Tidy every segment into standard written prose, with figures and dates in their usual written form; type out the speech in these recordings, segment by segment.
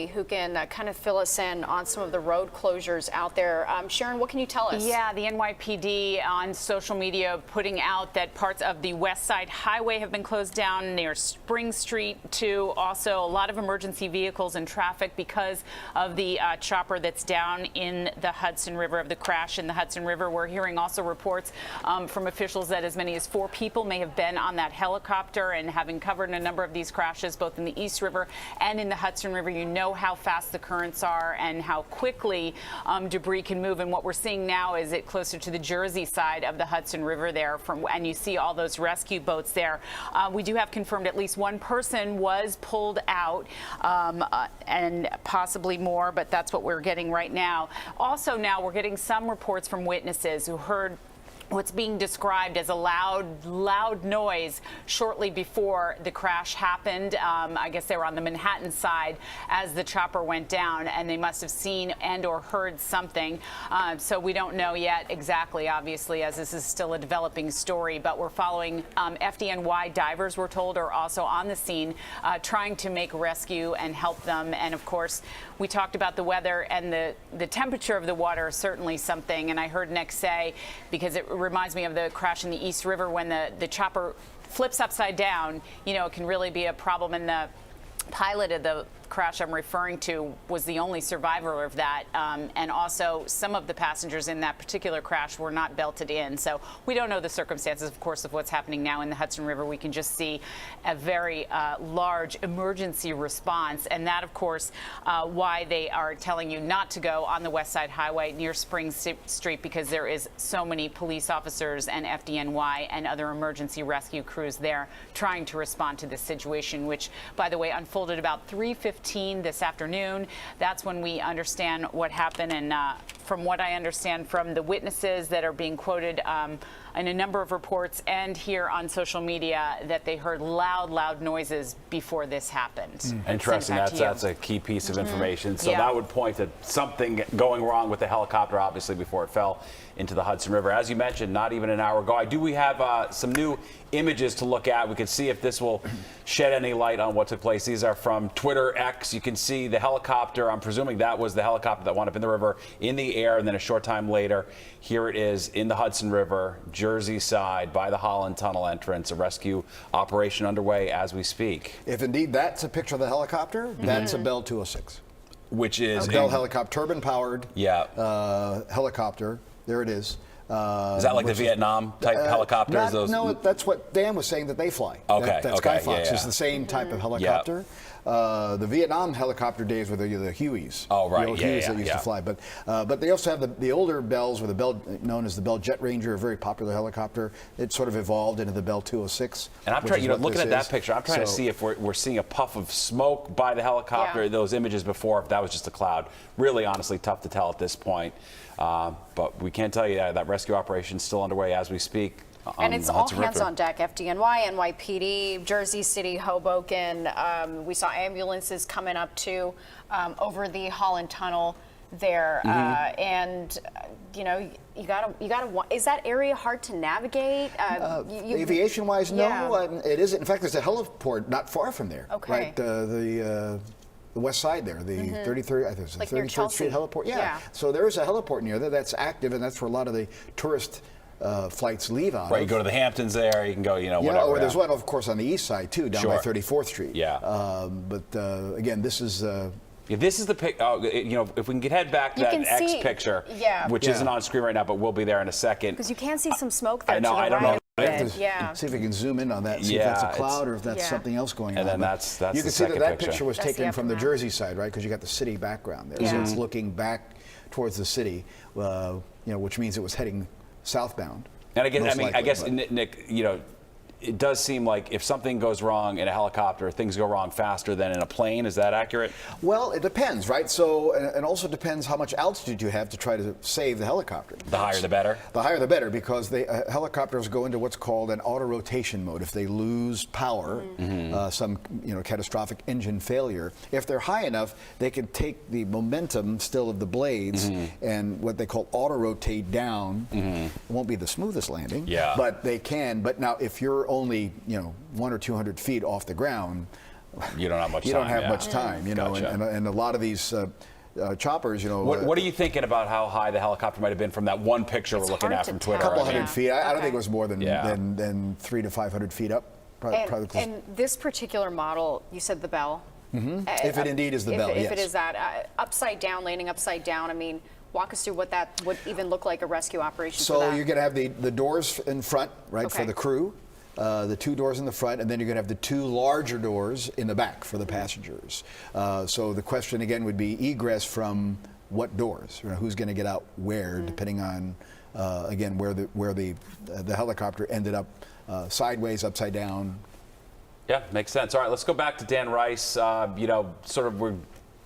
Riley, who can kind of fill us in on some of the road closures out there. Sharon, what can you tell us? Yeah, the NYPD on social media putting out that parts of the West Side Highway have been closed down near Spring Street, too. Also, a lot of emergency vehicles and traffic because of the chopper that's down in the Hudson River, of the crash in the Hudson River. We're hearing also reports from officials that as many as 4 people may have been on that helicopter, and having covered a number of these crashes both in the East River and in the Hudson River, you know how fast the currents are and how quickly debris can move. And what we're seeing now is it closer to the Jersey side of the Hudson River there, and you see all those rescue boats there. We do have confirmed at least 1 person was pulled out, and possibly more, but that's what we're getting right now. Also now we're getting some reports from witnesses who heard what's being described as a loud noise shortly before the crash happened. I guess they were on the Manhattan side as the chopper went down, and they must have seen and or heard something. So we don't know yet exactly, obviously, as this is still a developing story, but we're following FDNY divers, we're told, are also on the scene trying to make rescue and help them. And of course, we talked about the weather, and the temperature of the water is certainly something. And I heard Nick say, because it reminds me of the crash in the East River when the chopper flips upside down, you know, it can really be a problem. And the pilot of the crash I'm referring to was the only survivor of that, and also some of the passengers in that particular crash were not belted in. So we don't know the circumstances, of course, of what's happening now in the Hudson River. We can just see a very large emergency response, and that, of course, why they are telling you not to go on the West Side Highway near Spring Street, because there is so many police officers and FDNY and other emergency rescue crews there trying to respond to this situation, which, by the way, unfolded about 3:15 this afternoon. That's when we understand what happened. And from what I understand from the witnesses that are being quoted in a number of reports and here on social media, that they heard loud noises before this happened. Interesting. That's a key piece of information. So that would point to something going wrong with the helicopter, obviously, before it fell into the Hudson River. As you mentioned, not even an hour ago. We have some new images to look at. We can see if this will shed any light on what took place. These are from Twitter X. You can see the helicopter. I'm presuming that was the helicopter that wound up in the river, in the air, and then a short time later, here it is in the Hudson River, Jersey side, by the Holland Tunnel entrance. A rescue operation underway as we speak. If indeed that's a picture of the helicopter, that's a Bell 206. Which is Bell helicopter, turbine-powered helicopter. There it is. Is that like the Vietnam type helicopters? No, that's what Dan was saying that they fly. Okay, that Sky Fox is the same type of helicopter. The Vietnam helicopter days were the Hueys. Oh, right. The old Hueys that used to fly. But they also have the older Bells, or the Bell known as the Bell Jet Ranger, a very popular helicopter. It sort of evolved into the Bell 206. And I'm trying, looking at that picture, I'm trying to see if we're seeing a puff of smoke by the helicopter. Those images before, if that was just a cloud. Really, honestly, tough to tell at this point. But we can tell you that rescue operation is still underway as we speak. And it's all hands on deck. FDNY, NYPD, Jersey City, Hoboken. We saw ambulances coming up too over the Holland Tunnel there, and you gotta. Is that area hard to navigate? Aviation-wise, no. It isn't. In fact, there's a heliport not far from there. Okay. Right. The west side there, the 33rd, I think it's the 33rd Street heliport. Yeah. So there is a heliport near there that's active, and that's where a lot of the tourist flights leave out. Right, you go to the Hamptons there, you can go, whatever. Or there's one, of course, on the east side too, down by 34th Street. Yeah. But again, this is. This is the pic. If we can head back to that X picture, which isn't on screen right now, but we'll be there in a second. Because you can see some smoke there. I know. I don't know. See if we can zoom in on that. See if that's a cloud or if that's something else going on. And then that's you can the see that picture. picture was taken from the Jersey side, right? Because you got the city background there, so it's looking back towards the city, which means it was heading southbound. And again, I guess Nick, it does seem like if something goes wrong in a helicopter, things go wrong faster than in a plane. Is that accurate? Well, it depends, right? So, and also depends how much altitude you have to try to save the helicopter. The higher the better? The higher the better, because helicopters go into what's called an auto-rotation mode. If they lose power, some catastrophic engine failure, if they're high enough, they can take the momentum still of the blades and what they call auto-rotate down. It won't be the smoothest landing, but they can. But now, if you're only 100 or 200 feet off the ground, You don't have much time. You don't have much time, you know, Gotcha. and a lot of these choppers, you know. What are you thinking about how high the helicopter might have been from that one picture we're looking at from Twitter? A couple I mean, hundred feet. I don't think it was more than Yeah. than 300 to 500 feet up. Probably close. And this particular model, you said the Bell. If it indeed is the Bell, If yes. it is that upside down, landing upside down. I mean, walk us through what that would even look like a rescue operation. So for that. you're going to have the doors in front, right, for Okay. the crew, the 2 doors in the front, and then you're going to have the 2 larger doors in the back for the passengers. So the question again would be egress from what doors? You know, who's going to get out where, depending on again where the helicopter ended up, sideways, upside down. Yeah, makes sense. All right, let's go back to Dan Rice. You know, sort of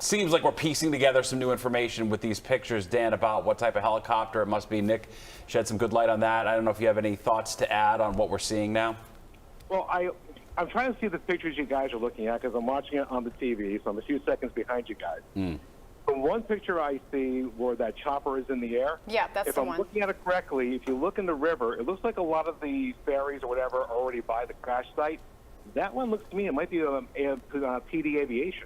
seems like we're piecing together some new information with these pictures, Dan, about what type of helicopter it must be. Nick shed some good light on that. I don't know if you have any thoughts to add on what we're seeing now. Well, I'm trying to see the pictures you guys are looking at because I'm watching it on the TV, so I'm a few seconds behind you guys. From one picture I see where that chopper is in the air. Yeah, that's if the I'm one. looking at it correctly, if you look in the river, it looks like a lot of the ferries or whatever are already by the crash site. That one looks to me, it might be PD Aviation.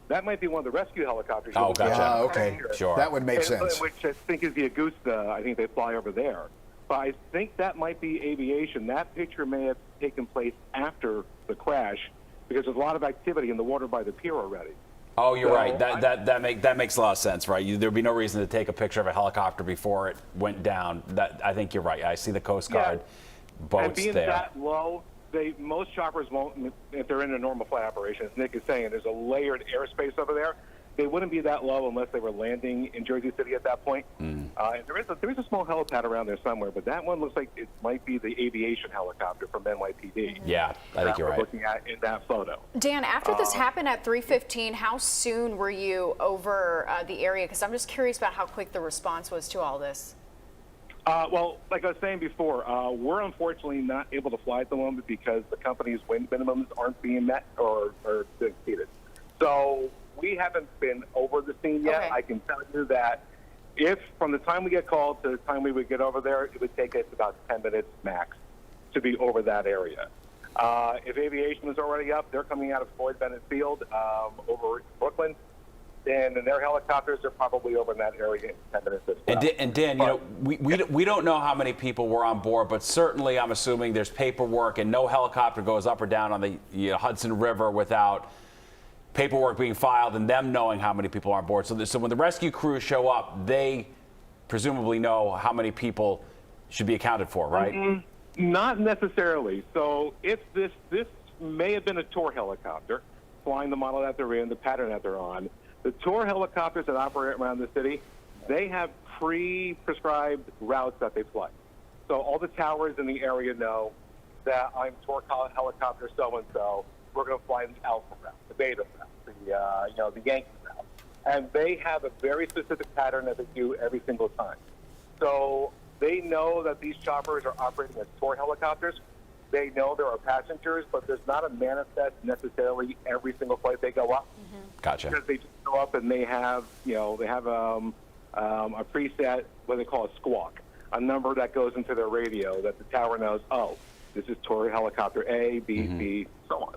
That might be one of the rescue helicopters. Oh, gotcha. Yeah, okay. Sure. That would make sense. Which I think is the Augusta. I think they fly over there. But I think that might be aviation. That picture may have taken place after the crash because there's a lot of activity in the water by the pier already. Oh, you're So right. That makes a lot of sense, right? There'd be no reason to take a picture of a helicopter before it went down. I think you're right. I see the Coast Guard boats and being there. that low, most choppers won't, if they're in a normal flight operation, as Nick is saying, there's a layered airspace over there. They wouldn't be that low unless they were landing in Jersey City at that point. And there is a small helipad around there somewhere, but that one looks like it might be the aviation helicopter from NYPD. Yeah, I think you're we're right. looking at in that photo. Dan, after this happened at 3:15, how soon were you over the area? Because I'm just curious about how quick the response was to all this. Well, like I was saying before, we're unfortunately not able to fly at the moment because the company's wind minimums aren't being met or exceeded. So we haven't been over the scene yet. Okay. I can tell you that if from the time we get called to the time we would get over there, it would take us about 10 minutes max to be over that area. If aviation is already up, they're coming out of Floyd Bennett Field over in Brooklyn. And their helicopters are probably over in that area in 10 minutes as well. And Dan, you know, we don't know how many people were on board, but certainly I'm assuming there's paperwork, and no helicopter goes up or down on the Hudson River without paperwork being filed and them knowing how many people are on board. So when the rescue crews show up, they presumably know how many people should be accounted for, right? Not necessarily. So if this may have been a tour helicopter flying the model that they're in, the pattern that they're on. The tour helicopters that operate around the city, they have pre-prescribed routes that they fly. So all the towers in the area know that I'm tour helicopter so-and-so. We're going to fly the Alpha route, the Beta route, the Yankee route. And they have a very specific pattern that they do every single time. So they know that these choppers are operating as tour helicopters. They know there are passengers, but there's not a manifest necessarily every single flight they go up. Gotcha. Because they just go up and they have, a preset, what they call a squawk, a number that goes into their radio that the tower knows, oh, this is tour helicopter A, B, C, so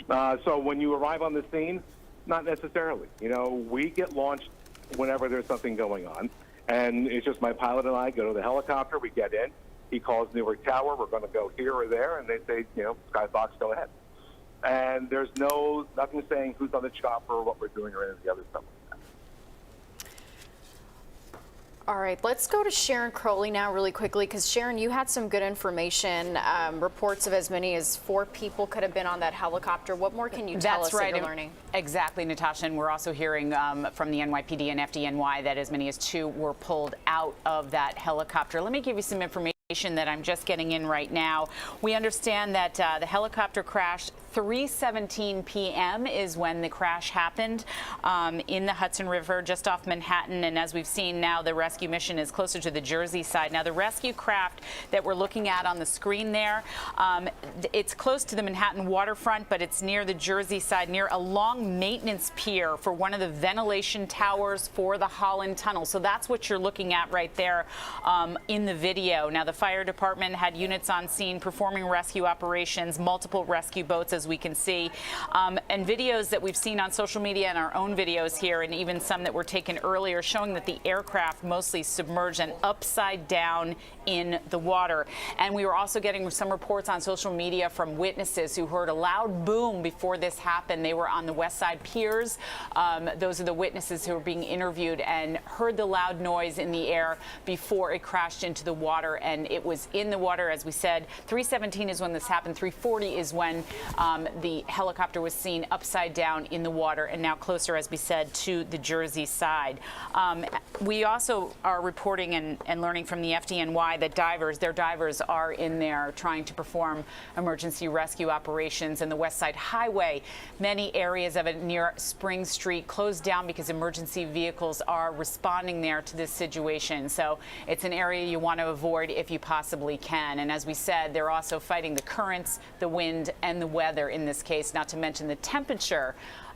on. So when you arrive on the scene, not necessarily. We get launched whenever there's something going on. And it's just my pilot and I go to the helicopter, we get in. He calls Newark Tower, we're going to go here or there, and they say, Skyfox, go ahead. And there's nothing saying who's on the chopper or what we're doing or any of the other stuff like that. All right, let's go to Sharon Crowley now really quickly, because Sharon, you had some good information, reports of as many as 4 people could have been on that helicopter. What more can you tell us that you're learning? Exactly, Natasha, and we're also hearing from the NYPD and FDNY that as many as 2 were pulled out of that helicopter. Let me give you some information that I'm just getting in right now. We understand that the helicopter crashed 3:17 p.m. is when the crash happened in the Hudson River just off Manhattan, and as we've seen now, the rescue mission is closer to the Jersey side. Now the rescue craft that we're looking at on the screen there, it's close to the Manhattan waterfront, but it's near the Jersey side, near a long maintenance pier for one of the ventilation towers for the Holland Tunnel. So that's what you're looking at right there in the video. Now the fire department had units on scene performing rescue operations, multiple rescue boats, as we can see, and videos that we've seen on social media and our own videos here, and even some that were taken earlier, showing that the aircraft mostly submerged and upside down in the water. And we were also getting some reports on social media from witnesses who heard a loud boom before this happened. They were on the West Side piers. Those are the witnesses who were being interviewed and heard the loud noise in the air before it crashed into the water. And it was in the water, as we said. 3:17 is when this happened. 3:40 is when the helicopter was seen upside down in the water, and now closer, as we said, to the Jersey side. We also are reporting and learning from the FDNY that their divers are in there trying to perform emergency rescue operations. And the West Side Highway, many areas of it near Spring Street closed down because emergency vehicles are responding there to this situation. So it's an area you want to avoid if you possibly can. And as we said, they're also fighting the currents, the wind, and the weather in this case, not to mention the temperature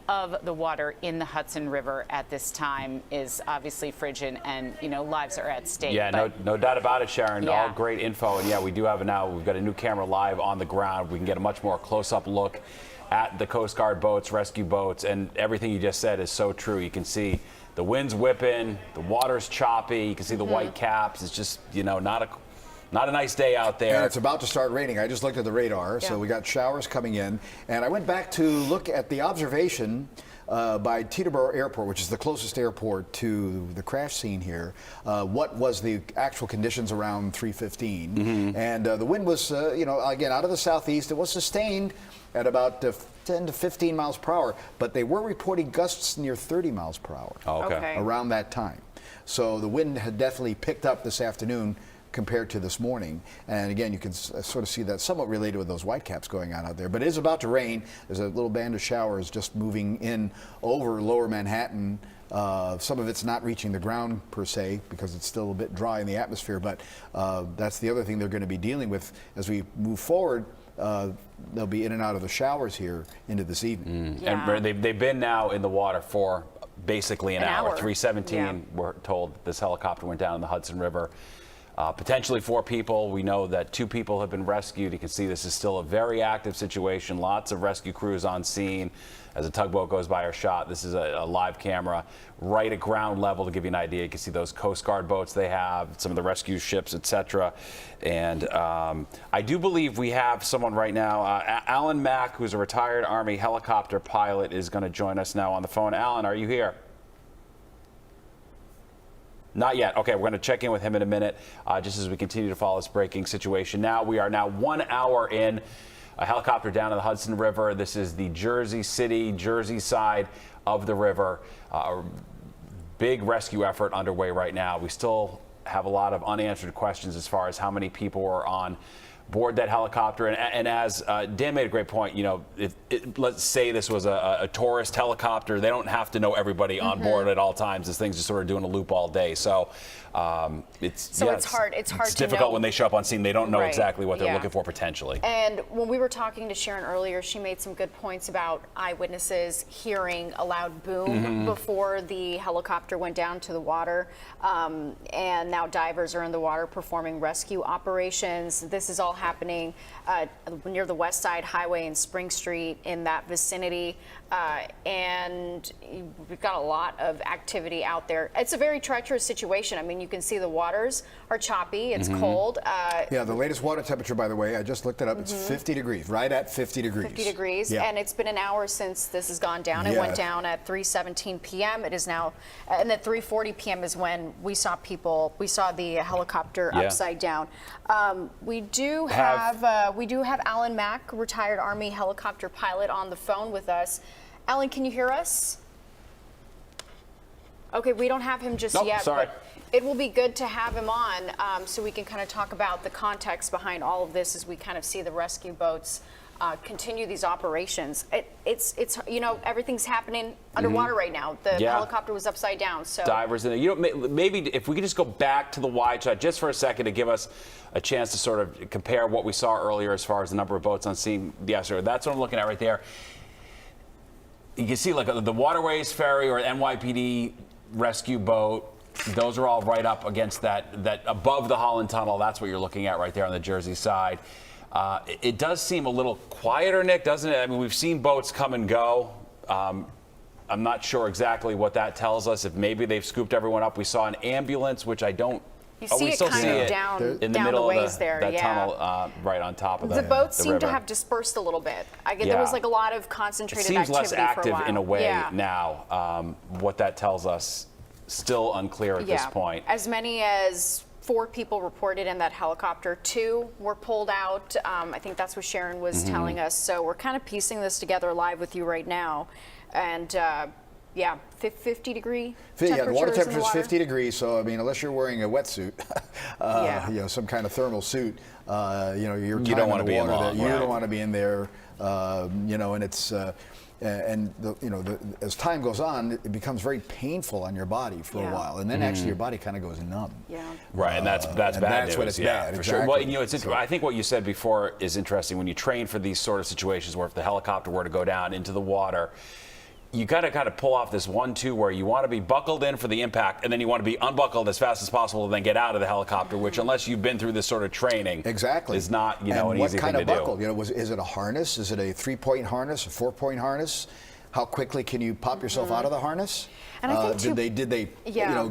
of the water in the Hudson River at this time is obviously frigid, and lives are at stake. Yeah, no doubt about it, Sharon. Yeah. All great info, and yeah, we do have it now. We've got a new camera live on the ground. We can get a much more close-up look at the Coast Guard boats, rescue boats, and everything you just said is so true. You can see the wind's whipping, the water's choppy. You can see the white caps. It's just not a nice day out there. And it's about to start raining. I just looked at the radar, so we got showers coming in. And I went back to look at the observation by Teterboro Airport, which is the closest airport to the crash scene here. What was the actual conditions around 3:15? And the wind was, again, out of the southeast. It was sustained at about 10 to 15 miles per hour, but they were reporting gusts near 30 miles per hour around that time. So the wind had definitely picked up this afternoon compared to this morning. And again, you can sort of see that somewhat related with those white caps going on out there. But it is about to rain. There's a little band of showers just moving in over lower Manhattan. Some of it's not reaching the ground per se because it's still a bit dry in the atmosphere, but that's the other thing they're going to be dealing with as we move forward. They'll be in and out of the showers here into this evening. And they've been now in the water for basically an hour. 3:17, we're told this helicopter went down in the Hudson River. Potentially 4 people. We know that 2 people have been rescued. You can see this is still a very active situation. Lots of rescue crews on scene. As a tugboat goes by or shot, this is a live camera right at ground level to give you an idea. You can see those Coast Guard boats they have, some of the rescue ships, etc. And I do believe we have someone right now. Alan Mack, who's a retired Army helicopter pilot, is going to join us now on the phone. Alan, are you here? Not yet. Okay, we're going to check in with him in a minute, just as we continue to follow this breaking situation. We are now 1 hour in. A helicopter down in the Hudson River. This is the Jersey side of the river. A big rescue effort underway right now. We still have a lot of unanswered questions as far as how many people were on board that helicopter. And as Dan made a great point, let's say this was a tourist helicopter, they don't have to know everybody on board at all times. This thing's just sort of doing a loop all day. So it's hard. It's hard to difficult know. when they show up on scene. They don't know exactly what they're looking for potentially. And when we were talking to Sharon earlier, she made some good points about eyewitnesses hearing a loud boom before the helicopter went down to the water. And now divers are in the water performing rescue operations. This is all happening near the West Side Highway and Spring Street in that vicinity. And we've got a lot of activity out there. It's a very treacherous situation. I mean, you can see the waters are choppy. It's cold. Yeah, the latest water temperature, by the way, I just looked it up. It's 50 degrees, right at 50 degrees. 50 degrees. Yeah. And it's been an hour since this has gone down. It went down at 3:17 p.m. It is now, and at 3:40 p.m. is when we saw the helicopter upside down. We do have Alan Mack, retired Army helicopter pilot, on the phone with us. Alan, can you hear us? Okay, we don't have him just yet. Sorry. But it will be good to have him on so we can kind of talk about the context behind all of this as we kind of see the rescue boats continue these operations. It's everything's happening underwater right now. The helicopter was upside down. So divers in there. Maybe if we could just go back to the wide shot just for a second to give us a chance to sort of compare what we saw earlier as far as the number of boats on scene. Yes, sir. That's what I'm looking at right there. You can see like the Waterways Ferry or NYPD rescue boat, Those are all right up against that above the Holland Tunnel. That's what you're looking at right there on the Jersey side. It does seem a little quieter, Nick, doesn't it? I mean, we've seen boats come and go. I'm not sure exactly what that tells us. If maybe they've scooped everyone up. We saw an ambulance, which I don't. You we see it still kind see of it down in the down middle the of ways there. that Yeah. tunnel right on top of The boats seem to river. have dispersed a little bit. There Yeah. was like a lot of It concentrated seems activity less active for a while. in a way Yeah. now. What that tells us, still unclear at this point. As many as 4 people reported in that helicopter. 2 were pulled out. I think that's what Sharon was telling us. So we're kind of piecing this together live with you right now. And yeah, 50 degree Yeah, the water temperatures in temperature the is water. 50 degrees, so I mean, unless you're wearing a wetsuit, Yeah. you know, some kind of thermal suit, you know, you're You don't wanna be in long, You right. don't want to be in there, you know, and it's as time goes on, it becomes very painful on your body for Yeah. a while, and then actually your body kind of goes numb. Yeah. Right, and that's and bad that's news. when it's yeah, bad, for sure. exactly. Well, you know, it's I think what you said before is interesting. When you train for these sort of situations, where if the helicopter were to go down into the water, you got to kind of pull off this 1-2 where you want to be buckled in for the impact, and then you want to be unbuckled as fast as possible, and then get out of the helicopter. Which, unless you've been through this sort of training, Exactly. is not and an what easy kind thing of to buckle? do. You know, is it a harness? Is it a 3-point harness, a 4-point harness? How quickly can you pop yourself out of the harness? And I think too- did they Yeah.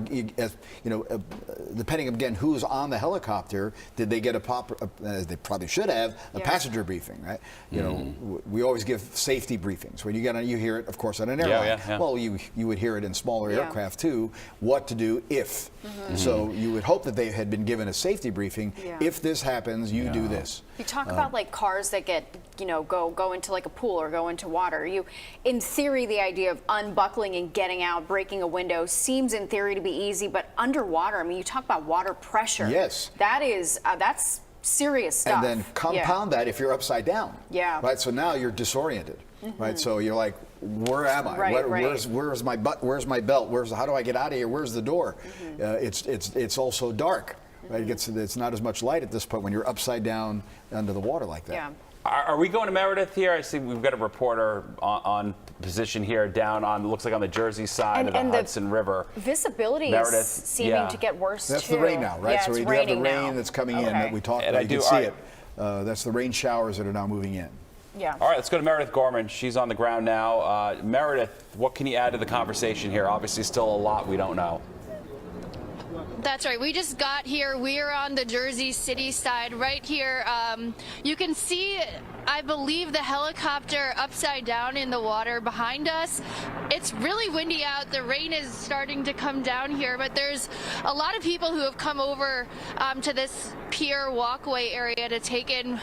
depending again who's on the helicopter, did they get as they probably should have, a Yeah. passenger briefing, right? You know, we always give safety briefings. When you hear it, of course, on an airline. yeah. Well, you would hear it in smaller Yeah. aircraft too, what to do if. So you would hope that they had been given a safety briefing. Yeah. If this happens, you do this. You talk about like cars that get, go into like a pool or go into water. In theory, the idea of unbuckling and getting out, breaking a window seems in theory to be easy, but underwater, I mean, you talk about water pressure. Yes. That's serious stuff. And then compound that if you're upside down. Yeah. Right. So now you're disoriented. Right. So you're like, where am I? Right, right. Where's my butt? Where's my belt? How do I get out of here? Where's the door? It's also dark. Right. It's not as much light at this point when you're upside down under the water like that. Yeah. Are we going to Meredith here? I see we've got a reporter on position here down on, looks like on the Jersey side of the Hudson River. Visibility Meredith, is seeming to get worse That's too. the rain now, right? Yeah, So it's we do have the raining rain now. that's coming in Okay. that we talked And about. I You do- can see all it. That's the rain showers that are now moving in. Yeah. All right, let's go to Meredith Gorman. She's on the ground now. Meredith, what can you add to the conversation here? Obviously, still a lot we don't know. That's right. We just got here. We are on the Jersey City side right here. You can see, I believe, the helicopter upside down in the water behind us. It's really windy out. The rain is starting to come down here, but there's a lot of people who have come over to this pier walkway area to take in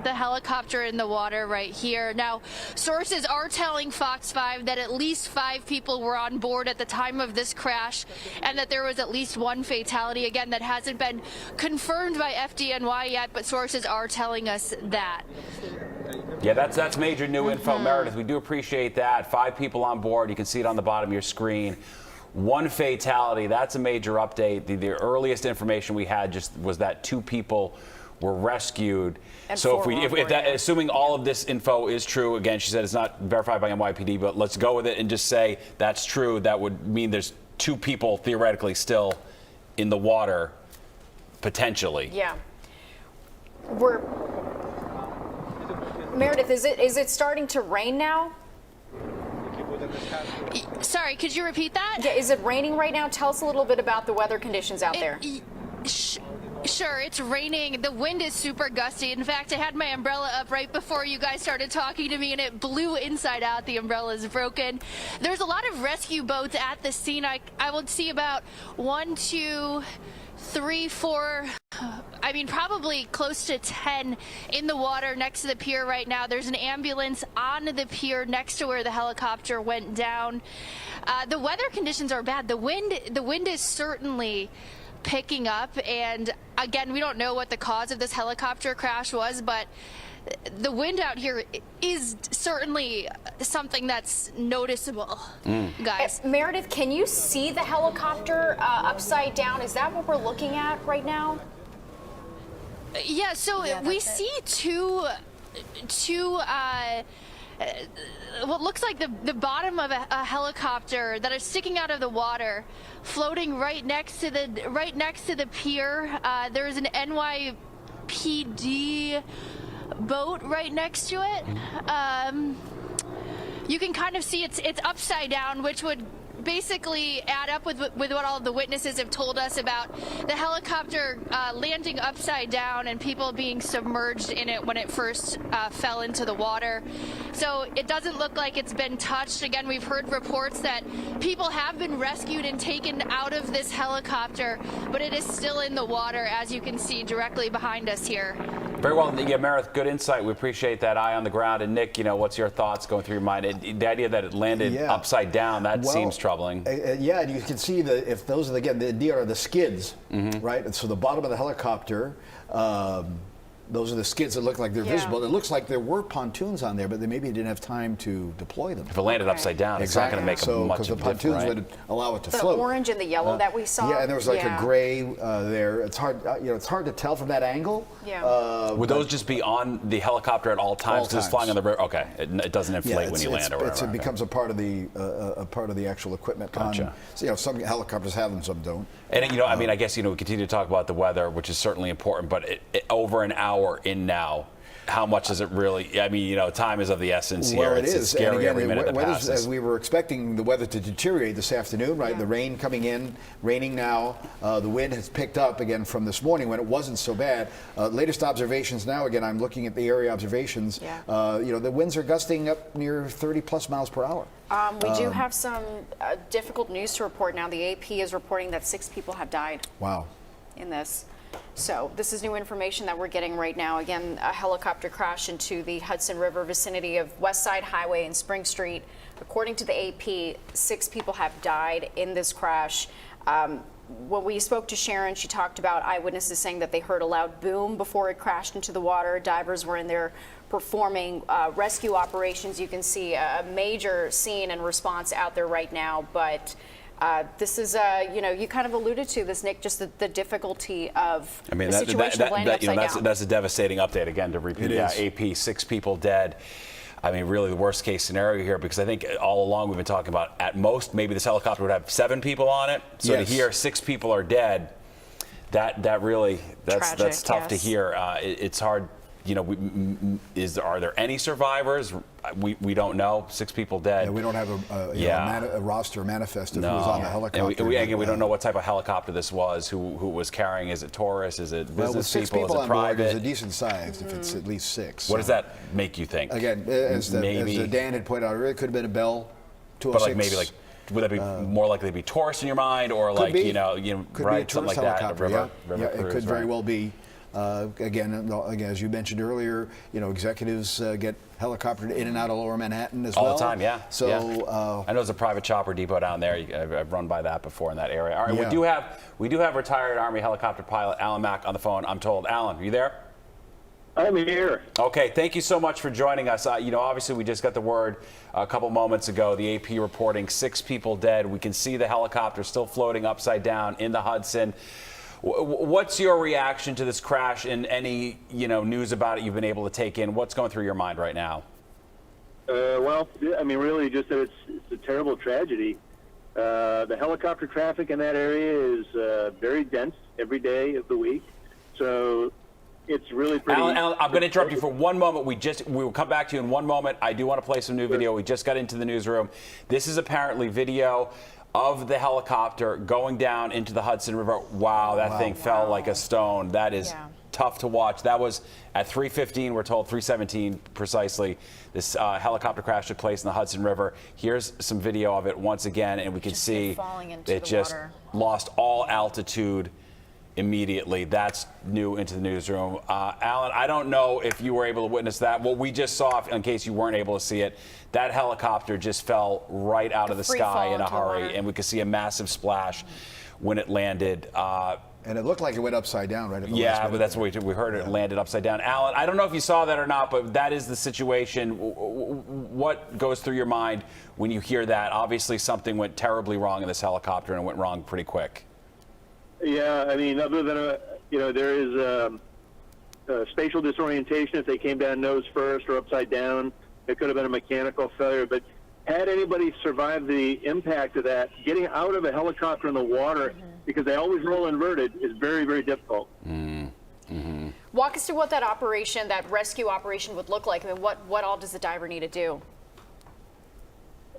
the helicopter in the water right here. Now, sources are telling Fox 5 that at least 5 people were on board at the time of this crash, and that there was at least 1 fatality. Again, that hasn't been confirmed by FDNY yet, but sources are telling us that. Yeah, that's major new info, Meredith. We do appreciate that. 5 people on board. You can see it on the bottom of your screen. 1 fatality. That's a major update. The earliest information we had just was that 2 people were rescued. And So 4 if that, assuming all of this info is true, again, she said it's not verified by NYPD, but let's go with it and just say that's true. That would mean there's 2 people theoretically still in the water, potentially. Yeah. Meredith, is it starting to rain now? Sorry, could you repeat that? Yeah, is it raining right now? Tell us a little bit about the weather conditions out there. Sure, it's raining. The wind is super gusty. In fact, I had my umbrella up right before you guys started talking to me, and it blew inside out. The umbrella is broken. There's a lot of rescue boats at the scene. I would see about 1, 2, 3, 4, I mean, probably close to 10 in the water next to the pier right now. There's an ambulance on the pier next to where the helicopter went down. The weather conditions are bad. The wind is certainly picking up, and again, we don't know what the cause of this helicopter crash was, but the wind out here is certainly something that's noticeable, guys. Meredith, can you see the helicopter upside down? Is that what we're looking at right now? Yeah, so we see two what looks like the bottom of a helicopter that is sticking out of the water, floating right next to the pier. There's an NYPD boat right next to it. You can kind of see it's upside down, which would basically add up with what all of the witnesses have told us about the helicopter landing upside down and people being submerged in it when it first fell into the water. So it doesn't look like it's been touched. Again, we've heard reports that people have been rescued and taken out of this helicopter, but it is still in the water, as you can see directly behind us here. Very well. Yeah, Meredith, good insight. We appreciate that eye on the ground. And Nick, what's your thoughts going through your mind? The idea that it landed upside down, that seems troubling. Yeah, and you can see that if those are, again, the skids, right? And so the bottom of the helicopter, those are the skids that look like they're visible. It looks like there were pontoons on there, but they maybe didn't have time to deploy them. If it landed upside down, it's not going to make much of a difference. Because the pontoons would allow it to float. The orange and the yellow that we saw. Yeah, and there was like a gray there. It's hard, it's hard to tell from that angle. Yeah. Would those just be on the helicopter at all times? Because it's flying on the river. Okay, it doesn't inflate when you land or whatever. It becomes a part of the actual equipment. Gotcha. So, some helicopters have them, some don't. And I mean, I guess we continue to talk about the weather, which is certainly important. But over an hour in now, how much is it really? I mean, time is of the essence here. Well, it's scary and again, every minute that passes. As we were expecting the weather to deteriorate this afternoon, right? The rain coming in, raining now. The wind has picked up again from this morning when it wasn't so bad. Latest observations now, again, I'm looking at the area observations. The winds are gusting up near 30+ miles per hour. We do have some difficult news to report now. The AP is reporting that 6 people have died. Wow. In this. So this is new information that we're getting right now. Again, a helicopter crashed into the Hudson River vicinity of West Side Highway and Spring Street. According to the AP, 6 people have died in this crash. When we spoke to Sharon, she talked about eyewitnesses saying that they heard a loud boom before it crashed into the water. Divers were in there performing rescue operations. You can see a major scene and response out there right now, but this is, you kind of alluded to this, Nick, just the difficulty of the situation of landing upside down. That's a devastating update, again, to repeat. AP, 6 people dead. I mean, really the worst case scenario here, because I think all along we've been talking about, at most, maybe this helicopter would have 7 people on it. So to hear 6 people are dead, that's tough to hear. It's hard. Are there any survivors? We don't know. 6 people dead. Yeah, we don't have a roster, a manifest of who was on the helicopter. And we don't know what type of helicopter this was, who was carrying. Is it tourist? Is it business with 6 people? Is it on private? board, it's a decent size if it's at least 6. What does that make you think? Again, as Dan had pointed out, it really could have been a Bell 206. But would that be more likely to be tourist in your mind, or could be. Could be a something like helicopter, that? River It could very well be. Again, as you mentioned earlier, executives get helicoptered in and out of Lower Manhattan as well. All the time, yeah. So I know there's a private chopper depot down there. I've run by that before in that area. All right, we do have retired Army helicopter pilot Alan Mack on the phone, I'm told. Alan, are you there? I'm here. Okay, thank you so much for joining us. Obviously we just got the word a couple moments ago, the AP reporting 6 people dead. We can see the helicopter still floating upside down in the Hudson. What's your reaction to this crash, and any news about it you've been able to take in? What's going through your mind right now? Really just that it's a terrible tragedy. The helicopter traffic in that area is very dense every day of the week. So it's really pretty... Alan, I'm going to interrupt you for one moment. We will come back to you in one moment. I do want to play some new video. We just got into the newsroom. This is apparently video of the helicopter going down into the Hudson River. Wow, that thing fell like a stone. That is tough to watch. That was at 3:15, we're told, 3:17 precisely. This helicopter crash took place in the Hudson River. Here's some video of it once again, and we can see it just lost all altitude immediately. That's new into the newsroom. Alan, I don't know if you were able to witness that. What we just saw, in case you weren't able to see it, that helicopter just fell right out of the sky in a hurry, and we could see a massive splash when it landed. And it looked like it went upside down, right? But that's what we heard. It landed upside down. Alan, I don't know if you saw that or not, but that is the situation. What goes through your mind when you hear that? Obviously, something went terribly wrong in this helicopter, and it went wrong pretty quick. Yeah, other than there is spatial disorientation if they came down nose first or upside down. It could have been a mechanical failure. But had anybody survived the impact of that, getting out of a helicopter in the water, because they always roll inverted, is very, very difficult. Walk us through what that operation, that rescue operation, would look like. I mean, what all does the diver need to do?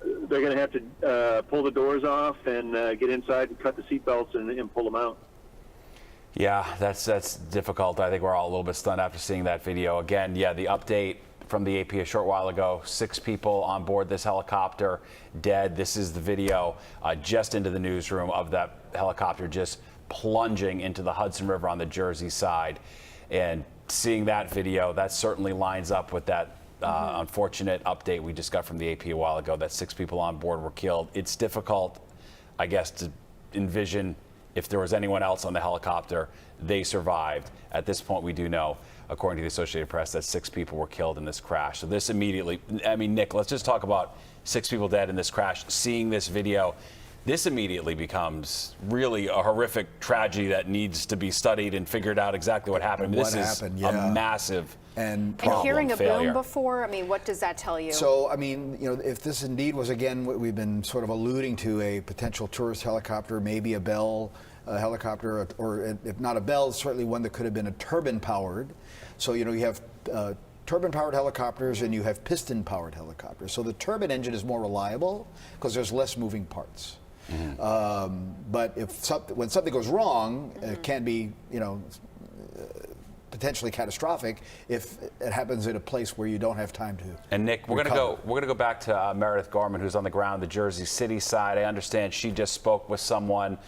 They're going to have to pull the doors off and get inside and cut the seatbelts and pull them out. Yeah, that's difficult. I think we're all a little bit stunned after seeing that video. Again, yeah, the update from the AP a short while ago, 6 people on board this helicopter dead. This is the video just into the newsroom of that helicopter just plunging into the Hudson River on the Jersey side. And seeing that video, that certainly lines up with that unfortunate update we just got from the AP a while ago that 6 people on board were killed. It's difficult, I guess, to envision if there was anyone else on the helicopter. They survived. At this point, we do know, according to the Associated Press, that 6 people were killed in this crash. So this immediately, I mean, Nick, let's just talk about 6 people dead in this crash. Seeing this video, this immediately becomes really a horrific tragedy that needs to be studied and figured out exactly what happened. What This happened, is yeah. a massive And problem, hearing a failure. boom before, I mean, what does that tell you? So, I mean, you know, if this indeed was, again, what we've been sort of alluding to, a potential tourist helicopter, maybe a Bell helicopter, or if not a Bell, certainly one that could have been a turbine-powered. So, you know, you have turbine-powered helicopters and you have piston-powered helicopters. So the turbine engine is more reliable because there's less moving parts. But if when something goes wrong, it can be, you know, potentially catastrophic if it happens in a place where you don't have time to. And Nick, we're gonna go back to Meredith Gorman, who's on the ground, the Jersey City side. I understand she just spoke with someone,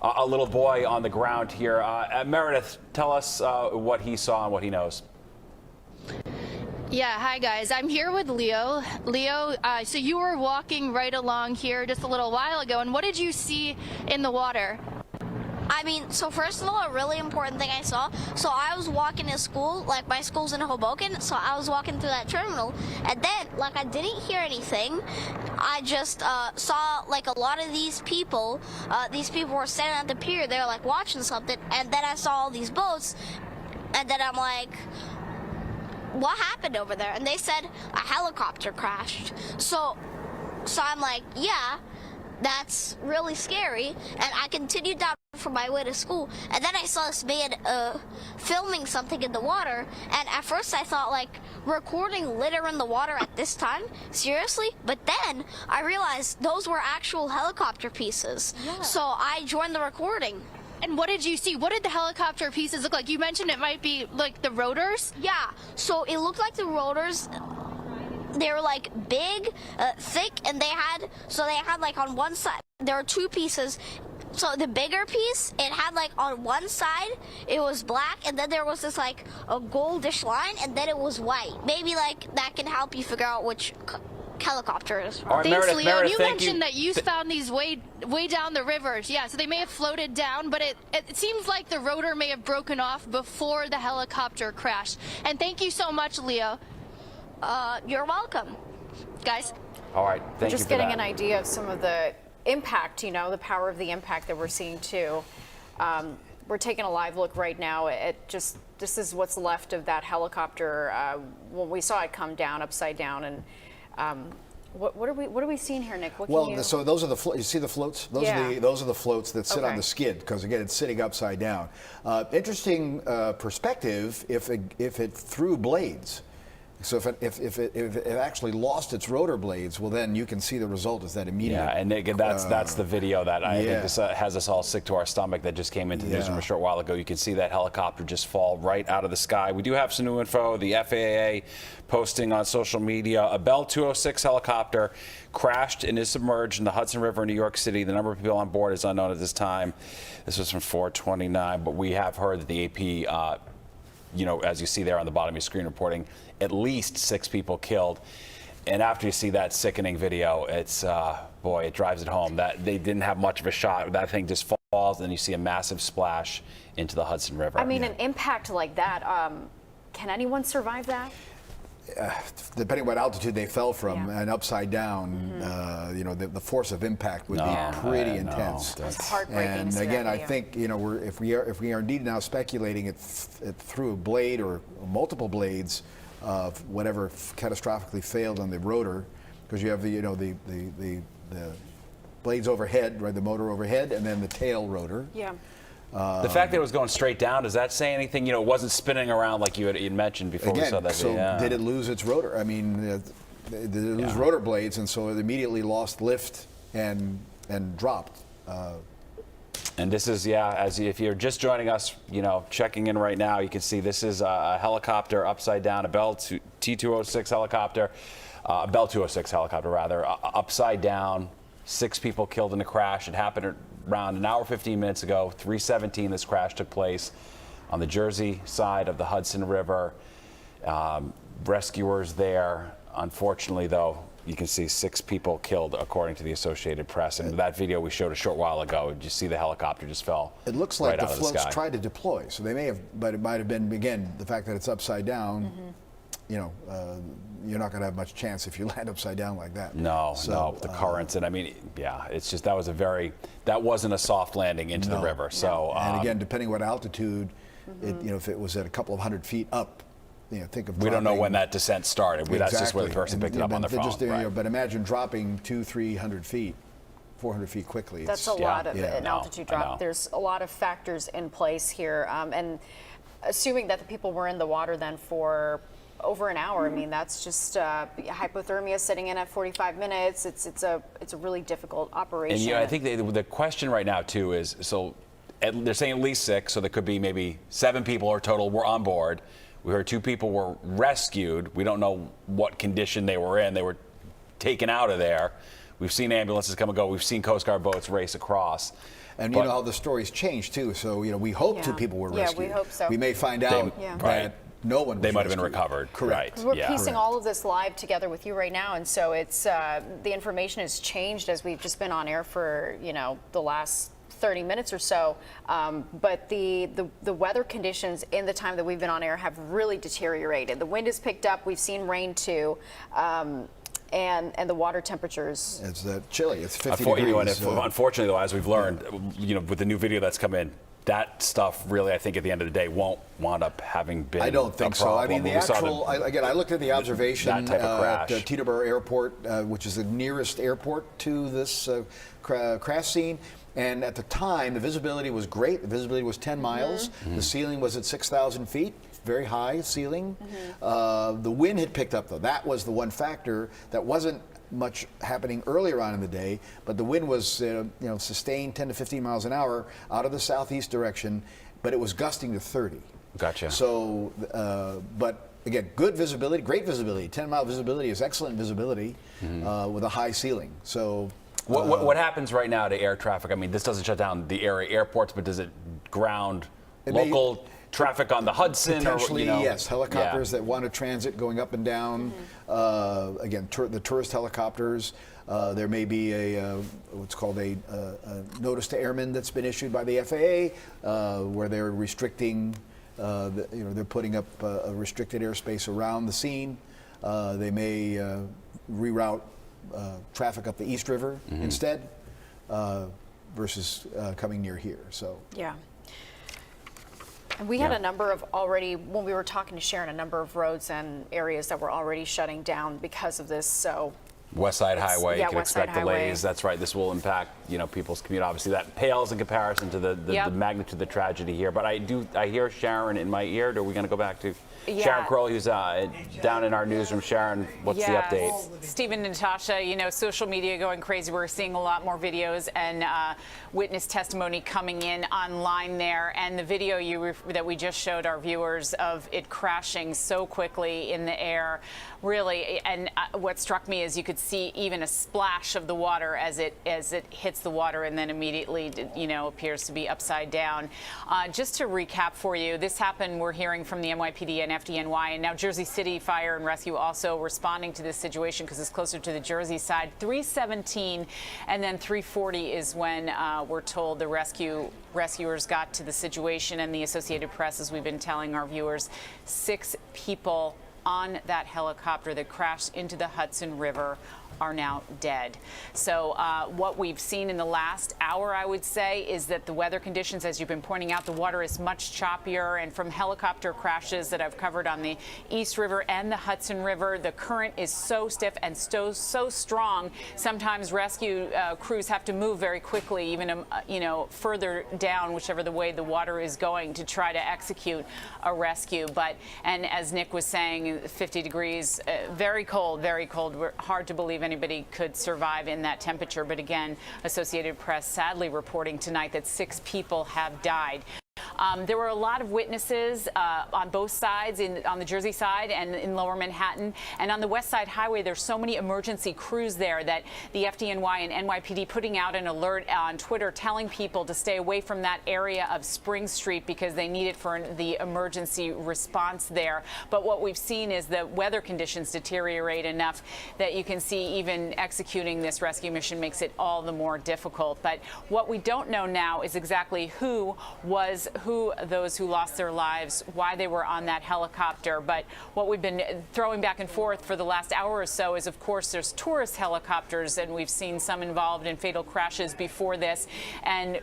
a little boy on the ground here. Meredith, tell us what he saw and what he knows. Yeah, hi guys. I'm here with Leo. Leo, so you were walking right along here just a little while ago, and what did you see in the water? I mean, so first of all, a really important thing I saw, so I was walking to school, like my school's in Hoboken, so I was walking through that terminal, and then, like, I didn't hear anything. I just saw, like, a lot of these people were standing at the pier, they were, like, watching something, and then I saw all these boats, and then I'm like, what happened over there? And they said a helicopter crashed. So I'm like, yeah, that's really scary. And I continued down for my way to school, and then I saw this man filming something in the water, and at first I thought, like, recording litter in the water at this time? Seriously? But then I realized those were actual helicopter pieces. Yeah. So I joined the recording. And what did you see? What did the helicopter pieces look like? You mentioned it might be like the rotors. Yeah, so it looked like the rotors, they were like big, thick, and they had like on one side, there were 2 pieces. So the bigger piece, it had like on one side, it was black, and then there was this like a goldish line, and then it was white. Maybe like that can help you figure out which helicopter it is from. All right, Thanks, Meredith, Leo. Meredith, You thank mentioned you. that you found these way down the rivers. Yeah, so they may have floated down, but it seems like the rotor may have broken off before the helicopter crashed. And thank you so much, Leo. You're welcome. Guys. All right, thank you Just for getting that. an idea of some of the impact, you know, the power of the impact that we're seeing too. We're taking a live look right now at just, this is what's left of that helicopter when we saw it come down upside down. And what are we seeing here, Nick? What can you... So those are the you see the floats? Those are the floats that sit on Okay. the skid, because again, it's sitting upside down. Interesting perspective if it threw blades. So if it actually lost its rotor blades, well, then you can see the result is that immediate. Yeah, and Nick, that's the video that I think this has us all sick to our stomach that just came into the newsroom a short while ago. You can see that helicopter just fall right out of the sky. We do have some new info. The FAA posting on social media, a Bell 206 helicopter crashed and is submerged in the Hudson River in New York City. The number of people on board is unknown at this time. This was from 429, but we have heard that the AP, you know, as you see there on the bottom of your screen, reporting at least 6 people killed. And after you see that sickening video, it's, boy, it drives it home that they didn't have much of a shot. That thing just falls, and you see a massive splash into the Hudson River. I mean, an impact like that, can anyone survive that? Depending on what altitude they fell from and upside down, you know, the force of impact would be pretty intense. It's heartbreaking. And to see again, that I video. think, you know, if we are indeed now speculating it through a blade or multiple blades, of whatever catastrophically failed on the rotor, because you have the the blades overhead, right, the motor overhead, and then the tail rotor. Yeah. The fact that it was going straight down, does that say anything? You know, it wasn't spinning around like you had mentioned before. Again, we saw that. so did it lose its rotor? I mean, did it lose rotor blades, and so it immediately lost lift and dropped. And this is, if you're just joining us, you know, checking in right now, you can see this is a helicopter upside down, a Bell T-206 helicopter, Bell 206 helicopter rather, upside down. 6 people killed in the crash. It happened around an hour 15 minutes ago. 3:17 this crash took place on the Jersey side of the Hudson River. Rescuers there. Unfortunately, though, you can see 6 people killed, according to the Associated Press. And that video we showed a short while ago, you see the helicopter just fell. It looks like right the out of floats sky. tried to deploy, so they may have, but it might have been, again, the fact that it's upside down. You know, you're not going to have much chance if you land upside down like that. No, the currents, and I mean, it's just that wasn't a soft landing into the river. So, and again, depending what altitude, if it was at a couple of 100 feet up, think of. We don't know when that descent started. Exactly. That's just where the person picked it up on their phone. Right. But imagine dropping 200-300 feet, 400 feet quickly. That's a lot of an altitude drop. There's a lot of factors in place here, and assuming that the people were in the water then for over an hour. I mean, that's just hypothermia setting in at 45 minutes. It's a really difficult operation. And I think the question right now too is, so they're saying at least 6, so there could be maybe 7 people or total were on board. We heard 2 people were rescued. We don't know what condition they were in. They were taken out of there. We've seen ambulances come and go. We've seen Coast Guard boats race across. And you know how the stories change too. So we hope 2 people were rescued. Yeah, we hope so. We may find out that no one was They might have been rescued. recovered. Correct. Right. We're piecing all of this live together with you right now, and so it's the information has changed as we've just been on air for the last 30 minutes or so. But the weather conditions in the time that we've been on air have really deteriorated. The wind has picked up. We've seen rain too. And the water temperatures. It's chilly. It's 50 degrees. Unfortunately, though, as we've learned, with the new video that's come in, that stuff really, I think, at the end of the day, won't wind up having been. I don't think so. I mean, the actual. I looked at the observation that type of crash. at Teterboro Airport, which is the nearest airport to this crash scene. And at the time, the visibility was great. The visibility was 10 miles. The ceiling was at 6,000 feet. Very high ceiling. The wind had picked up, though. That was the one factor that wasn't much happening earlier on in the day, but the wind was sustained 10 to 15 miles an hour out of the southeast direction, but it was gusting to 30. Gotcha. So, but again, good visibility, great visibility. 10-mile visibility is excellent visibility with a high ceiling. So. What happens right now to air traffic? I mean, this doesn't shut down the area airports, but does it ground local traffic on the Hudson? Potentially, yes. Helicopters that want to transit going up and down. Again, the tourist helicopters. There may be what's called a notice to airmen that's been issued by the FAA, where they're restricting. They're putting up a restricted airspace around the scene. They may reroute traffic up the East River instead, versus coming near here. So yeah. And we had a number of already, when we were talking to Sharon, a number of roads and areas that were already shutting down because of this. So West Side Highway, you can West Side expect delays. That's right. This will impact people's commute. Obviously, that pales in comparison to the magnitude of the tragedy here. But I hear Sharon in my ear. Are we going to go back to Sharon Crowley, who's down in our newsroom? Sharon, what's the update? Stephen, Natasha, social media going crazy. We're seeing a lot more videos and witness testimony coming in online there. And the video that we just showed our viewers of it crashing so quickly in the air, really. And what struck me is you could see even a splash of the water as it hits the water, and then immediately appears to be upside down. Just to recap for you, this happened. We're hearing from the NYPD and FDNY, and now Jersey City Fire and Rescue also responding to this situation because it's closer to the Jersey side. 3:17 and then 3:40 is when we're told the rescuers got to the situation, and the Associated Press, as we've been telling our viewers, 6 people on that helicopter that crashed into the Hudson River are now dead. So what we've seen in the last hour, I would say, is that the weather conditions, as you've been pointing out, the water is much choppier, and from helicopter crashes that I've covered on the East River and the Hudson River, the current is so stiff and so strong. Sometimes rescue crews have to move very quickly, even further down, whichever the way the water is going, to try to execute a rescue. And as Nick was saying, 50 degrees, very cold, very cold. Hard to believe anybody could survive in that temperature. But again, Associated Press sadly reporting tonight that 6 people have died. There were a lot of witnesses on both sides, on the Jersey side and in Lower Manhattan. And on the West Side Highway, there's so many emergency crews there that the FDNY and NYPD putting out an alert on Twitter telling people to stay away from that area of Spring Street because they need it for the emergency response there. But what we've seen is the weather conditions deteriorate enough that you can see even executing this rescue mission makes it all the more difficult. But what we don't know now is exactly who those who lost their lives, why they were on that helicopter. But what we've been throwing back and forth for the last hour or so is, of course, there's tourist helicopters, and we've seen some involved in fatal crashes before this, and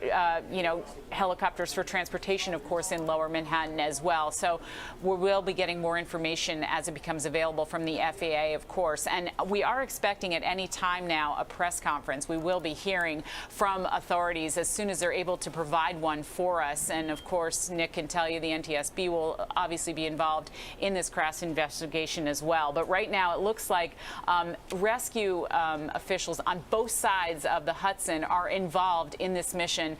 helicopters for transportation, of course, in Lower Manhattan as well. So we will be getting more information as it becomes available from the FAA, of course. And we are expecting at any time now a press conference. We will be hearing from authorities as soon as they're able to provide one for us. And of course, Nick can tell you the NTSB will obviously be involved in this crash investigation as well. But right now, it looks like rescue officials on both sides of the Hudson are involved in this mission,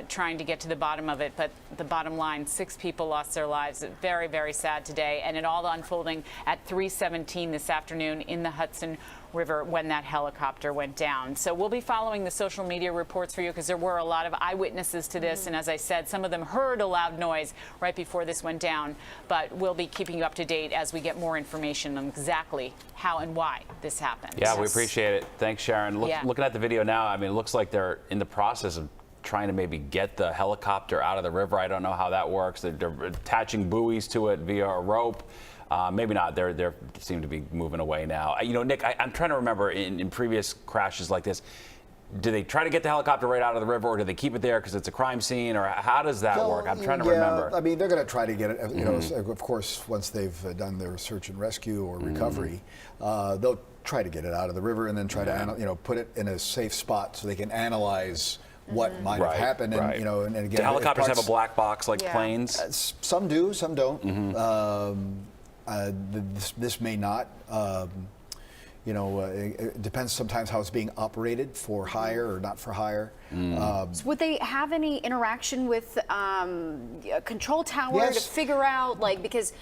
trying to get to the bottom of it. But the bottom line, 6 people lost their lives. Very, very sad today. And it all unfolding at 3:17 this afternoon in the Hudson River when that helicopter went down. So we'll be following the social media reports for you because there were a lot of eyewitnesses to this. And as I said, some of them heard a loud noise right before this went down. But we'll be keeping you up to date as we get more information on exactly how and why this happened. Yeah, we appreciate it. Thanks, Sharon. Looking at the video now, I mean, it looks like they're in the process of trying to maybe get the helicopter out of the river. I don't know how that works. They're attaching buoys to it via a rope. Maybe not. They seem to be moving away now. Nick, I'm trying to remember in previous crashes like this, do they try to get the helicopter right out of the river, or do they keep it there because it's a crime scene, or how does that work? I'm trying to remember. I mean, they're going to try to get it. Of course, once they've done their search and rescue or recovery, they'll try to get it out of the river and then try to put it in a safe spot so they can analyze what might have happened. And, and again, do helicopters have a black box like planes? Some do, some don't. This may not. It depends sometimes how it's being operated, for hire or not for hire. So would they have any interaction with a control tower to figure out, because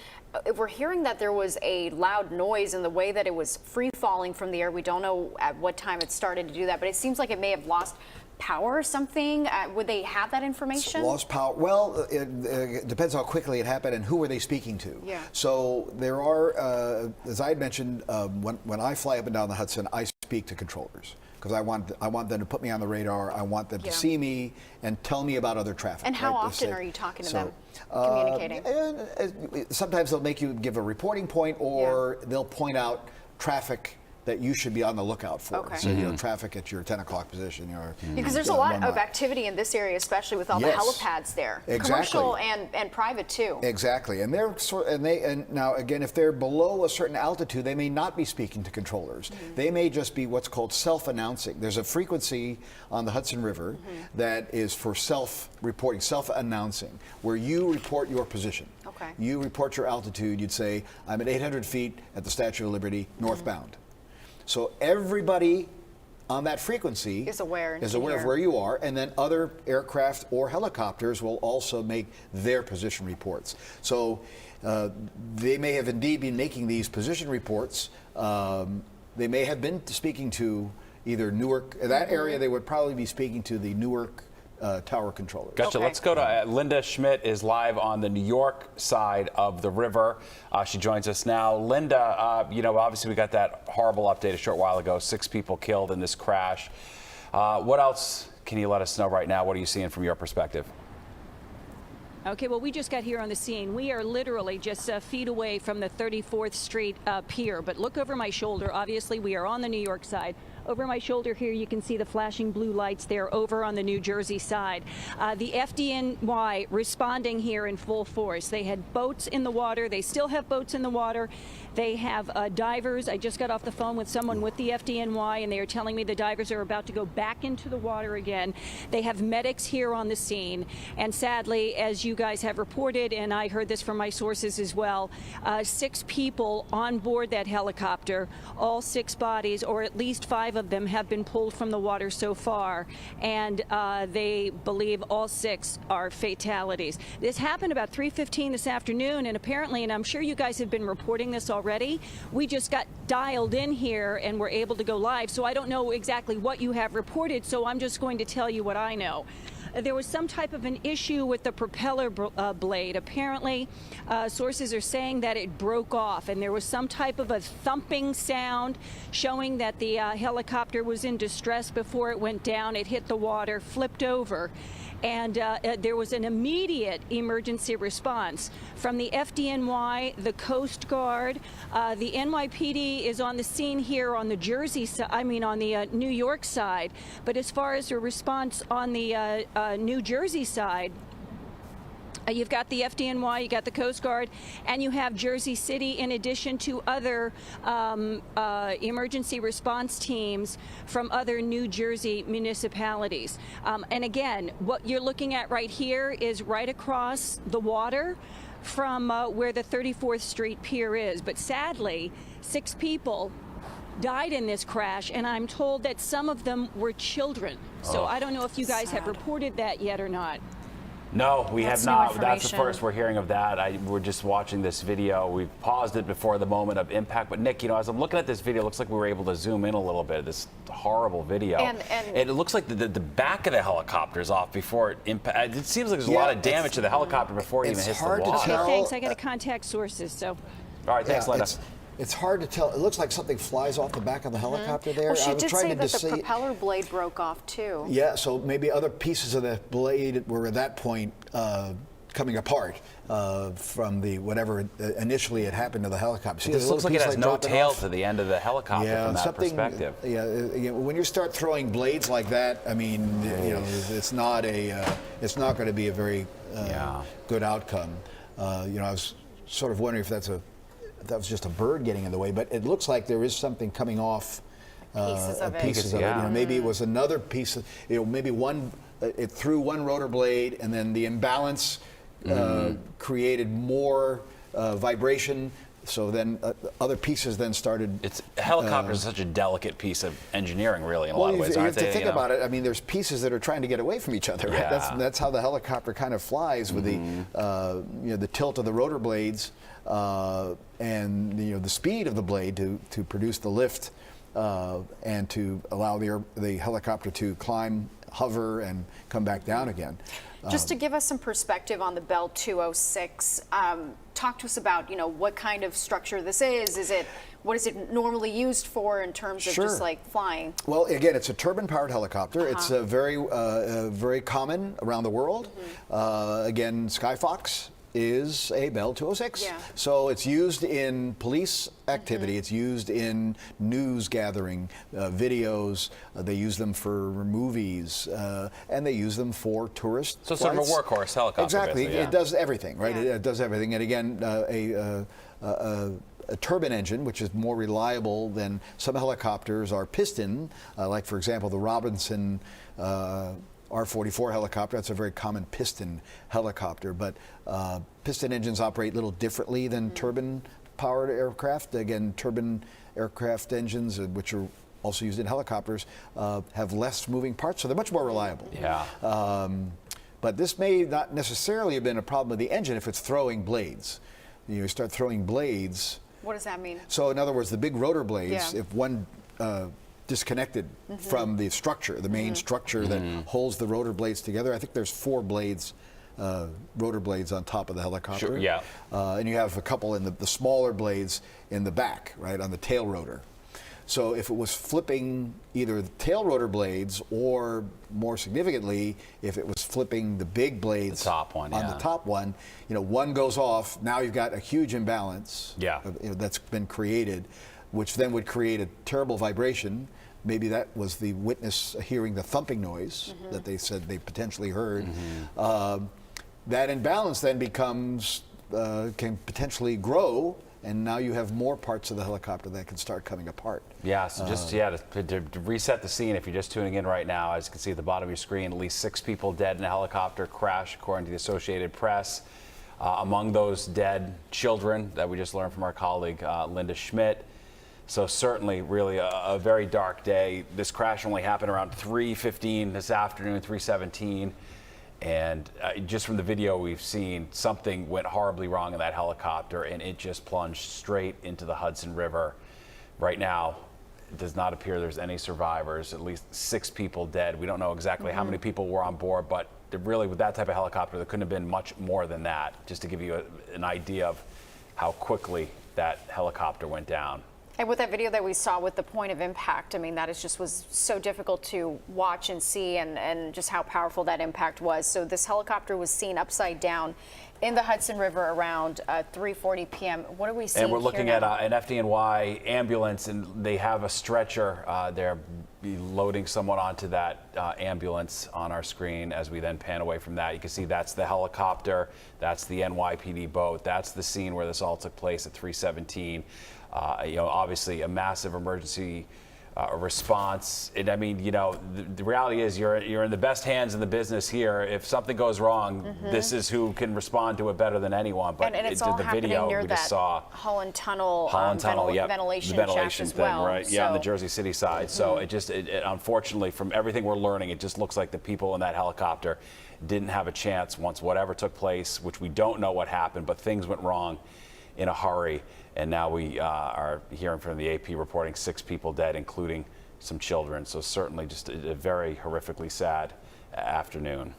if we're hearing that there was a loud noise in the way that it was free falling from the air, we don't know at what time it started to do that, but it seems like it may have lost power or something. Would they have that information? Lost power. Well, it depends how quickly it happened and who were they speaking to. Yeah. So there are, as I had mentioned, when I fly up and down the Hudson, I speak to controllers because I want them to put me on the radar. I want them to see me and tell me about other traffic. And how often are you talking to them, communicating? Sometimes they'll make you give a reporting point, or they'll point out traffic that you should be on the lookout for. Okay. So, traffic at your 10 o'clock position. Because there's a lot of activity in this area, especially with all the helipads there. Exactly. Commercial and private too. Exactly. And and now again, if they're below a certain altitude, they may not be speaking to controllers. They may just be what's called self-announcing. There's a frequency on the Hudson River that is for self-reporting, self-announcing, where you report your position. Okay. You report your altitude. You'd say, I'm at 800 feet at the Statue of Liberty, northbound. So everybody on that frequency is aware of where you are, and then other aircraft or helicopters will also make their position reports. So they may have indeed been making these position reports. They may have been speaking to either Newark, that area they would probably be speaking to the Newark tower controllers. Gotcha. Let's go to Linda Schmidt is live on the New York side of the river. She joins us now. Linda, obviously we got that horrible update a short while ago. 6 people killed in this crash. What else can you let us know right now? What are you seeing from your perspective? Okay, well, we just got here on the scene. We are literally just feet away from the 34th Street pier, but look over my shoulder. Obviously, we are on the New York side. Over my shoulder here, you can see the flashing blue lights there over on the New Jersey side. The FDNY responding here in full force. They had boats in the water. They still have boats in the water. They have divers. I just got off the phone with someone with the FDNY, and they are telling me the divers are about to go back into the water again. They have medics here on the scene. And sadly, as you guys have reported, and I heard this from my sources as well, 6 people on board that helicopter. All 6 bodies, or at least 5 of them, have been pulled from the water so far, and they believe all 6 are fatalities. This happened about 3:15 this afternoon, and apparently, and I'm sure you guys have been reporting this already, we just got dialed in here and were able to go live, so I don't know exactly what you have reported, so I'm just going to tell you what I know. There was some type of an issue with the propeller blade. Apparently, sources are saying that it broke off, and there was some type of a thumping sound showing that the helicopter was in distress before it went down. It hit the water, flipped over, and there was an immediate emergency response from the FDNY, the Coast Guard. The NYPD is on the scene here on the on the New York side. But as far as a response on the New Jersey side, you've got the FDNY, you got the Coast Guard, and you have Jersey City, in addition to other emergency response teams from other New Jersey municipalities. And again, what you're looking at right here is right across the water from where the 34th Street Pier is. But sadly, 6 people died in this crash, and I'm told that some of them were children. So I don't know if you guys have reported that yet or not. No, we have That's new not. That's the information. first we're hearing of that. We're just watching this video. We've paused it before the moment of impact. But Nick, as I'm looking at this video, it looks like we were able to zoom in a little bit. This horrible video. And it looks like the back of the helicopter is off before it impacted. It seems like there's a lot of damage to the helicopter before it even hits the water. Okay, thanks. I got to contact sources. So. All right, thanks, Linda. It's hard to tell. It looks like something flies off the back of the helicopter there. Well, she I was did trying say to that the see. propeller blade broke off too. Yeah, so maybe other pieces of the blade were at that point coming apart from the whatever initially had happened to the helicopter. See, This looks like it has no tail off? to the end of the helicopter from that perspective. Yeah, when you start throwing blades like that, I mean, it's not going to be a very good outcome. I was sort of wondering if that was just a bird getting in the way, but it looks like there is something coming off. Pieces of it. Maybe it was another piece of, maybe it threw one rotor blade, and then the imbalance created more vibration. So then other pieces then started. Helicopters is such a delicate piece of engineering, really, in a lot of ways. You have to think about it. I mean, there's pieces that are trying to get away from each other. Right? Yeah. That's how the helicopter kind of flies with the tilt of the rotor blades and the speed of the blade to produce the lift and to allow the helicopter to climb, hover, and come back down again. Just to give us some perspective on the Bell 206, talk to us about what kind of structure this is. What is it normally used for in terms of just like flying? Well, again, it's a turbine-powered helicopter. It's very common around the world. Again, Skyfox is a Bell 206. Yeah. So it's used in police activity. It's used in news gathering, videos. They use them for movies, and they use them for tourist So it's flights. sort of a workhorse helicopter. Exactly. Basically, yeah. It does everything, right? Yeah. It does everything. And again, a turbine engine, which is more reliable than some helicopters, are piston, like, for example, the Robinson R-44 helicopter. That's a very common piston helicopter, but piston engines operate a little differently than turbine-powered aircraft. Again, turbine aircraft engines, which are also used in helicopters, have less moving parts, so they're much more reliable. Yeah. But this may not necessarily have been a problem with the engine if it's throwing blades. You start throwing blades. What does that mean? So in other words, the big rotor blades, if one disconnected from the structure, the main structure that holds the rotor blades together, I think there's 4 blades, rotor blades on top of the helicopter. Sure, yeah. And you have a couple in the smaller blades in the back, right, on the tail rotor. So if it was flipping either the tail rotor blades, or more significantly, if it was flipping the big blades, the top one, on the top one, one goes off. Now you've got a huge imbalance that's been created, which then would create a terrible vibration. Maybe that was the witness hearing the thumping noise that they said they potentially heard. That imbalance then becomes, can potentially grow, and now you have more parts of the helicopter that can start coming apart. Yeah, so just to reset the scene, if you're just tuning in right now, as you can see at the bottom of your screen, at least 6 people dead in a helicopter crash, according to the Associated Press. Among those dead, children that we just learned from our colleague Linda Schmidt. So certainly, really a very dark day. This crash only happened around 3:15 this afternoon, 3:17. And just from the video we've seen, something went horribly wrong in that helicopter, and it just plunged straight into the Hudson River. Right now, it does not appear there's any survivors, at least 6 people dead. We don't know exactly how many people were on board, but really with that type of helicopter, there couldn't have been much more than that, just to give you an idea of how quickly that helicopter went down. And with that video that we saw with the point of impact, I mean, that was so difficult to watch and see, and just how powerful that impact was. So this helicopter was seen upside down in the Hudson River around 3:40 p.m. What are we seeing? And we're looking here at an FDNY ambulance, and they have a stretcher. They're loading someone onto that ambulance on our screen. As we then pan away from that, you can see that's the helicopter, that's the NYPD boat, that's the scene where this all took place at 3:17. Obviously a massive emergency response. And I mean, the reality is you're in the best hands in the business here. If something goes wrong, this is who can respond to it better than anyone. But and it's all the happening video near we that just saw. Holland Tunnel, ventilation the shaft ventilation as thing, well. right? Yeah, on the Jersey City side. So it unfortunately, from everything we're learning, it just looks like the people in that helicopter didn't have a chance once whatever took place, which we don't know what happened, but things went wrong in a hurry. And now we are hearing from the AP reporting 6 people dead, including some children. So certainly just a very horrifically sad afternoon.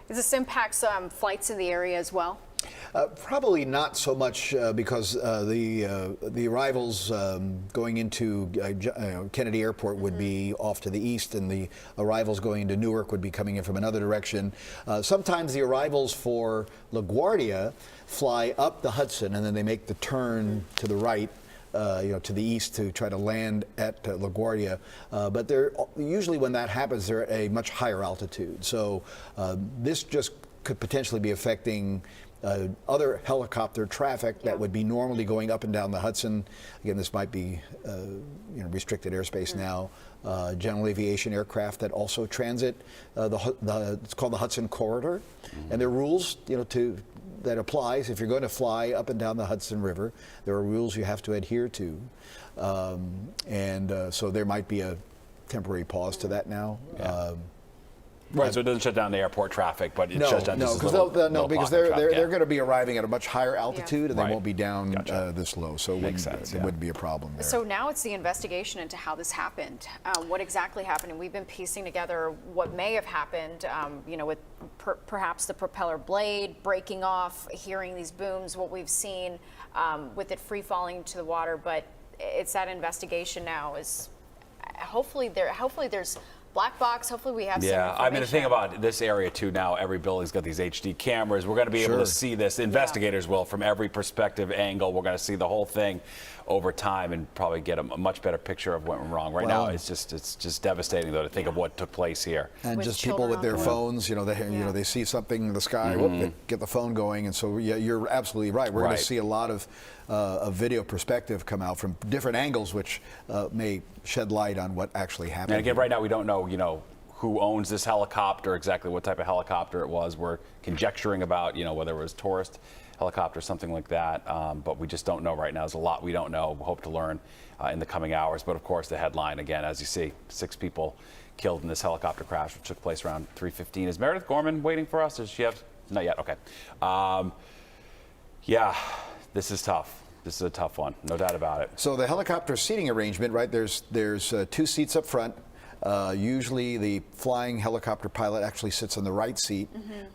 Does this impact flights in the area as well? Probably not so much because the arrivals going into Kennedy Airport would be off to the east, and the arrivals going into Newark would be coming in from another direction. Sometimes the arrivals for LaGuardia fly up the Hudson, and then they make the turn to the right, to the east to try to land at LaGuardia. But they're usually, when that happens, they're at a much higher altitude. So this just could potentially be affecting other helicopter traffic that would be normally going up and down the Hudson. Again, this might be restricted airspace now. General aviation aircraft that also transit it's called the Hudson Corridor, and there are rules that applies if you're going to fly up and down the Hudson River. There are rules you have to adhere to, so there might be a temporary pause to that now. Yeah. Right, so it doesn't shut down the airport traffic, but it shuts down because they're going to be arriving at a much higher altitude, and they won't be down this low, so it wouldn't be a problem there. So now it's the investigation into how this happened, what exactly happened, and we've been piecing together what may have happened, with perhaps the propeller blade breaking off, hearing these booms, what we've seen with it free falling to the water, but it's that investigation now is hopefully there's black box. Hopefully we have some information. I mean, the thing about this area too now, every building's got these HD cameras. We're going to be able to see this. Investigators will, from every perspective, angle. We're going to see the whole thing over time and probably get a much better picture of what went wrong. Right now, it's just devastating though to think of what took place here. And just people with their phones, they see something in the sky, they get the phone going, and so you're absolutely right. We're going to see a lot of video perspective come out from different angles, which may shed light on what actually happened. And again, right now we don't know, who owns this helicopter, exactly what type of helicopter it was. We're conjecturing about, whether it was tourist helicopter, something like that. But we just don't know right now. There's a lot we don't know. We hope to learn in the coming hours. But of course, the headline again, as you see, 6 people killed in this helicopter crash, which took place around 3:15. Is Meredith Gorman waiting for us? Does she have? Not yet. Okay. This is tough. This is a tough one, no doubt about it. So the helicopter seating arrangement, right? There's 2 seats up front. Usually the flying helicopter pilot actually sits in the right seat,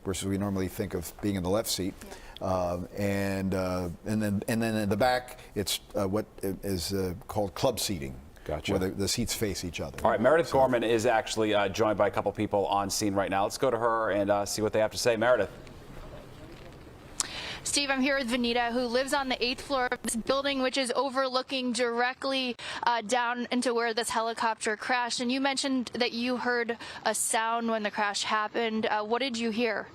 versus we normally think of being in the left seat. And then in the back, it's what is called club seating. Gotcha. where the seats face each other. All right, Meredith Gorman is actually joined by a couple people on scene right now. Let's go to her and see what they have to say. Meredith. Steve, I'm here with Vanita, who lives on the 8th floor of this building, which is overlooking directly down into where this helicopter crashed. And you mentioned that you heard a sound when the crash happened. What did you hear?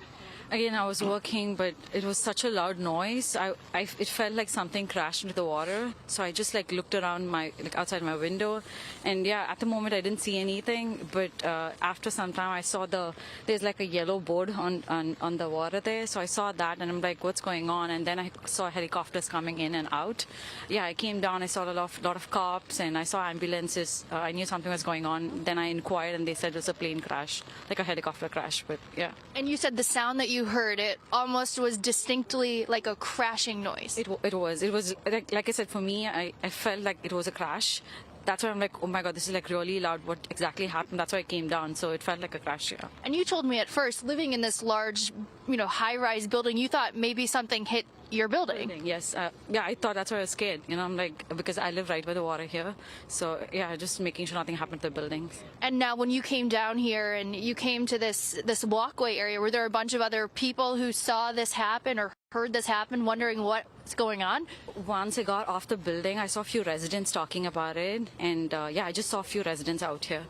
Again, I was working, but it was such a loud noise. It felt like something crashed into the water. So I just looked around outside my window, and yeah, at the moment I didn't see anything. But after some time, I saw there's a yellow board on the water there. So I saw that, and I'm like, what's going on? And then I saw helicopters coming in and out. Yeah, I came down. I saw a lot of cops, and I saw ambulances. I knew something was going on. Then I inquired, and they said it was a plane crash, like a helicopter crash. But yeah. And you said the sound that you heard, it almost was distinctly like a crashing noise. It was like I said, for me, I felt like it was a crash. That's why I'm like, oh my God, this is really loud. What exactly happened? That's why I came down. So it felt like a crash. Yeah. And you told me at first, living in this large, high-rise building, you thought maybe something hit your building. Yes. Yeah, I thought that's why I was scared. I'm like, because I live right by the water here. So yeah, just making sure nothing happened to the buildings. And now when you came down here and you came to this walkway area, were there a bunch of other people who saw this happen or heard this happen, wondering what's going on? Once I got off the building, I saw a few residents talking about it. And yeah, I just saw a few residents out here.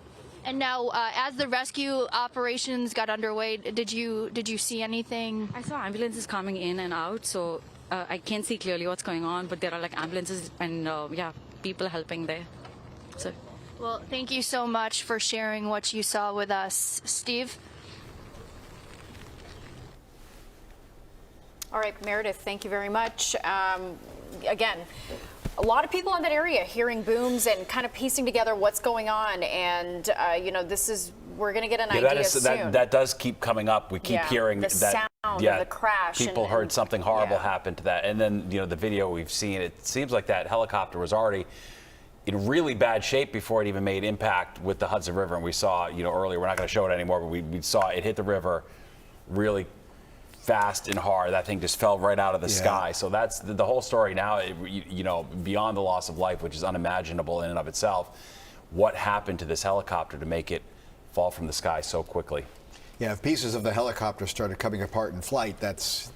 And now, as the rescue operations got underway, did you see anything? I saw ambulances coming in and out, so I can't see clearly what's going on, but there are ambulances and yeah, people helping there. So. Well, thank you so much for sharing what you saw with us, Steve. All right, Meredith, thank you very much. Again, a lot of people in that area hearing booms and kind of piecing together what's going on, and we're going to get an idea soon. That does keep coming up. We keep hearing the sound of the crash. People heard something horrible happen to that, and then the video we've seen. It seems like that helicopter was already in really bad shape before it even made impact with the Hudson River, and we saw earlier. We're not going to show it anymore, but we saw it hit the river really fast and hard. That thing just fell right out of the sky. So that's the whole story now. Beyond the loss of life, which is unimaginable in and of itself, what happened to this helicopter to make it fall from the sky so quickly? Yeah, if pieces of the helicopter started coming apart in flight, that's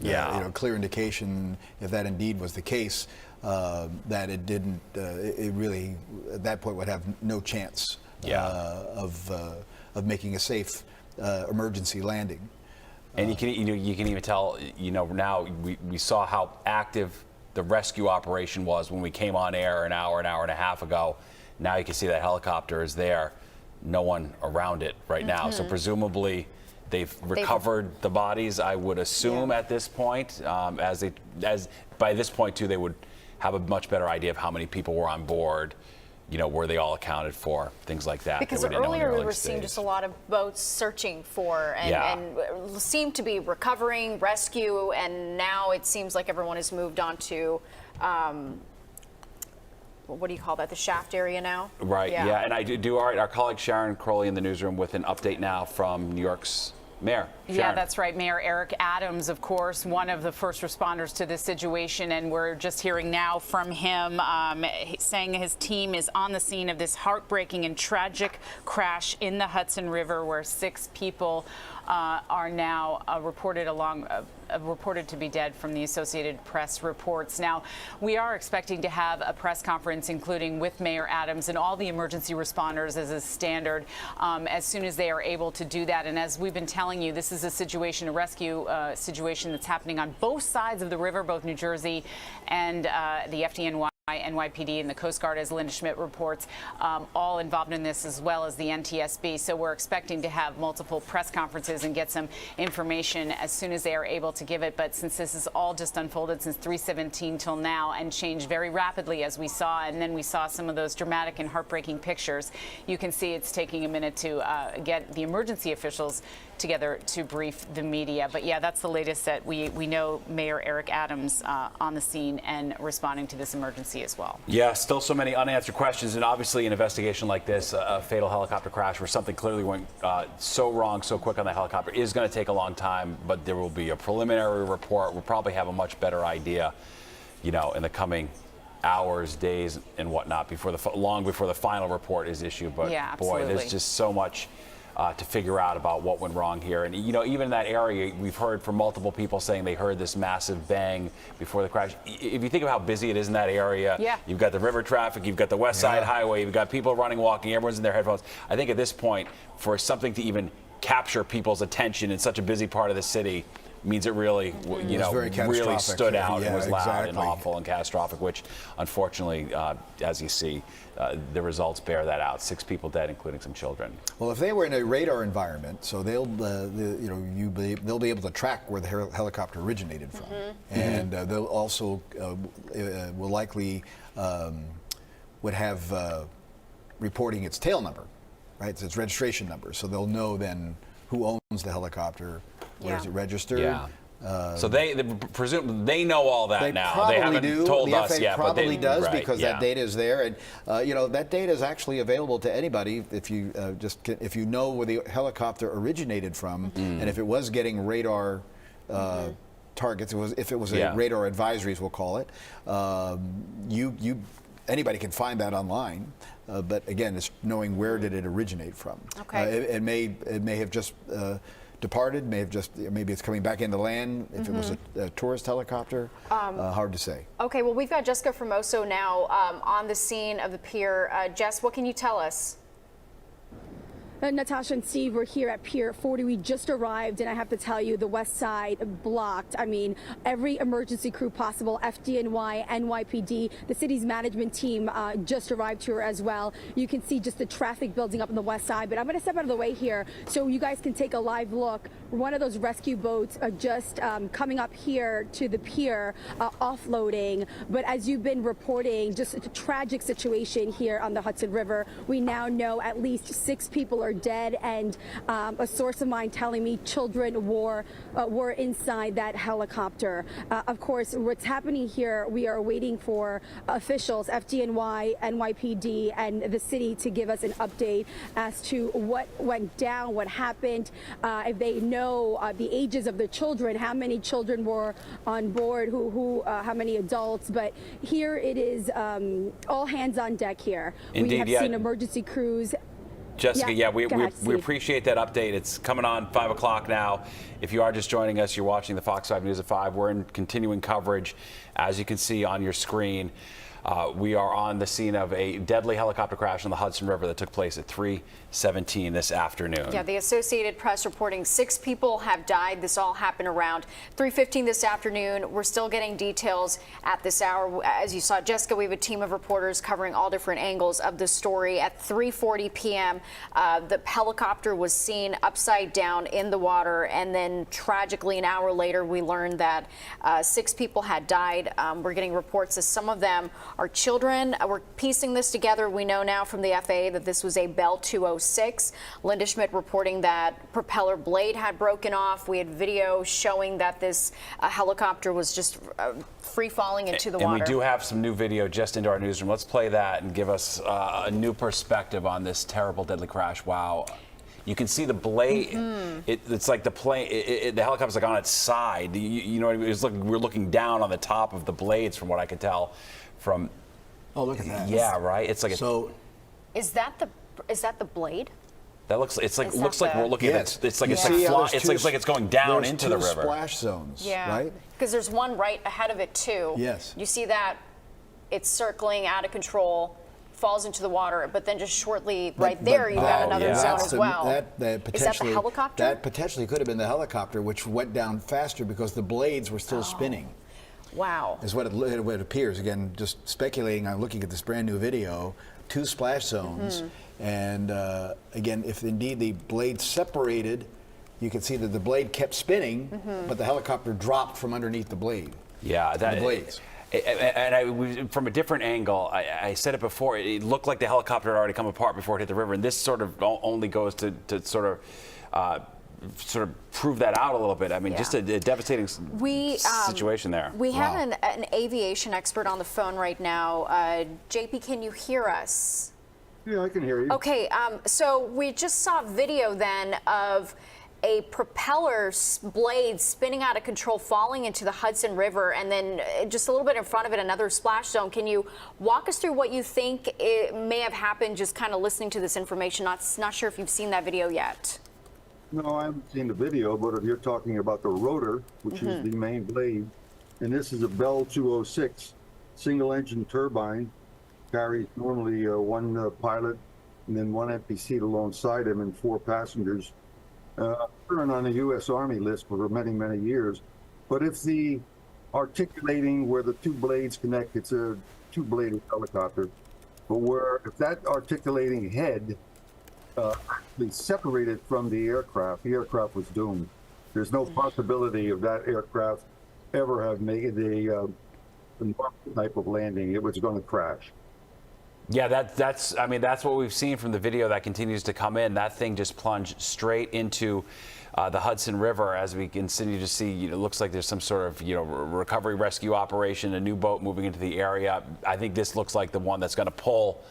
clear indication, if that indeed was the case, that it didn't. It really, at that point, would have no chance of making a safe emergency landing. And you can even tell, now we saw how active the rescue operation was when we came on air an hour and a half ago. Now you can see that helicopter is there, no one around it right now. So presumably they've recovered the bodies, I would assume, at this point. As by this point too, they would have a much better idea of how many people were on board. Were they all accounted for, things like that. Because earlier we were seeing just a lot of boats searching for and seemed to be recovering, rescue, and now it seems like everyone has moved on to, what do you call that, the shaft area now? Right, yeah. And I do all right. Our colleague Sharon Crowley in the newsroom with an update now from New York's Mayor. Sharon. Yeah, that's right. Mayor Eric Adams, of course, one of the first responders to this situation, and we're just hearing now from him saying his team is on the scene of this heartbreaking and tragic crash in the Hudson River, where 6 people are now reported to be dead from the Associated Press reports. Now, we are expecting to have a press conference, including with Mayor Adams and all the emergency responders as is standard, as soon as they are able to do that. And as we've been telling you, this is a rescue situation that's happening on both sides of the river, both New Jersey and the FDNY. NYPD and the Coast Guard, as Linda Schmidt reports, all involved in this, as well as the NTSB. So we're expecting to have multiple press conferences and get some information as soon as they are able to give it. But since this is all just unfolded since 3/17 till now and changed very rapidly, as we saw, and then we saw some of those dramatic and heartbreaking pictures, you can see it's taking a minute to get the emergency officials together to brief the media. But yeah, that's the latest that we know. Mayor Eric Adams on the scene and responding to this emergency as well. Yeah, still so many unanswered questions, and obviously an investigation like this, a fatal helicopter crash where something clearly went so wrong so quick on the helicopter, is going to take a long time, but there will be a preliminary report. We'll probably have a much better idea, in the coming hours, days, and whatnot long before the final report is issued. But Yeah, boy, absolutely. there's just so much to figure out about what went wrong here. And even in that area, we've heard from multiple people saying they heard this massive bang before the crash. If you think of how busy it is in that area, you've got the river traffic, you've got the West Side Highway, you've got people running, walking, everyone's in their headphones. I think at this point, for something to even capture people's attention in such a busy part of the city means it really, really stood out and was loud and awful and catastrophic, which unfortunately, as you see, the results bear that out. 6 people dead, including some children. Well, if they were in a radar environment, so they'll be able to track where the helicopter originated from, and they'll also will likely would have reporting its tail number, right? It's its registration number, so they'll know then who owns the helicopter. Where is it registered? Yeah. So they presume they know all that now. They haven't told the us FAA yet, probably but does because that data is there, and that data is actually available to anybody if you if you know where the helicopter originated from, and if it was getting radar targets, if it was a radar advisories, we'll call it. Anybody can find that online, but again, it's knowing where did it originate from. Okay. It may have just departed, maybe it's coming back into land. If it was a tourist helicopter, hard to say. Okay, well, we've got Jessica Formoso now on the scene of the pier. Jess, what can you tell us? Natasha and Steve, we're here at Pier 40. We just arrived, and I have to tell you, the west side blocked. I mean, every emergency crew possible, FDNY, NYPD, the city's management team just arrived here as well. You can see just the traffic building up on the west side, but I'm going to step out of the way here so you guys can take a live look. One of those rescue boats just coming up here to the pier, offloading. But as you've been reporting, just a tragic situation here on the Hudson River. We now know at least 6 people are dead, and a source of mine telling me children were inside that helicopter. Of course, what's happening here, we are waiting for officials, FDNY, NYPD, and the city to give us an update as to what went down, what happened, if they know the ages of the children, how many children were on board, how many adults. But here it is, all hands on deck here. Indeed, we have seen emergency crews. Jessica, we appreciate that update. It's coming on 5 o'clock now. If you are just joining us, you're watching the Fox 5 News at 5. We're in continuing coverage, as you can see on your screen. We are on the scene of a deadly helicopter crash on the Hudson River that took place at 3:17 this afternoon. Yeah, the Associated Press reporting 6 people have died. This all happened around 3:15 this afternoon. We're still getting details at this hour. As you saw, Jessica, we have a team of reporters covering all different angles of the story. At 3:40 p.m., the helicopter was seen upside down in the water, and then tragically an hour later, we learned that 6 people had died. We're getting reports that some of them are children. We're piecing this together. We know now from the FAA that this was a Bell 206. Linda Schmidt reporting that propeller blade had broken off. We had video showing that this helicopter was just free falling into the water. And we do have some new video just into our newsroom. Let's play that and give us a new perspective on this terrible, deadly crash. Wow. You can see the blade. It's like the plane. The helicopter's like on its side. You know, we're looking down on the top of the blades, from what I could tell. Oh, look at that. Yeah, right. It's like Is that the blade? that looks. It's like looks like we're looking at. It's like it's like it's going down into the river. Splash zones. Yeah. Right. Because there's one right ahead of it too. Yes. You see that it's circling out of control, falls into the water, but then just shortly there you've got another zone as well. Is that the helicopter? That potentially could have been the helicopter, which went down faster because the blades were still spinning. Wow. Is what it appears. Again, just speculating. I'm looking at this brand new video. 2 splash zones, and again, if indeed the blades separated, you can see that the blade kept spinning, but the helicopter dropped from underneath the blade. Yeah, the blades. And from a different angle, I said it before, it looked like the helicopter had already come apart before it hit the river, and this sort of only goes to sort of prove that out a little bit. I mean, just a devastating situation there. We have an aviation expert on the phone right now. JP, can you hear us? Yeah, I can hear you. Okay, so we just saw video then of a propeller blade spinning out of control, falling into the Hudson River, and then just a little bit in front of it, another splash zone. Can you walk us through what you think it may have happened, just kind of listening to this information? Not sure if you've seen that video yet. No, I haven't seen the video, but if you're talking about the rotor, which is the main blade, and this is a Bell 206 single-engine turbine, carries normally one pilot and then one empty seat alongside him and 4 passengers. Been on the U.S. Army list for many, many years. But if the articulating where the 2 blades connect, it's a 2-bladed helicopter. But if that articulating head actually separated from the aircraft was doomed. There's no possibility of that aircraft ever have made a normal type of landing. It was going to crash. Yeah, that's what we've seen from the video that continues to come in. That thing just plunged straight into the Hudson River. As we continue to see, it looks like there's some sort of recovery rescue operation, a new boat moving into the area. I think this looks like the one that's going to pull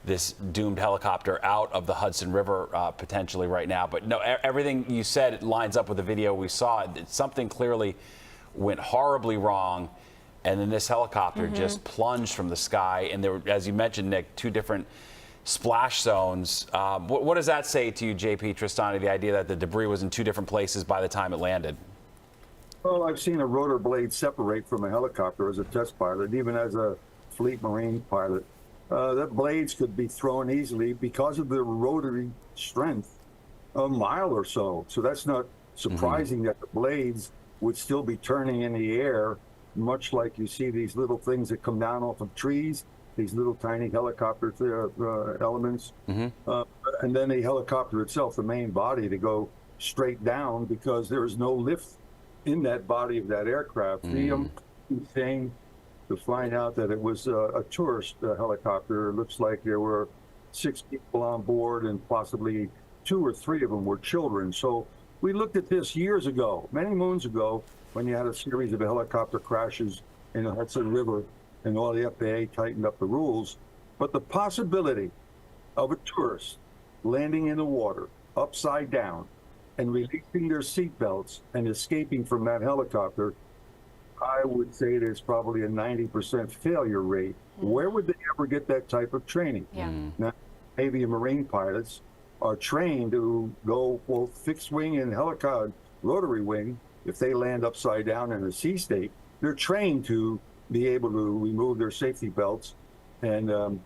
this doomed helicopter out of the Hudson River potentially right now. But no, everything you said lines up with the video we saw. Something clearly went horribly wrong, and then this helicopter just plunged from the sky. And there were, as you mentioned, Nick, 2 different splash zones. What does that say to you, JP Tristani, the idea that the debris was in 2 different places by the time it landed? Well, I've seen a rotor blade separate from a helicopter as a test pilot, even as a fleet marine pilot. The blades could be thrown easily because of the rotary strength, a mile or so. So that's not surprising that the blades would still be turning in the air, much like you see these little things that come down off of trees, these little tiny helicopter elements. And then the helicopter itself, the main body, to go straight down because there is no lift in that body of that aircraft. The thing to find out that it was a tourist helicopter. It looks like there were 6 people on board and possibly 2 or 3 of them were children. So we looked at this years ago, many moons ago, when you had a series of helicopter crashes in the Hudson River and all the FAA tightened up the rules. But the possibility of a tourist landing in the water upside down and releasing their seatbelts and escaping from that helicopter, I would say there's probably a 90% failure rate. Where would they ever get that type of training? Now, maybe marine pilots are trained to go both fixed wing and helicopter rotary wing. If they land upside down in a sea state, they're trained to be able to remove their safety belts and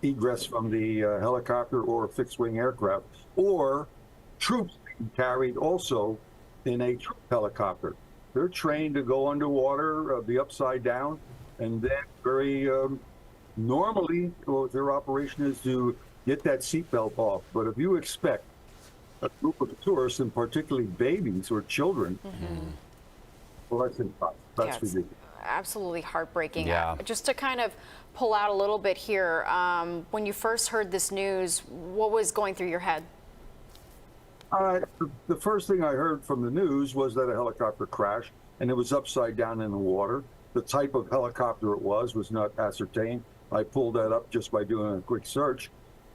egress from the helicopter or fixed wing aircraft, or troops carried also in a troop helicopter. They're trained to go underwater, be upside down, and then very normally their operation is to get that seatbelt off. But if you expect a group of tourists, and particularly babies or children, well, that's impossible. That's ridiculous. Absolutely heartbreaking. Yeah. Just to kind of pull out a little bit here, when you first heard this news, what was going through your head? The first thing I heard from the news was that a helicopter crashed and it was upside down in the water. The type of helicopter it was not ascertained. I pulled that up just by doing a quick search.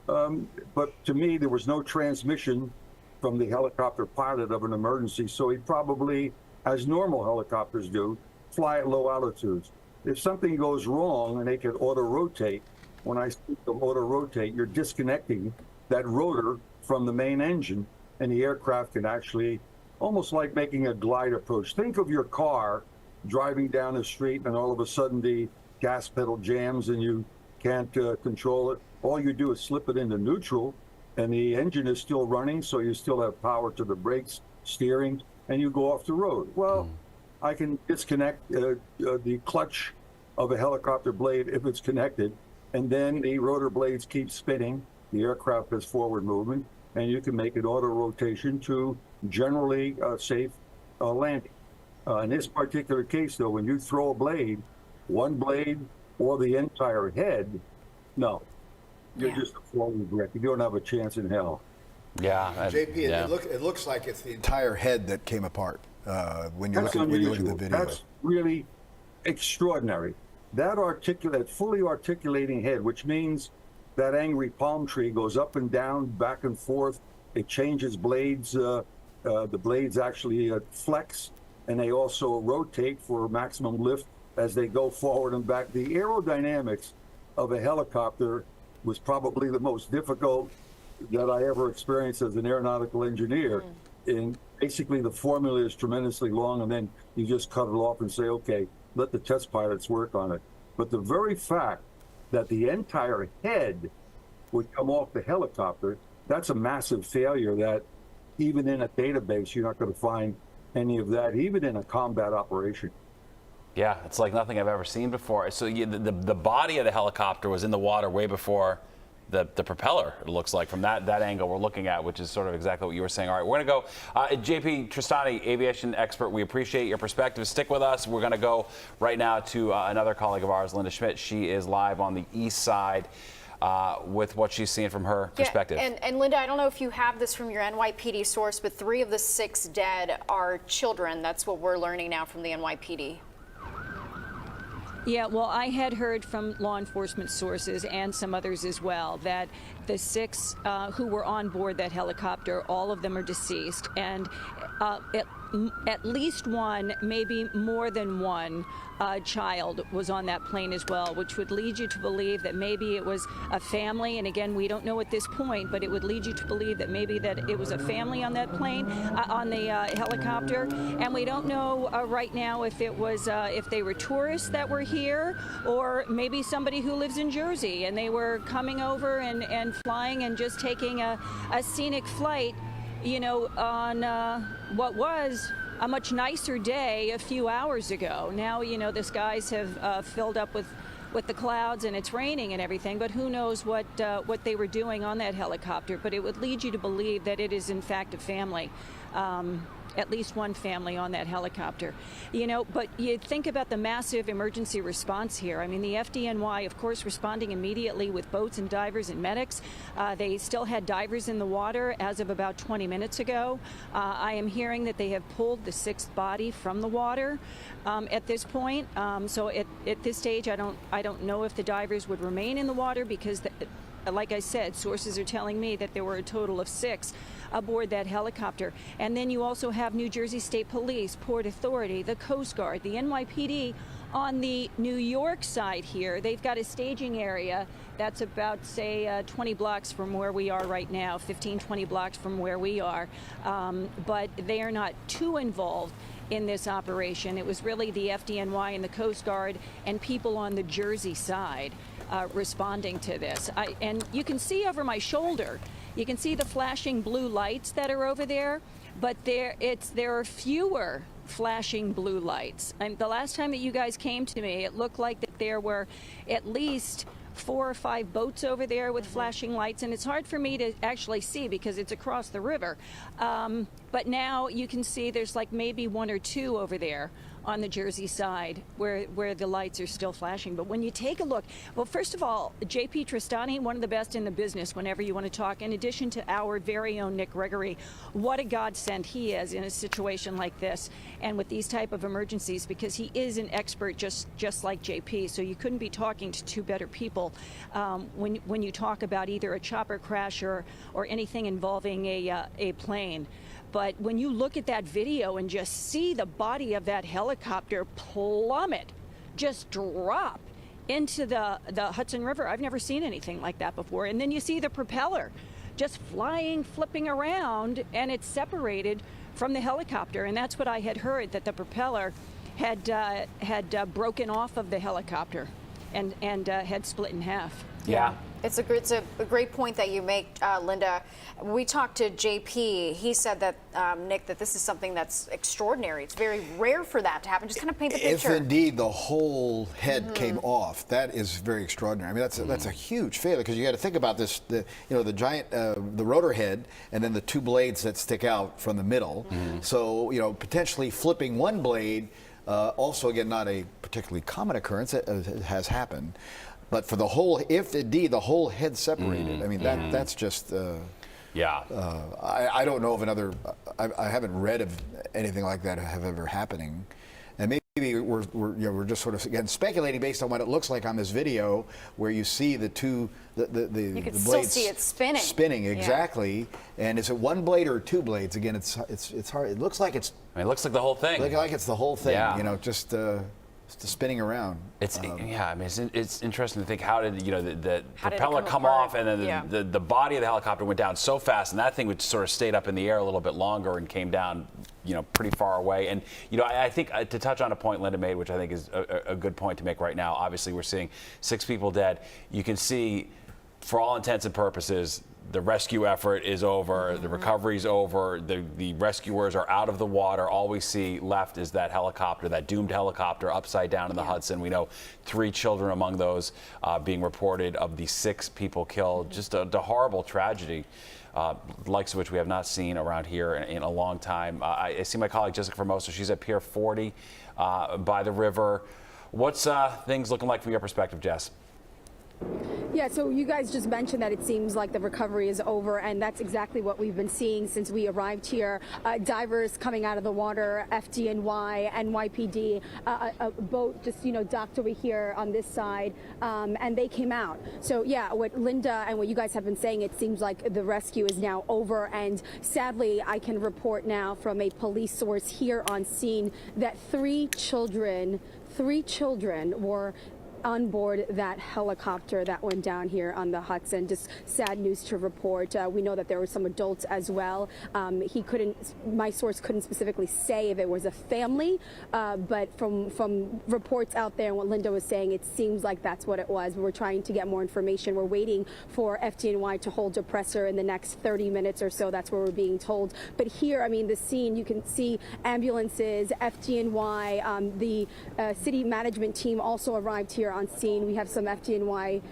But to me, there was no transmission from the helicopter pilot of an emergency, so he probably, as normal helicopters do, fly at low altitudes. If something goes wrong and they can auto-rotate, when I speak of auto-rotate, you're disconnecting that rotor from the main engine, and the aircraft can actually, almost like making a glide approach. Think of your car driving down the street and all of a sudden the gas pedal jams and you can't control it. All you do is slip it into neutral and the engine is still running, so you still have power to the brakes, steering, and you go off the road. Well, I can disconnect the clutch of a helicopter blade if it's connected, and then the rotor blades keep spinning. The aircraft has forward movement, and you can make an auto rotation to generally safe landing. In this particular case, though, when you throw a blade, one blade or the entire head, no, you're just a falling wreck. You don't have a chance in hell. Yeah. JP, it looks like it's the entire head that came apart when you look at the video. That's really extraordinary. That fully articulating head, which means that angry palm tree goes up and down, back and forth. It changes blades The blades actually flex, and they also rotate for maximum lift as they go forward and back. The aerodynamics of a helicopter was probably the most difficult that I ever experienced as an aeronautical engineer. And basically the formula is tremendously long, and then you just cut it off and say, okay, let the test pilots work on it. But the very fact that the entire head would come off the helicopter, that's a massive failure that even in a database, you're not going to find any of that, even in a combat operation. Yeah, it's like nothing I've ever seen before. So the body of the helicopter was in the water way before the propeller, it looks like, from that angle we're looking at, which is sort of exactly what you were saying. All right, we're going to go. JP Tristani, aviation expert, we appreciate your perspective. Stick with us. We're going to go right now to another colleague of ours, Linda Schmidt. She is live on the east side with what she's seeing from her perspective. And Linda, I don't know if you have this from your NYPD source, but 3 of the 6 dead are children. That's what we're learning now from the NYPD. Yeah, well, I had heard from law enforcement sources and some others as well that the 6 who were on board that helicopter, all of them are deceased, and at least one, maybe more than one child was on that plane as well, which would lead you to believe that maybe it was a family. And again, we don't know at this point, but it would lead you to believe that maybe that it was a family on that plane, on the helicopter. And we don't know right now if it was if they were tourists that were here, or maybe somebody who lives in Jersey and they were coming over and flying and just taking a scenic flight, you know, on what was a much nicer day a few hours ago. Now, you know, the skies have filled up with the clouds and it's raining and everything, but who knows what they were doing on that helicopter. But it would lead you to believe that it is in fact a family. At least one family on that helicopter. You know, but you think about the massive emergency response here. I mean, the FDNY, of course, responding immediately with boats and divers and medics. They still had divers in the water as of about 20 minutes ago. I am hearing that they have pulled the 6th body from the water at this point. So at this stage, I don't know if the divers would remain in the water because like I said, sources are telling me that there were a total of 6 aboard that helicopter. And then you also have New Jersey State Police, Port Authority, the Coast Guard, the NYPD. On the New York side here, they've got a staging area that's about, say, 20 blocks from where we are right now, 15, 20 blocks from where we are. But they are not too involved in this operation. It was really the FDNY and the Coast Guard and people on the Jersey side responding to this. And you can see over my shoulder, you can see the flashing blue lights that are over there, but there are fewer flashing blue lights. And the last time that you guys came to me, it looked like that there were at least 4 or 5 boats over there with flashing lights, and it's hard for me to actually see because it's across the river. But now you can see there's like maybe 1 or 2 over there on the Jersey side where the lights are still flashing. But when you take a look, well, first of all, JP Tristani, one of the best in the business whenever you want to talk, in addition to our very own Nick Gregory, what a godsend he is in a situation like this and with these type of emergencies, because he is an expert just like JP. So you couldn't be talking to 2 better people when you talk about either a chopper crash or anything involving a plane. But when you look at that video and just see the body of that helicopter plummet, just drop into the Hudson River, I've never seen anything like that before. And then you see the propeller just flying, flipping around, and it's separated from the helicopter. And that's what I had heard, that the propeller had broken off of the helicopter and had split in half. Yeah. It's a great point that you make, Linda. We talked to JP. He said that, Nick, that this is something that's extraordinary. It's very rare for that to happen. Just kind of paint the picture. If indeed the whole head came off, that is very extraordinary. I mean, that's a huge failure, because you got to think about this. The giant, the rotor head, and then the 2 blades that stick out from the middle. So potentially flipping one blade. Also, again, not a particularly common occurrence. It has happened. But for the whole, if indeed the whole head separated, I mean, that's just, I don't know of another, I haven't read of anything like that have ever happening. And maybe we're just sort of again speculating based on what it looks like on this video, where you see the You can the still blades see it spinning. Spinning exactly. And is it one blade or two blades? Again, it's hard. It looks like it's. I mean, it looks like the whole thing. Like it's the whole thing. Yeah. You know, just spinning around. It's I mean, it's interesting to think, how did the How did it propeller come apart? off, and then the body of the helicopter went down so fast, and that thing would sort of stayed up in the air a little bit longer and came down pretty far away. And I think to touch on a point Linda made, which I think is a good point to make right now. Obviously, we're seeing 6 people dead. You can see, for all intents and purposes, the rescue effort is over, the recovery's over, the rescuers are out of the water. All we see left is that helicopter, that doomed helicopter, upside down in the Hudson. We know 3 children among those being reported of the 6 people killed. Just a horrible tragedy, likes of which we have not seen around here in a long time. I see my colleague Jessica Formosa. She's at Pier 40 by the river. What's things looking like from your perspective, Jess? Yeah, so you guys just mentioned that it seems like the recovery is over, and that's exactly what we've been seeing since we arrived here. Divers coming out of the water, FDNY, NYPD, a boat just, docked over here on this side, and they came out. So yeah, what Linda and what you guys have been saying, it seems like the rescue is now over, and sadly, I can report now from a police source here on scene that 3 children were on board that helicopter that went down here on the Hudson. Just sad news to report. We know that there were some adults as well. My source couldn't specifically say if it was a family, but from reports out there and what Linda was saying, it seems like that's what it was. We're trying to get more information. We're waiting for FDNY to hold a presser in the next 30 minutes or so. That's what we're being told. But here, I mean, the scene, you can see ambulances, FDNY, the city management team also arrived here on scene. We have some FDNY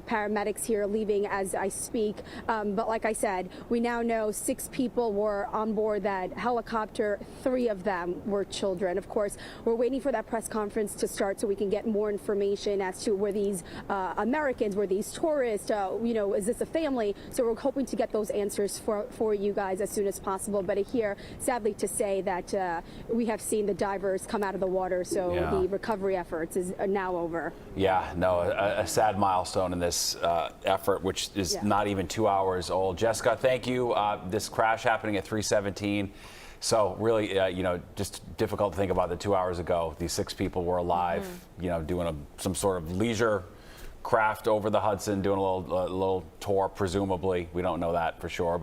paramedics here leaving as I speak. But like I said, we now know 6 people were on board that helicopter. 3 of them were children. Of course, we're waiting for that press conference to start so we can get more information as to were these Americans, were these tourists, is this a family? So we're hoping to get those answers for you guys as soon as possible. But here, sadly to say that we have seen the divers come out of the water, so the recovery efforts is now over. Yeah, no, a sad milestone in this effort, which is not even 2 hours old. Jessica, thank you. This crash happening at 3:17. So really, just difficult to think about that 2 hours ago. These 6 people were alive, doing some sort of leisure craft over the Hudson, doing a little tour, presumably. We don't know that for sure,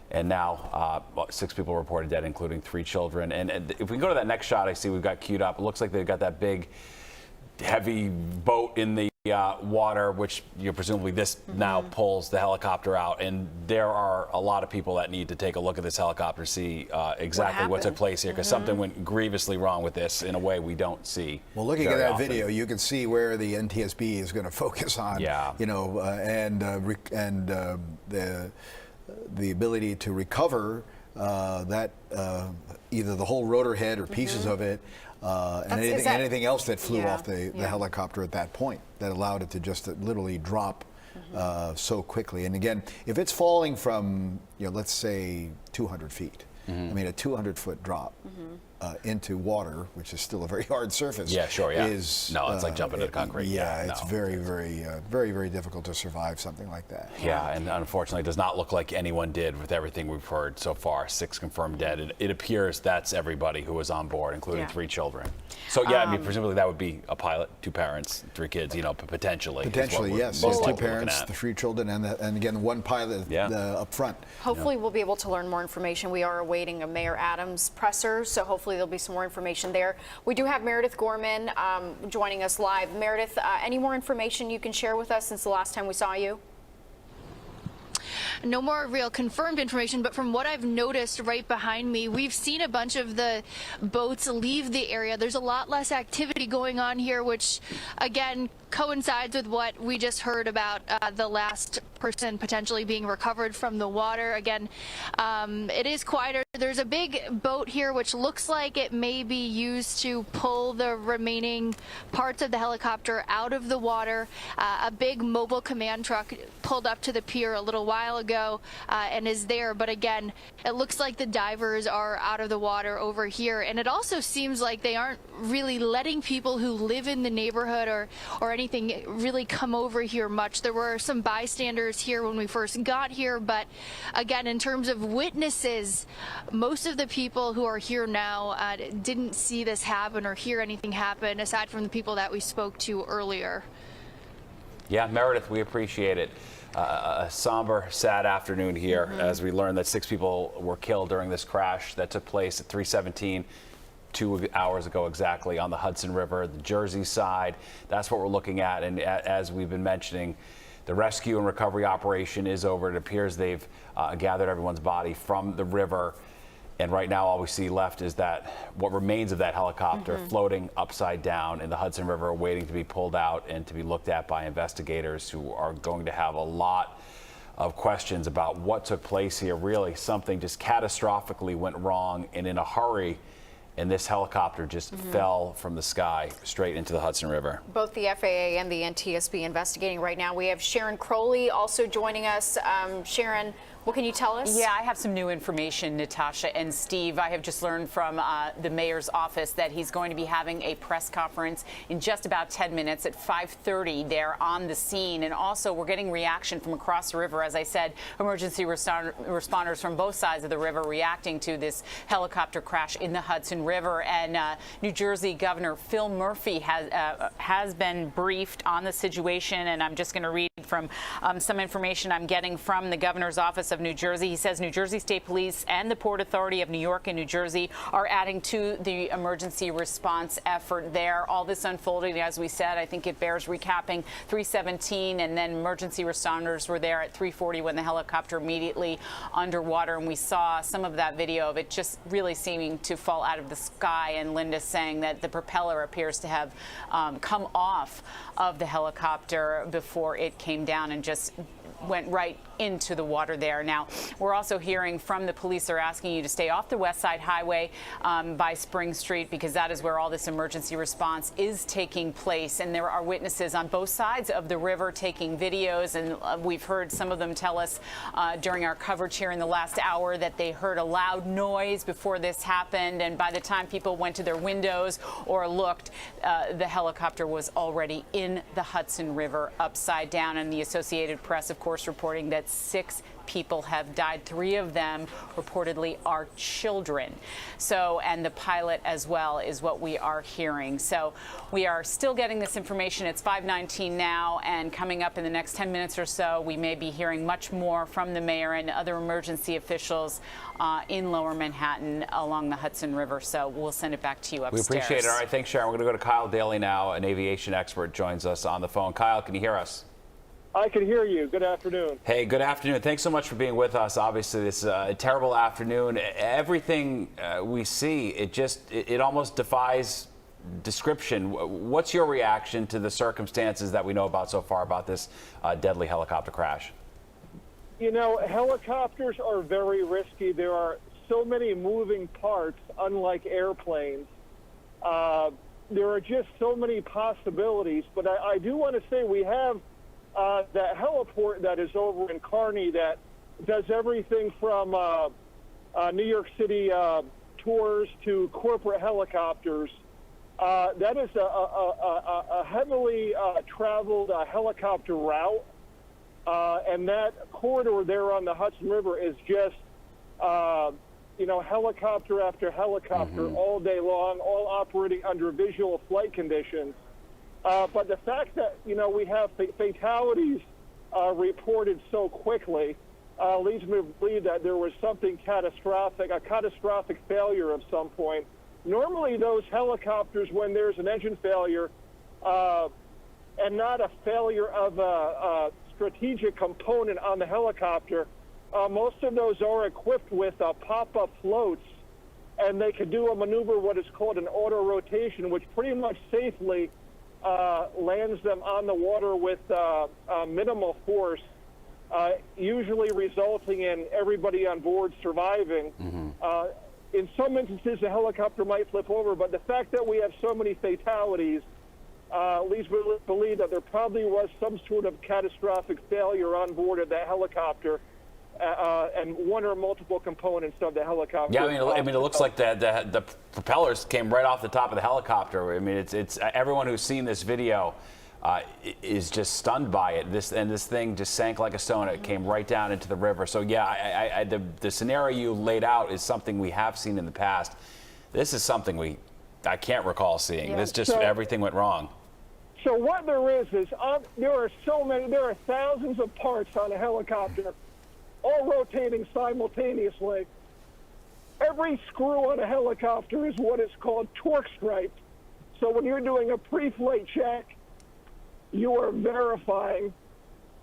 and now 6 people reported dead, including 3 children. And if we go to that next shot, I see we've got queued up. It looks like they've got that big, heavy boat in the water, which presumably this now pulls the helicopter out, and there are a lot of people that need to take a look at this helicopter, see exactly what took place here, because something went grievously wrong with this in a way we don't see. Well, looking at that often. video, you can see where the NTSB is going to focus on. The ability to recover that either the whole rotor head or pieces of it. And anything else that flew off the helicopter at that point that allowed it to just literally drop so quickly. And again, if it's falling from, let's say 200 feet, I mean, a 200-foot drop into water, which is still a very hard surface. Is it's like jumping into concrete. It's very, very difficult to survive something like that. Yeah, and unfortunately, it does not look like anyone did with everything we've heard so far. 6 confirmed dead. It appears that's everybody who was on board, including 3 children. So I mean, presumably that would be a pilot, 2 parents, 3 kids. Potentially. Potentially, yes. 2 parents, the 3 children, and again 1 pilot up front. Hopefully, we'll be able to learn more information. We are awaiting a Mayor Adams presser, so hopefully there'll be some more information there. We do have Meredith Gorman joining us live. Meredith, any more information you can share with us since the last time we saw you? No more real confirmed information, but from what I've noticed right behind me, we've seen a bunch of the boats leave the area. There's a lot less activity going on here, which again coincides with what we just heard about the last person potentially being recovered from the water. Again, it is quieter There's a big boat here which looks like it may be used to pull the remaining parts of the helicopter out of the water. A big mobile command truck pulled up to the pier a little while ago and is there, but again, it looks like the divers are out of the water over here, and it also seems like they aren't really letting people who live in the neighborhood or anything really come over here much. There were some bystanders here when we first got here, but again, in terms of witnesses, most of the people who are here now didn't see this happen or hear anything happen, aside from the people that we spoke to earlier. Yeah, Meredith, we appreciate it. A somber, sad afternoon here as we learned that 6 people were killed during this crash that took place at 3:17, 2 hours ago exactly, on the Hudson River, the Jersey side. That's what we're looking at, and as we've been mentioning, the rescue and recovery operation is over. It appears they've gathered everyone's body from the river. And right now, all we see left is that what remains of that helicopter floating upside down in the Hudson River, waiting to be pulled out and to be looked at by investigators who are going to have a lot of questions about what took place here. Really, something just catastrophically went wrong and in a hurry, and this helicopter just fell from the sky straight into the Hudson River. Both the FAA and the NTSB investigating right now. We have Sharon Crowley also joining us. Sharon, what can you tell us? Yeah, I have some new information, Natasha and Steve. I have just learned from the mayor's office that he's going to be having a press conference in just about 10 minutes at 5:30 there on the scene. And also, we're getting reaction from across the river. As I said, emergency responders from both sides of the river reacting to this helicopter crash in the Hudson River. And New Jersey Governor Phil Murphy has been briefed on the situation. And I'm just going to read from some information I'm getting from the governor's office of New Jersey. He says New Jersey State Police and the Port Authority of New York and New Jersey are adding to the emergency response effort there. All this unfolding, as we said, I think it bears recapping 3:17, and then emergency responders were there at 3:40 when the helicopter immediately underwater, and we saw some of that video of it just really seeming to fall out of the sky, and Linda saying that the propeller appears to have come off of the helicopter before it came down and just went right into the water there. Now, we're also hearing from the police are asking you to stay off the West Side Highway by Spring Street, because that is where all this emergency response is taking place. And there are witnesses on both sides of the river taking videos. And we've heard some of them tell us during our coverage here in the last hour that they heard a loud noise before this happened. And by the time people went to their windows or looked, the helicopter was already in the Hudson River upside down. And the Associated Press, of course, reporting that 6 people have died. 3 of them reportedly are children. So, and the pilot as well is what we are hearing. So we are still getting this information. It's 5:19 now, and coming up in the next 10 minutes or so, we may be hearing much more from the mayor and other emergency officials in Lower Manhattan along the Hudson River. So we'll send it back to you upstairs. We appreciate it. All right, thanks, Sharon. We're going to go to Kyle Daly now, an aviation expert, joins us on the phone. Kyle, can you hear us? I can hear you. Good afternoon. Hey, good afternoon. Thanks so much for being with us. Obviously, this is a terrible afternoon. Everything we see, it almost defies description. What's your reaction to the circumstances that we know about so far about this deadly helicopter crash? You know, helicopters are very risky. There are so many moving parts, unlike airplanes. There are just so many possibilities. But I do want to say we have that heliport that is over in Kearney that does everything from New York City tours to corporate helicopters. That is a heavily traveled helicopter route, and that corridor there on the Hudson River is just, helicopter after helicopter all day long, all operating under visual flight conditions. But the fact that, we have fatalities reported so quickly leads me to believe that there was something catastrophic, a catastrophic failure of some point. Normally those helicopters, when there's an engine failure and not a failure of a strategic component on the helicopter, most of those are equipped with pop-up floats, and they could do a maneuver, what is called an auto-rotation, which pretty much safely lands them on the water with minimal force. usually resulting in everybody on board surviving. In some instances, the helicopter might flip over, but the fact that we have so many fatalities leads me to believe that there probably was some sort of catastrophic failure on board of that helicopter, and one or multiple components of the helicopter. Yeah, I mean, it looks like the propellers came right off the top of the helicopter. I mean, it's everyone who's seen this video is just stunned by it. This thing just sank like a stone. It came right down into the river. So yeah, the scenario you laid out is something we have seen in the past. This is something I can't recall seeing. Yeah. This just everything went wrong. So what there is there are thousands of parts on a helicopter, all rotating simultaneously. Every screw on a helicopter is what is called torque striped. So when you're doing a pre-flight check, you are verifying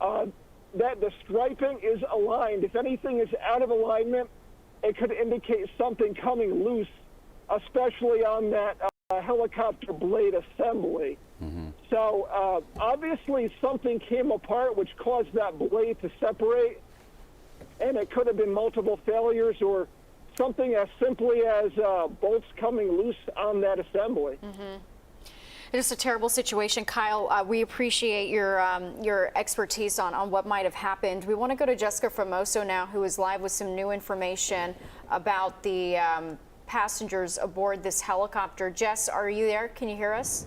that the striping is aligned. If anything is out of alignment, it could indicate something coming loose, especially on that helicopter blade assembly. So obviously something came apart which caused that blade to separate, and it could have been multiple failures or something as simply as bolts coming loose on that assembly. It is a terrible situation, Kyle. We appreciate your expertise on what might have happened. We want to go to Jessica Framoso now, who is live with some new information about the passengers aboard this helicopter. Jess, are you there? Can you hear us?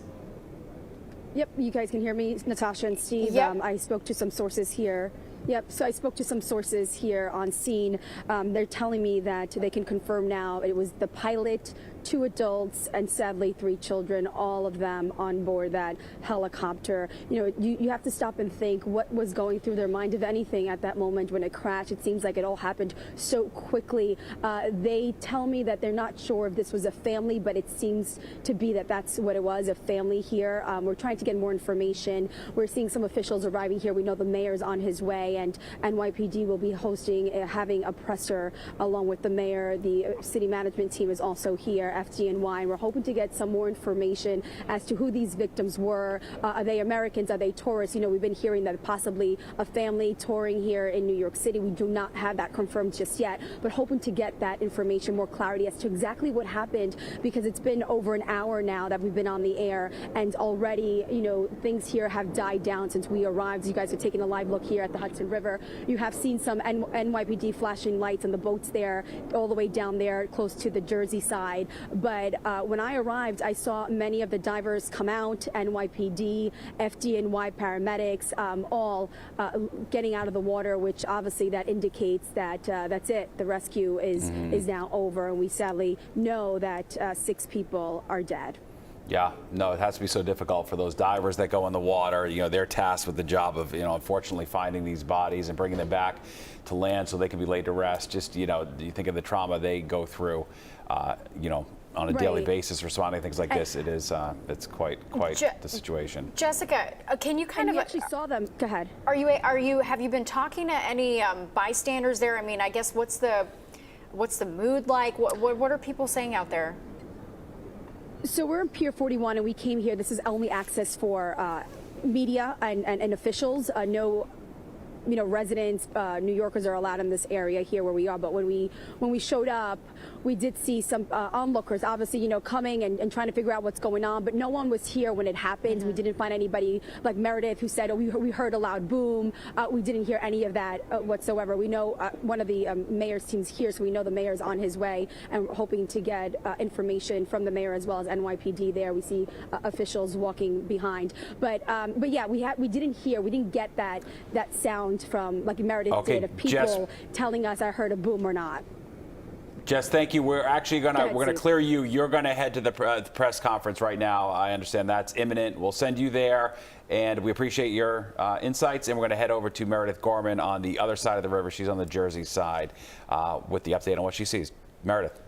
Yep, you guys can hear me, Natasha and Steve. Yep. I spoke to some sources here. Yep, so I spoke to some sources here on scene. They're telling me that they can confirm now it was the pilot, 2 adults, and sadly 3 children, all of them on board that helicopter. You know, you have to stop and think what was going through their mind, if anything, at that moment when it crashed. It seems like it all happened so quickly. They tell me that they're not sure if this was a family, but it seems to be that that's what it was, a family here. We're trying to get more information. We're seeing some officials arriving here. We know the mayor's on his way, and NYPD will be having a presser along with the mayor. The city management team is also here, FDNY, and we're hoping to get some more information as to who these victims were. Are they Americans? Are they tourists? You know, we've been hearing that possibly a family touring here in New York City. We do not have that confirmed just yet, but hoping to get that information, more clarity as to exactly what happened, because it's been over an hour now that we've been on the air, and already, you know, things here have died down since we arrived. You guys are taking a live look here at the Hudson River. You have seen some NYPD flashing lights on the boats there, all the way down there close to the Jersey side. But when I arrived, I saw many of the divers come out, NYPD, FDNY paramedics, all getting out of the water, which obviously that indicates that that's it. The rescue is now over, and we sadly know that 6 people are dead. Yeah, no, it has to be so difficult for those divers that go in the water. You know, they're tasked with the job of, you know, unfortunately finding these bodies and bringing them back to land so they can be laid to rest. Just, you know, you think of the trauma they go through, you know, on a daily basis responding to things like this. It is, it's quite the situation. Jessica, can you kind of actually saw them? Go ahead. Have you been talking to any bystanders there? I mean, I guess what's the mood like? What are people saying out there? So we're in Pier 41, and we came here. This is only access for media and officials. No, you know, residents, New Yorkers are allowed in this area here where we are. But when we showed up, we did see some onlookers, obviously, you know, coming and trying to figure out what's going on. But no one was here when it happened. We didn't find anybody like Meredith who said, oh, we heard a loud boom. We didn't hear any of that whatsoever. We know one of the mayor's teams here, so we know the mayor's on his way, and we're hoping to get information from the mayor as well as NYPD there. We see officials walking behind. But yeah, we didn't get that sound from, like Meredith did, of people telling us I heard a boom or not. Jess, thank you. We're actually gonna clear you. You're gonna head to the press conference right now. I understand that's imminent. We'll send you there, and we appreciate your insights. And we're gonna head over to Meredith Gorman on the other side of the river. She's on the Jersey side with the update on what she sees. Meredith.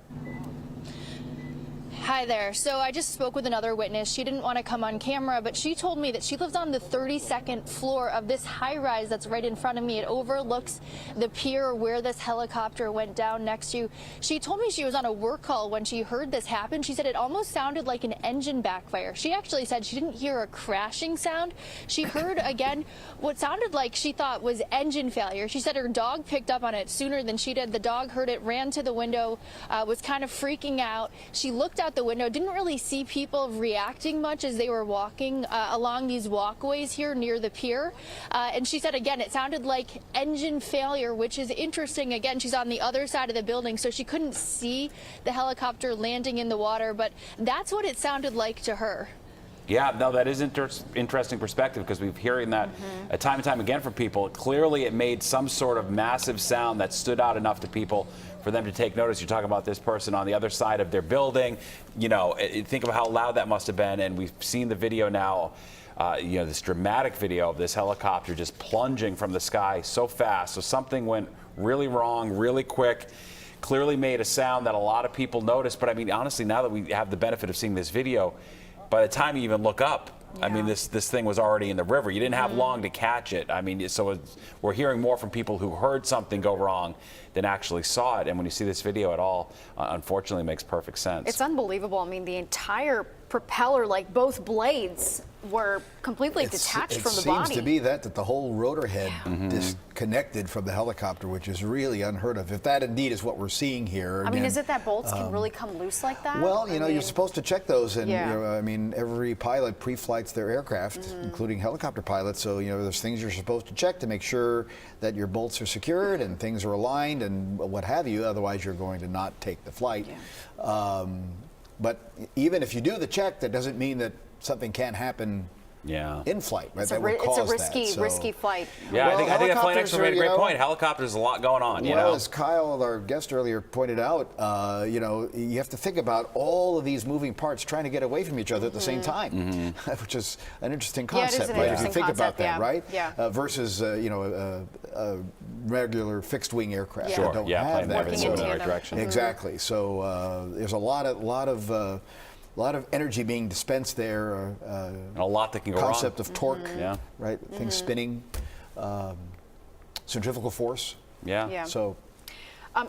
Hi there. So I just spoke with another witness. She didn't want to come on camera, but she told me that she lives on the 32nd floor of this high-rise that's right in front of me. It overlooks the pier where this helicopter went down next to. She told me she was on a work call when she heard this happen. She said it almost sounded like an engine backfire. She actually said she didn't hear a crashing sound. She heard, again, what sounded like she thought was engine failure. She said her dog picked up on it sooner than she did. The dog heard it, ran to the window, was kind of freaking out. She looked out the window, didn't really see people reacting much as they were walking along these walkways here near the pier. And she said, again, it sounded like engine failure, which is interesting. Again, she's on the other side of the building, so she couldn't see the helicopter landing in the water, but that's what it sounded like to her. Yeah, no, that is interesting perspective, because we've hearing that time and time again from people. Clearly, it made some sort of massive sound that stood out enough to people for them to take notice. You're talking about this person on the other side of their building. You know, think of how loud that must have been. And we've seen the video now, you know, this dramatic video of this helicopter just plunging from the sky so fast. So something went really wrong, really quick. Clearly made a sound that a lot of people noticed. But I mean, honestly, now that we have the benefit of seeing this video, by the time you even look up, I mean, this thing was already in the river. You didn't have long to catch it. I mean, so we're hearing more from people who heard something go wrong than actually saw it. And when you see this video at all, unfortunately, it makes perfect sense. It's unbelievable. I mean, the entire propeller, like both blades, were completely detached from the body. It seems to be that the whole rotor head disconnected from the helicopter, which is really unheard of. If that indeed is what we're seeing here. I mean, is it that bolts can really come loose like that? Well, you know, you're supposed to check those, and you know, I mean, every pilot pre-flights their aircraft, including helicopter pilots. So you know, there's things you're supposed to check to make sure that your bolts are secured and things are aligned and what have you. Otherwise, you're going to not take the flight. But even if you do the check, that doesn't mean that something can't happen in flight. Right? It's a risky flight. Yeah, well, I think that flight expert made a great point. Helicopters, a lot going on. Well, you know? As Kyle, our guest earlier, pointed out, you know, you have to think about all of these moving parts trying to get away from each other at the same time, which is an interesting concept, right? If you think about that, right? Versus, you know, a regular fixed-wing aircraft. Sure. Don't have that. Working in the right direction. Exactly. So there's a lot of energy being dispensed there. And a lot that can go wrong. Concept of torque, right? Things spinning, centrifugal force. So.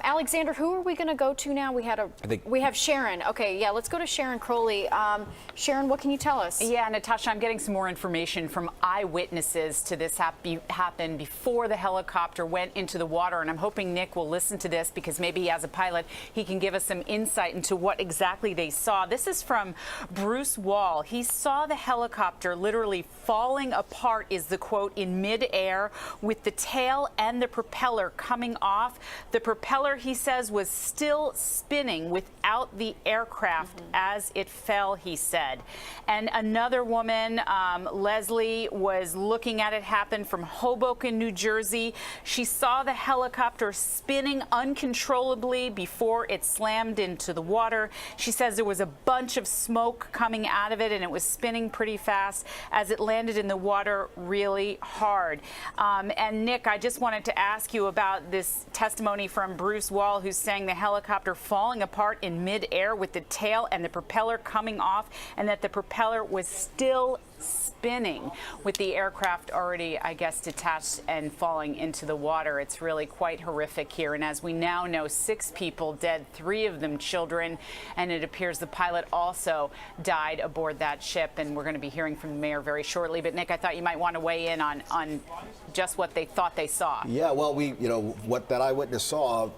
Alexander, who are we going to go to now? We have Sharon. Okay, yeah, let's go to Sharon Crowley. Sharon, what can you tell us? Yeah, Natasha, I'm getting some more information from eyewitnesses to this happen before the helicopter went into the water, and I'm hoping Nick will listen to this because maybe as a pilot he can give us some insight into what exactly they saw. This is from Bruce Wall. He saw the helicopter literally falling apart, is the quote, in midair with the tail and the propeller coming off. The propeller, he says, was still spinning without the aircraft as it fell, he said. And another woman, Leslie, was looking at it happen from Hoboken, New Jersey. She saw the helicopter spinning uncontrollably before it slammed into the water. She says there was a bunch of smoke coming out of it, and it was spinning pretty fast as it landed in the water really hard. And Nick, I just wanted to ask you about this testimony from Bruce Wall, who's saying the helicopter falling apart in midair with the tail and the propeller coming off, and that the propeller was still spinning with the aircraft already, I guess, detached and falling into the water. It's really quite horrific here. And as we now know, 6 people dead, 3 of them children, and it appears the pilot also died aboard that ship. And we're going to be hearing from the mayor very shortly. But Nick, I thought you might want to weigh in on just what they thought they saw. Yeah, well, you know, what that eyewitness saw,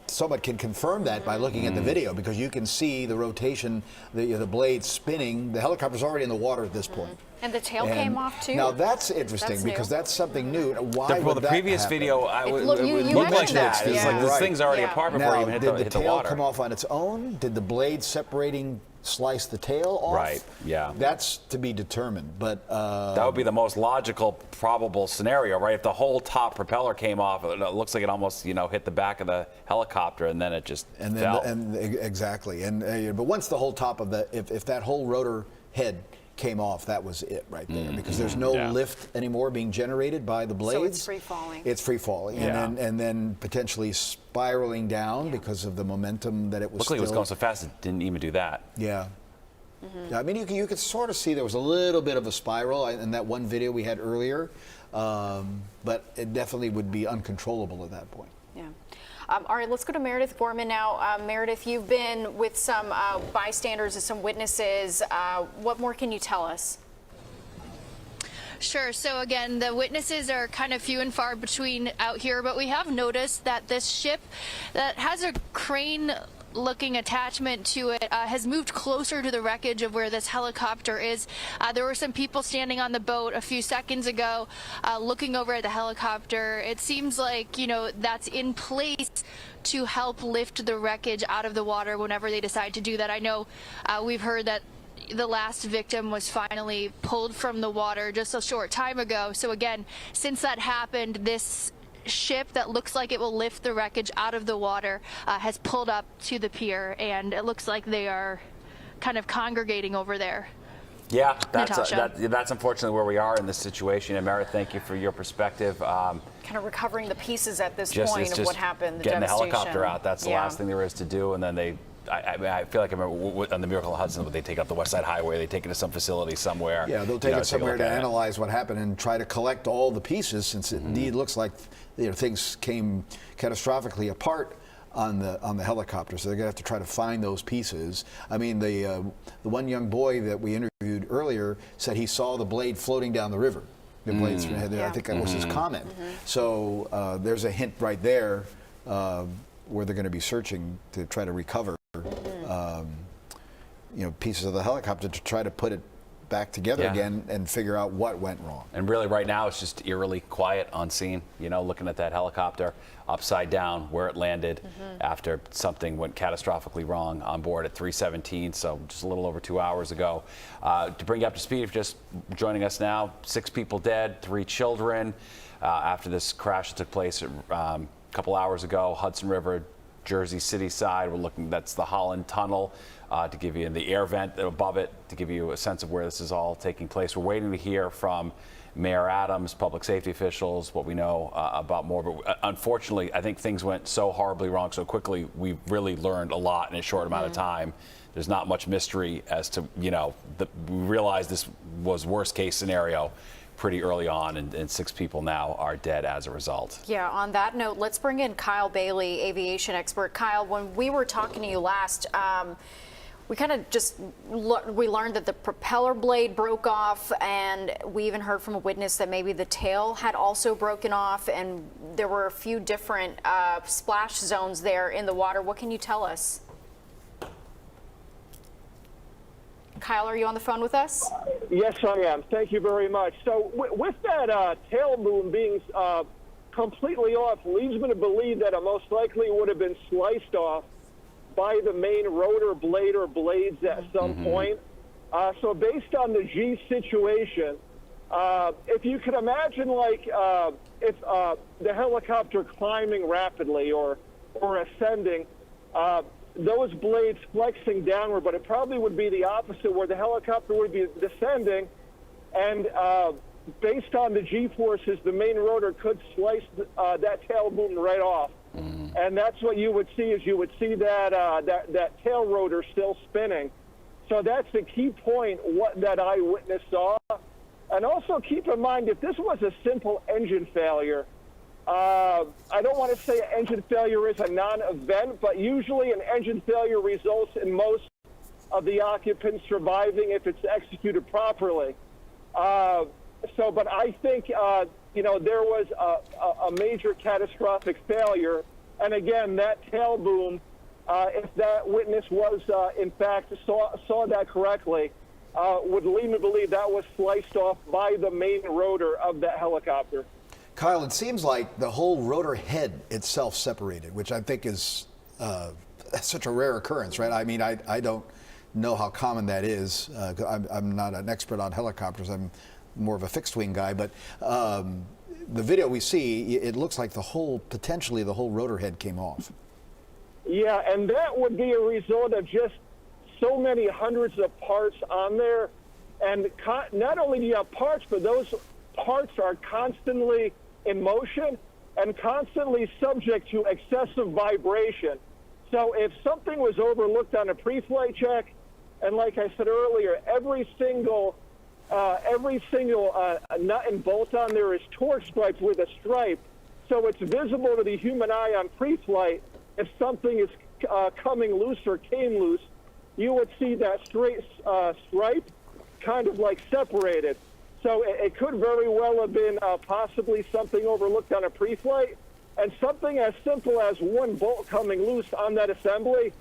someone can confirm that by looking at the video, because you can see the rotation, the blade spinning. The helicopter's already in the water at this point. And the tail came off too. Now that's interesting because that's something new. Why would the that previous happen? video, it looked like that. It's like this thing's already apart before it even hit the water. Did the tail come off on its own? Did the blade separating slice the tail off? Right, yeah. That's to be determined, but... that would be the most logical, probable scenario, right? If the whole top propeller came off, it looks like it almost, you know, hit the back of the helicopter, and then it just fell. Exactly. But once the whole top of if that whole rotor head came off, that was it right there, because there's no lift anymore being generated by the blades. So it's free falling. It's free falling, and then potentially spiraling down because of the momentum that it was. Luckily, it was going so fast it didn't even do that. Yeah. I mean, you could sort of see there was a little bit of a spiral in that one video we had earlier, but it definitely would be uncontrollable at that point. Yeah. All right, let's go to Meredith Gorman now. Meredith, you've been with some bystanders and some witnesses. What more can you tell us? Sure. So again, the witnesses are kind of few and far between out here, but we have noticed that this ship that has a crane looking attachment to it has moved closer to the wreckage of where this helicopter is. There were some people standing on the boat a few seconds ago looking over at the helicopter. It seems like, you know, that's in place to help lift the wreckage out of the water whenever they decide to do that. I know we've heard that the last victim was finally pulled from the water just a short time ago. So again, since that happened, this ship that looks like it will lift the wreckage out of the water has pulled up to the pier, and it looks like they are kind of congregating over there. Yeah, that's unfortunately where we are in this situation. And Meredith, thank you for your perspective. Kind of recovering the pieces at this point of what happened, the getting the devastation. helicopter out, that's the last thing there is to do. And then I feel like I remember on the Miracle on Hudson, they take up the West Side Highway, they take it to some facility somewhere. Yeah, they'll take it somewhere to analyze what happened and try to collect all the pieces, since it indeed looks like things came catastrophically apart on the helicopter. So they're gonna have to try to find those pieces. I mean, the one young boy that we interviewed earlier said he saw the blade floating down the river. The blades, I think that was his comment. So there's a hint right there where they're going to be searching to try to recover pieces of the helicopter to try to put it back together again and figure out what went wrong. And really right now it's just eerily quiet on scene, looking at that helicopter upside down where it landed after something went catastrophically wrong on board at 3:17, so just a little over 2 hours ago. To bring you up to speed, if you're just joining us now, 6 people dead, 3 children after this crash that took place a couple hours ago, Hudson River, Jersey City side. We're looking, that's the Holland Tunnel, to give you the air vent above it, to give you a sense of where this is all taking place. We're waiting to hear from Mayor Adams, public safety officials, what we know about more. But unfortunately, I think things went so horribly wrong so quickly, we really learned a lot in a short amount of time. There's not much mystery as to, we realized this was worst case scenario pretty early on, and 6 people now are dead as a result. Yeah, on that note, let's bring in Kyle Bailey, aviation expert. Kyle, when we were talking to you last, we kind of just we learned that the propeller blade broke off, and we even heard from a witness that maybe the tail had also broken off, and there were a few different splash zones there in the water. What can you tell us? Kyle, are you on the phone with us? Yes, I am. Thank you very much. So with that tail boom being completely off, leads me to believe that it most likely would have been sliced off by the main rotor blade or blades at some point. So based on the G situation, if you could imagine, like, if the helicopter climbing rapidly or ascending, those blades flexing downward, but it probably would be the opposite, where the helicopter would be descending, and based on the G-forces, the main rotor could slice that tail boom right off. And that's what you would see, is you would see that tail rotor still spinning. So that's the key point, what that eyewitness saw. And also keep in mind, if this was a simple engine failure, I don't want to say engine failure is a non-event, but usually an engine failure results in most of the occupants surviving if it's executed properly. But I think, there was a major catastrophic failure. And again, that tail boom, if that witness was, in fact, saw that correctly, would lead me to believe that was sliced off by the main rotor of that helicopter. Kyle, it seems like the whole rotor head itself separated, which I think is such a rare occurrence, right? I mean, I don't know how common that is. I'm not an expert on helicopters. I'm more of a fixed wing guy, but the video we see, it looks like potentially the whole rotor head came off. Yeah, and that would be a result of just so many hundreds of parts on there. And not only do you have parts, but those parts are constantly in motion and constantly subject to excessive vibration. So if something was overlooked on a pre-flight check, and like I said earlier, every single nut and bolt on there is torque striped with a stripe, so it's visible to the human eye on pre-flight. If something is coming loose or came loose, you would see that straight stripe kind of like separated. So it could very well have been possibly something overlooked on a pre-flight, and something as simple as one bolt coming loose on that assembly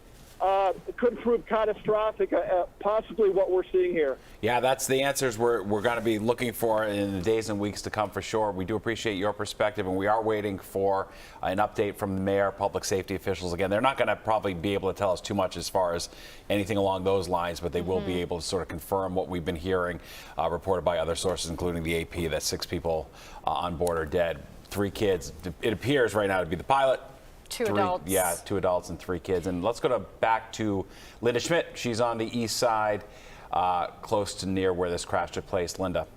could prove catastrophic, possibly what we're seeing here. Yeah, that's the answers we're going to be looking for in the days and weeks to come for sure. We do appreciate your perspective, and we are waiting for an update from the mayor, public safety officials. Again, they're not going to probably be able to tell us too much as far as anything along those lines, but they will be able to sort of confirm what we've been hearing, reported by other sources, including the AP, that 6 people on board are dead. 3 kids. It appears right now to be the pilot. 2 adults. Yeah, 2 adults and 3 kids. And let's go back to Linda Schmidt. She's on the east side, close to near where this crash took place. Linda.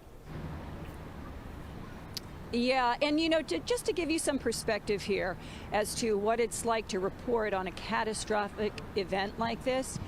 Yeah, and just to give you some perspective here as to what it's like to report on a catastrophic event like this.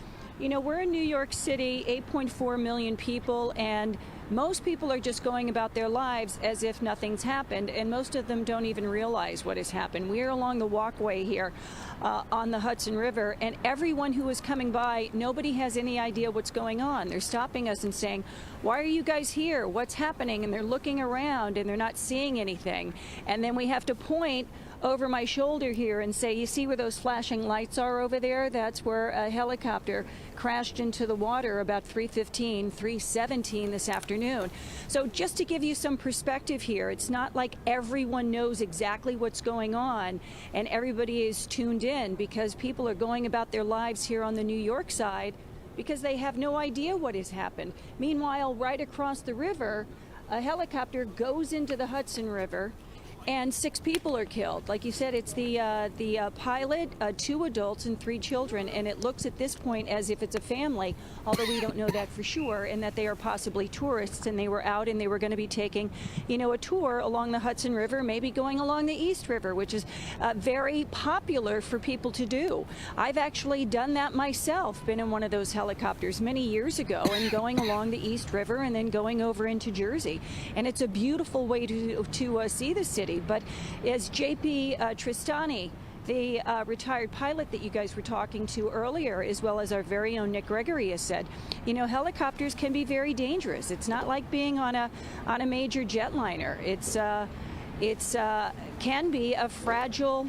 We're in New York City, 8.4 million people, and most people are just going about their lives as if nothing's happened, and most of them don't even realize what has happened. We're along the walkway here on the Hudson River, and everyone who is coming by, nobody has any idea what's going on. They're stopping us and saying, "Why are you guys here? What's happening?" And they're looking around and they're not seeing anything. And then we have to point over my shoulder here and say, "You see where those flashing lights are over there? That's where a helicopter crashed into the water about 3:15, 3:17 this afternoon." So just to give you some perspective here, it's not like everyone knows exactly what's going on and everybody is tuned in, because people are going about their lives here on the New York side because they have no idea what has happened. Meanwhile, right across the river, a helicopter goes into the Hudson River and 6 people are killed. Like you said, it's the pilot, 2 adults and 3 children, and it looks at this point as if it's a family, although we don't know that for sure, and that they are possibly tourists, and they were out and they were going to be taking, a tour along the Hudson River, maybe going along the East River, which is very popular for people to do. I've actually done that myself, been in one of those helicopters many years ago, and going along the East River and then going over into Jersey, and it's a beautiful way to see the city. But as J.P. Tristani, the retired pilot that you guys were talking to earlier, as well as our very own Nick Gregory, has said, helicopters can be very dangerous. It's not like being on a major jetliner. It's can be a fragile,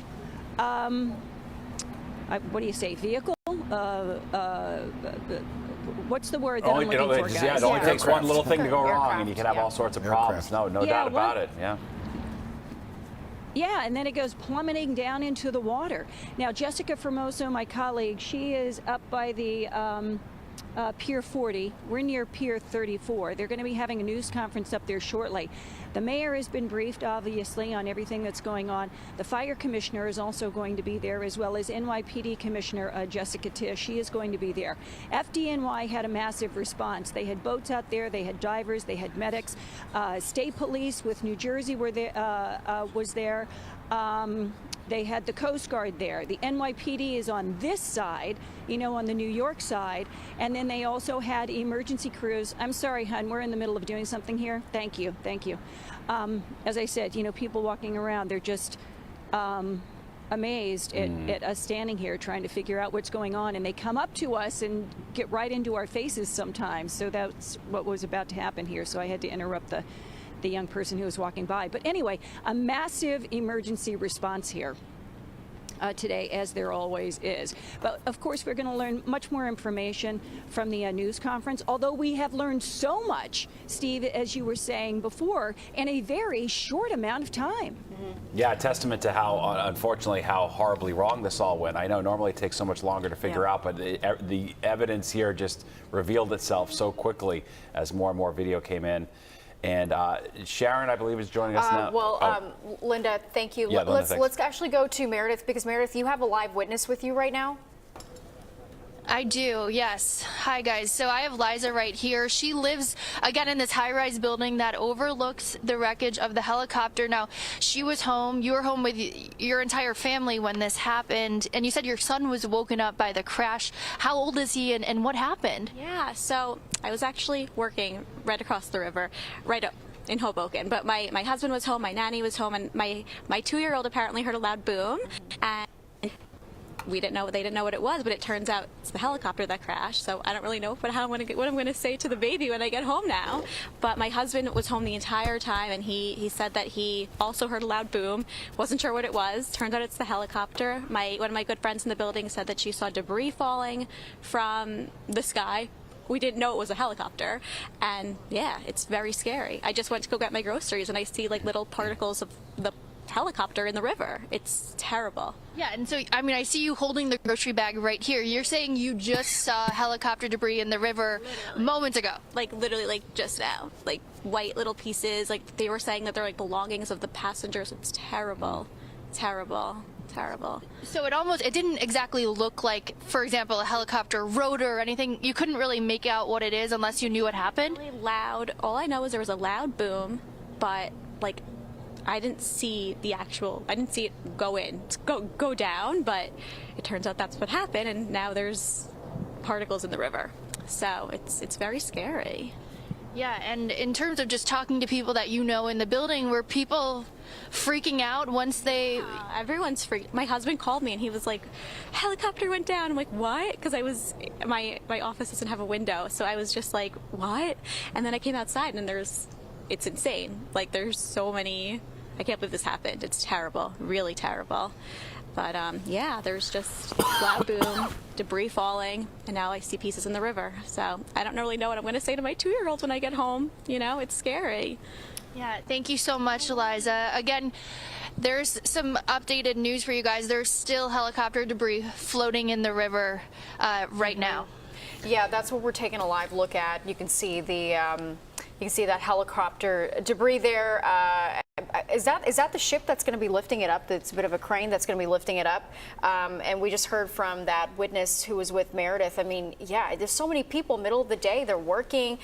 what do you say, vehicle? What's the word that I'm looking for, guys? Yeah, it only takes one little thing to go wrong, and you can have all sorts of problems. No doubt about it. Yeah. Yeah, and then it goes plummeting down into the water. Now, Jessica Formoso, my colleague, she is up by the Pier 40. We're near Pier 34. They're going to be having a news conference up there shortly. The mayor has been briefed, obviously, on everything that's going on. The fire commissioner is also going to be there, as well as NYPD Commissioner Jessica Tisch. She is going to be there. FDNY had a massive response. They had boats out there. They had divers. They had medics. State police with New Jersey was there. They had the Coast Guard there. The NYPD is on this side, on the New York side. And then they also had emergency crews. I'm sorry, hon, we're in the middle of doing something here. Thank you. As I said, people walking around, they're just amazed at us standing here trying to figure out what's going on. And they come up to us and get right into our faces sometimes. So that's what was about to happen here. So I had to interrupt the young person who was walking by. But anyway, a massive emergency response here today, as there always is. But of course, we're going to learn much more information from the news conference, although we have learned so much, Steve, as you were saying before, in a very short amount of time. Yeah, a testament to how, unfortunately, how horribly wrong this all went. I know normally it takes so much longer to figure out, but the evidence here just revealed itself so quickly as more and more video came in. And Sharon, I believe, is joining us now. Linda, thank you. Yeah, let's actually go to Meredith, because Meredith, you have a live witness with you right now. I do, yes. Hi, guys. So I have Liza right here. She lives, again, in this high-rise building that overlooks the wreckage of the helicopter. Now, she was home. You were home with your entire family when this happened, and you said your son was woken up by the crash. How old is he, and what happened? Yeah, so I was actually working right across the river, right up in Hoboken. But my husband was home, my nanny was home, and my 2-year-old apparently heard a loud boom, and they didn't know what it was, but it turns out it's the helicopter that crashed. So I don't really know what I'm going to say to the baby when I get home now. But my husband was home the entire time, and he said that he also heard a loud boom. Wasn't sure what it was. Turns out it's the helicopter. One of my good friends in the building said that she saw debris falling from the sky. We didn't know it was a helicopter, and yeah, it's very scary. I just went to go get my groceries, and I see like little particles of the helicopter in the river. It's terrible. Yeah, and so, I mean, I see you holding the grocery bag right here. You're saying you just saw helicopter debris in the river moments ago. Like, literally, like, just now. Like, white little pieces. Like, they were saying that they're, like, belongings of the passengers. It's terrible. Terrible. Terrible. So it didn't exactly look like, for example, a helicopter rotor or anything. You couldn't really make out what it is unless you knew what happened? Really loud. All I know is there was a loud boom, but, like, I didn't see it go down, but it turns out that's what happened, and now there's particles in the river. So it's very scary. Yeah, and in terms of just talking to people that you know in the building, were people freaking out once they... everyone's freaked. My husband called me and he was like, helicopter went down. I'm like, what? Because my office doesn't have a window, so I was just like, what? And then I came outside and it's insane. Like, there's so many... I can't believe this happened. It's terrible, really terrible. But yeah, there's just loud boom, debris falling, and now I see pieces in the river. So I don't really know what I'm going to say to my 2-year-old when I get home. You know, it's scary. Yeah, thank you so much, Eliza. Again, there's some updated news for you guys. There's still helicopter debris floating in the river right now. Yeah, that's what we're taking a live look at. You can see that helicopter debris there. Is that the ship that's going to be lifting it up? That's a bit of a crane that's going to be lifting it up. And we just heard from that witness who was with Meredith. I mean, yeah, there's so many people, middle of the day, they're working.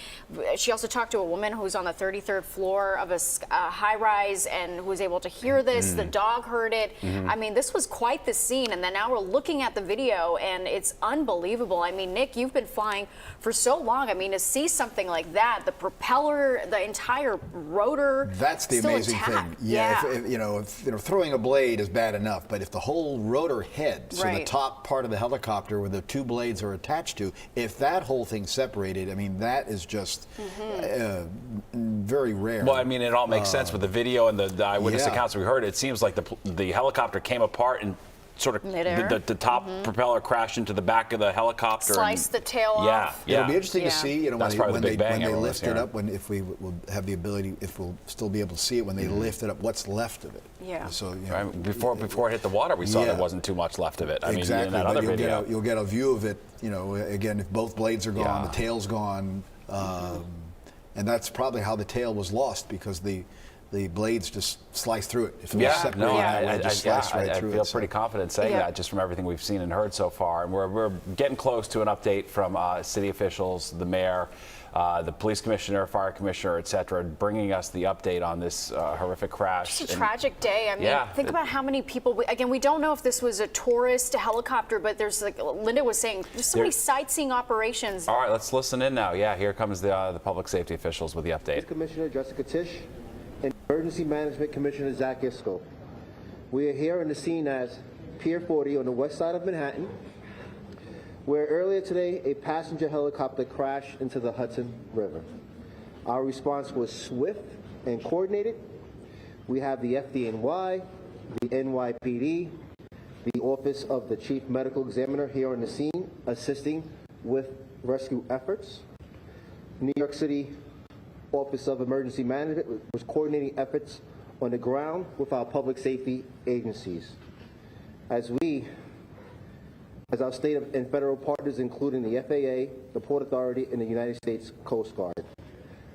She also talked to a woman who's on the 33rd floor of a high-rise and who was able to hear this. The dog heard it. I mean, this was quite the scene. And then now we're looking at the video, and it's unbelievable. I mean, Nick, you've been flying for so long. I mean, to see something like that, the propeller, the entire rotor, that's the amazing thing. Yeah, if throwing a blade is bad enough, but if the whole rotor head, so the top part of the helicopter where the two blades are attached to, if that whole thing's separated, I mean, that is just very rare. Well, I mean, it all makes sense with the video and the eyewitness accounts we heard. It seems like the helicopter came apart and sort of the top propeller crashed into the back of the helicopter. Sliced the tail off. Yeah. It'll be interesting to see, when they lift it up, if we will have the ability, if we'll still be able to see it when they lift it up, what's left of it. Yeah. So before it hit the water, we saw there wasn't too much left of it. I mean, in that other video, you'll get a view of it. Again, if both blades are gone, the tail's gone, and that's probably how the tail was lost, because the blades just slice through it. If it was separated that way, just slice right through it. I feel pretty confident saying that just from everything we've seen and heard so far. And we're getting close to an update from city officials, the mayor, the police commissioner, fire commissioner, et cetera, bringing us the update on this horrific crash. It's a tragic day. I mean, think about how many people, again, we don't know if this was a tourist, a helicopter, but there's, like Linda was saying, there's so many sightseeing operations. All right, let's listen in now. Yeah, here comes the public safety officials with the update. Commissioner Jessica Tisch and Emergency Management Commissioner Zach Isco. We are here on the scene as Pier 40 on the west side of Manhattan, where earlier today a passenger helicopter crashed into the Hudson River. Our response was swift and coordinated. We have the FDNY, the NYPD, the Office of the Chief Medical Examiner here on the scene assisting with rescue efforts. New York City Office of Emergency Management was coordinating efforts on the ground with our public safety agencies. As our state and federal partners, including the FAA, the Port Authority, and the United States Coast Guard,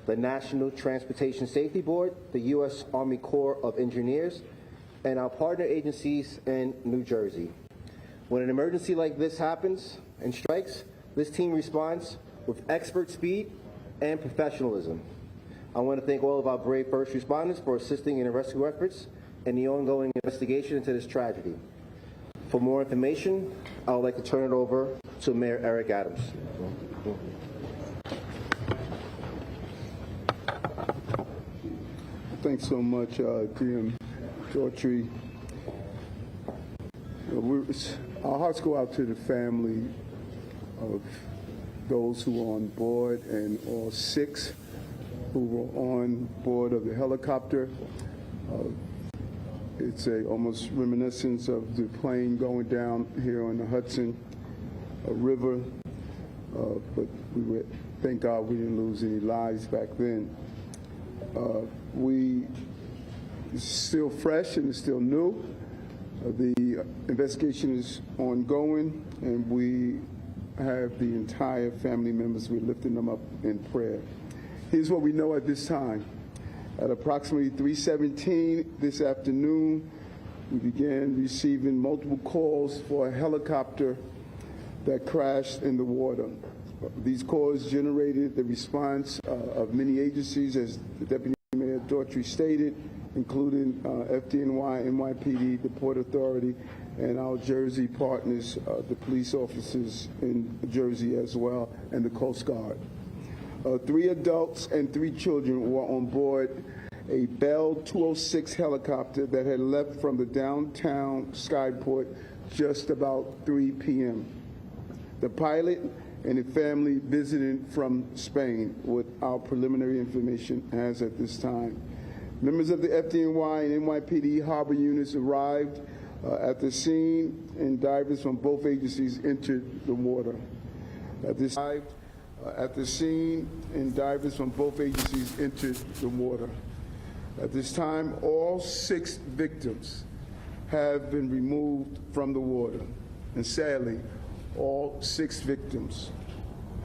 the National Transportation Safety Board, the U.S. Army Corps of Engineers, and our partner agencies in New Jersey. When an emergency like this happens, and strikes, this team responds with expert speed and professionalism. I want to thank all of our brave first responders for assisting in the rescue efforts and the ongoing investigation into this tragedy. For more information, I would like to turn it over to Mayor Eric Adams. Thanks so much, GM Daughtry. Our hearts go out to the family of those who were on board and all 6 who were on board of the helicopter. It's almost reminiscence of the plane going down here on the Hudson River, but thank God we didn't lose any lives back then. It's still fresh and it's still new. The investigation is ongoing, and we have the entire family members. We're lifting them up in prayer. Here's what we know at this time. At approximately 3:17 this afternoon, we began receiving multiple calls for a helicopter that crashed in the water. These calls generated the response of many agencies, as the Deputy Mayor Daughtry stated, including FDNY, NYPD, the Port Authority, and our Jersey partners, the police officers in Jersey as well, and the Coast Guard. 3 adults and 3 children were on board a Bell 206 helicopter that had left from the downtown Skyport just about 3 p.m. The pilot and the family visited from Spain, what our preliminary information has at this time. Members of the FDNY and NYPD harbor units arrived at the scene, and divers from both agencies entered the water. At the scene, and divers from both agencies entered the water. At this time, all 6 victims have been removed from the water, and sadly, all 6 victims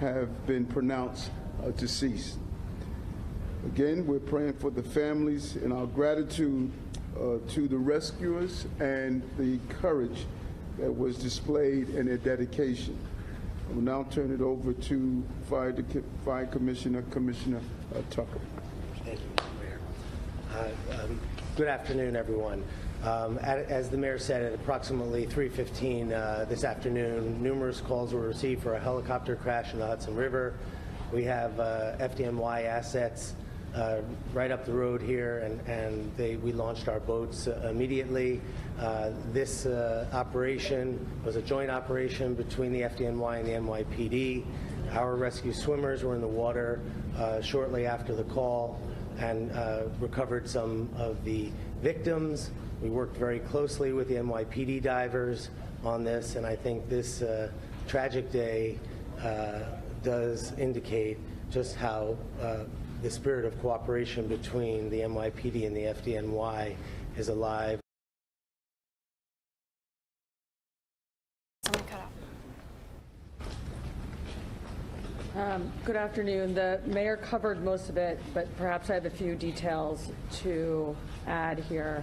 have been pronounced deceased. Again, we're praying for the families and our gratitude to the rescuers and the courage that was displayed in their dedication. I will now turn it over to Fire Commissioner Tucker. Thank you, Mayor. Good afternoon, everyone. As the mayor said, at approximately 3:15 this afternoon, numerous calls were received for a helicopter crash in the Hudson River. We have FDNY assets right up the road here, and we launched our boats immediately. This operation was a joint operation between the FDNY and the NYPD. Our rescue swimmers were in the water shortly after the call and recovered some of the victims. We worked very closely with the NYPD divers on this, and I think this tragic day does indicate just how the spirit of cooperation between the NYPD and the FDNY is alive. Good afternoon. The mayor covered most of it, but perhaps I have a few details to add here.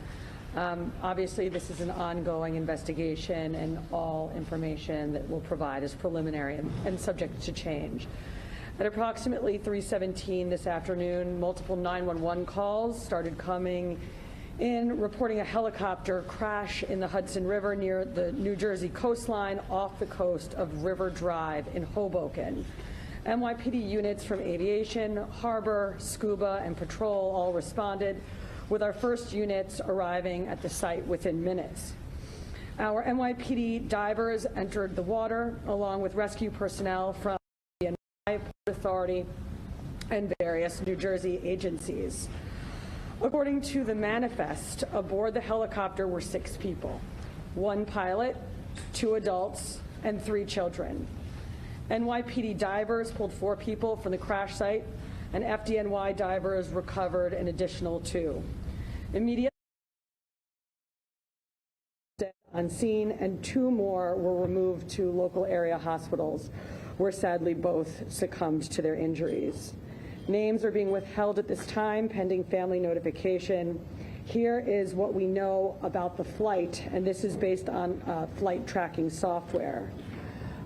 Obviously, this is an ongoing investigation, and all information that we'll provide is preliminary and subject to change. At approximately 3:17 this afternoon, multiple 911 calls started coming in reporting a helicopter crash in the Hudson River near the New Jersey coastline off the coast of River Drive in Hoboken. NYPD units from aviation, harbor, scuba, and patrol all responded, with our first units arriving at the site within minutes. Our NYPD divers entered the water along with rescue personnel from the Port Authority and various New Jersey agencies. According to the manifest, aboard the helicopter were 6 people, 1 pilot, 2 adults, and 3 children. NYPD divers pulled 4 people from the crash site, and FDNY divers recovered an additional 2. Immediately on scene, and 2 more were removed to local area hospitals, where sadly both succumbed to their injuries. Names are being withheld at this time pending family notification. Here is what we know about the flight, and this is based on flight tracking software.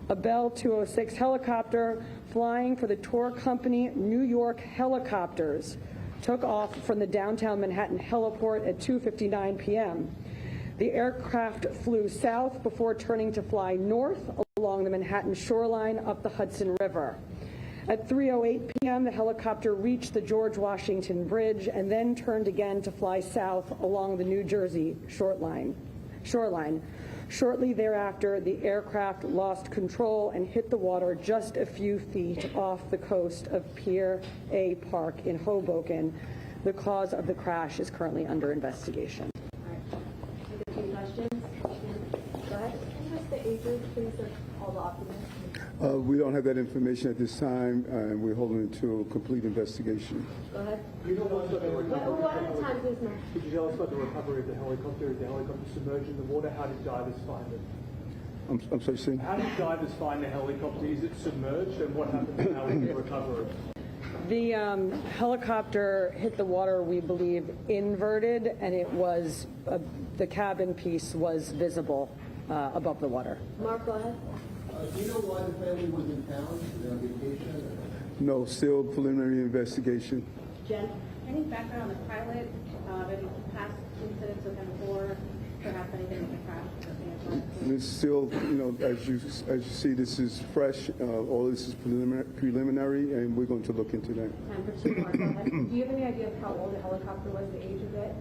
a Bell 206 helicopter flying for the tour company New York Helicopters took off from the downtown Manhattan heliport at 2:59 p.m. The aircraft flew south before turning to fly north along the Manhattan shoreline up the Hudson River. At 3:08 p.m., the helicopter reached the George Washington Bridge and then turned again to fly south along the New Jersey shoreline. Shortly thereafter, the aircraft lost control and hit the water just a few feet off the coast of Pier A Park in Hoboken. The cause of the crash is currently under investigation. A few questions. Go ahead. Can you list the ages, please, of all the occupants? We don't have that information at this time, and we're holding it to a complete investigation. Go ahead. You know what One at a time, please, ma'am. Could you tell us about the recovery of the helicopter? Is the helicopter submerged in the water? How did divers find it? I'm sorry, Steve? How did divers find the helicopter? Is it submerged? And what happened and how did you recover it? The helicopter hit the water, we believe, inverted, and it was the cabin piece was visible above the water. Mark, go ahead. Do you know why the family was in town? Was they on vacation? No, still preliminary investigation. Jen? Any background on the pilot? Any past incidents with him or perhaps anything with the crash? It's still, as you see, this is fresh. All this is preliminary, and we're going to look into that. Time for two more. Go ahead. Do you have any idea of how old the helicopter was, the age of it?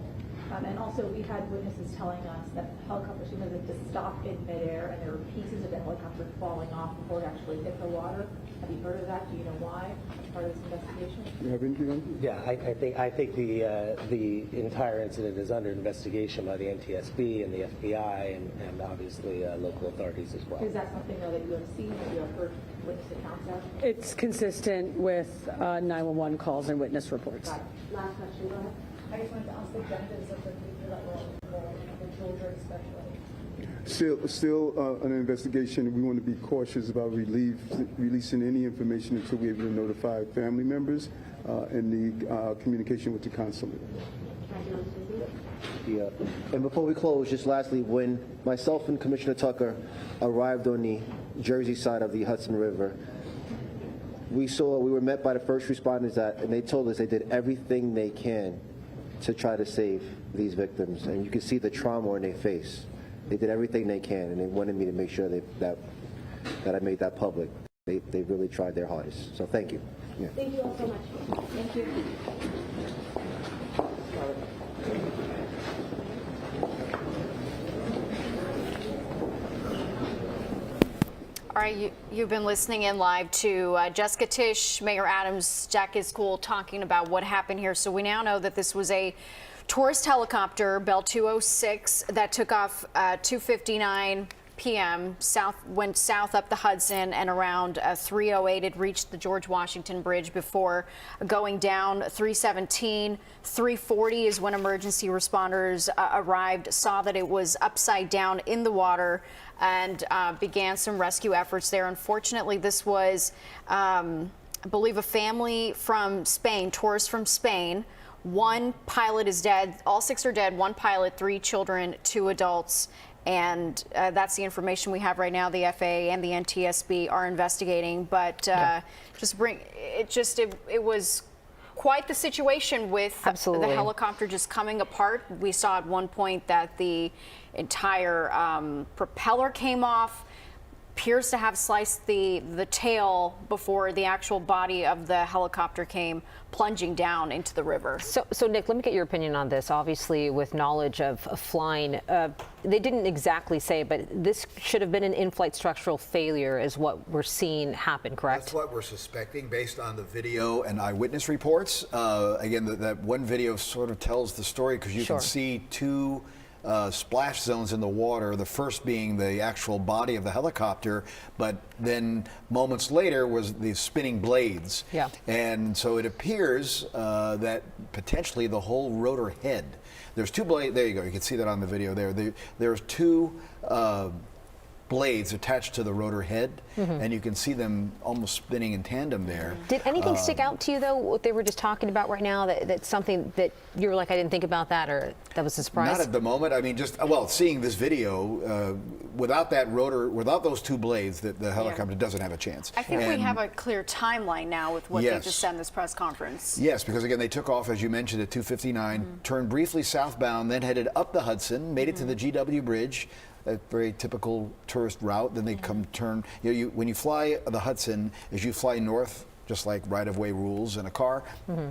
And also, we had witnesses telling us that the helicopter seemed as if to stop in midair, and there were pieces of the helicopter falling off before it actually hit the water. Have you heard of that? Do you know why? As part of this investigation? You have anything on? Yeah, I think the entire incident is under investigation by the NTSB and the FBI and obviously local authorities as well. Is that something though that you have seen, that you have heard witness accounts of? It's consistent with 911 calls and witness reports. Got it. Last question. Go ahead. I just wanted to ask the genders of the people that were involved, the children especially. Still an investigation. We want to be cautious about releasing any information until we're able to notify family members and the communication with the consulate. Yeah. And before we close, just lastly, when myself and Commissioner Tucker arrived on the Jersey side of the Hudson River, we were met by the first responders and they told us they did everything they can to try to save these victims. And you can see the trauma in their face. They did everything they can, and they wanted me to make sure that I made that public. They really tried their hardest. So thank you. Yeah. Thank you all so much. Thank you. All right, you've been listening in live to Jessica Tisch, Mayor Adams, Jack Iscool talking about what happened here. So we now know that this was a tourist helicopter, Bell 206, that took off 2:59 p.m. went south up the Hudson, and around 3:08 it reached the George Washington Bridge before going down 3:17. 3:40 is when emergency responders arrived, saw that it was upside down in the water, and began some rescue efforts there. Unfortunately, this was, I believe, a family from Spain, tourists from Spain. One pilot is dead. All six are dead. One pilot, 3 children, 2 adults. And that's the information we have right now. The FAA and the NTSB are investigating. But it was quite the situation with the helicopter just coming apart. We saw at one point that the entire propeller came off, appears to have sliced the tail before the actual body of the helicopter came plunging down into the river. So Nick, let me get your opinion on this. Obviously, with knowledge of flying, they didn't exactly say, but this should have been an in-flight structural failure is what we're seeing happen, correct? That's what we're suspecting based on the video and eyewitness reports. Again, that one video sort of tells the story because you can see 2 splash zones in the water, the first being the actual body of the helicopter, but then moments later was the spinning blades. Yeah. And so it appears that potentially the whole rotor head, there's 2 blades, there you go, you can see that on the video there. There's 2 blades attached to the rotor head, and you can see them almost spinning in tandem there. Did anything stick out to you, though, what they were just talking about right now, that's something that you were like, I didn't think about that, or that was a surprise? Not at the moment. I mean, just, well, seeing this video, without that rotor, without those two blades, the helicopter doesn't have a chance. I think we have a clear timeline now with what they just said in this press conference. Yes, because again, they took off, as you mentioned, at 2:59, turned briefly southbound, then headed up the Hudson, made it to the GW Bridge, a very typical tourist route. Then they come turn. When you fly the Hudson, as you fly north, just like right-of-way rules in a car,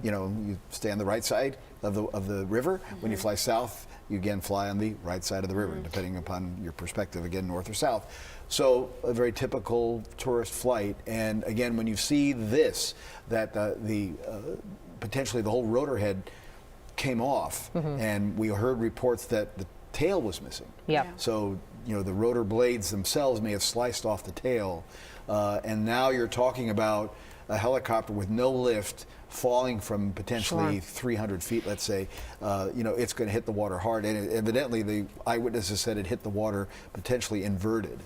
you stay on the right side of the river. When you fly south, you again fly on the right side of the river, depending upon your perspective, again, north or south. So a very typical tourist flight. And again, when you see this, that potentially the whole rotor head came off, and we heard reports that the tail was missing. So the rotor blades themselves may have sliced off the tail, and now you're talking about a helicopter with no lift falling from potentially 300 feet, let's say. It's going to hit the water hard, and evidently the eyewitnesses said it hit the water potentially inverted.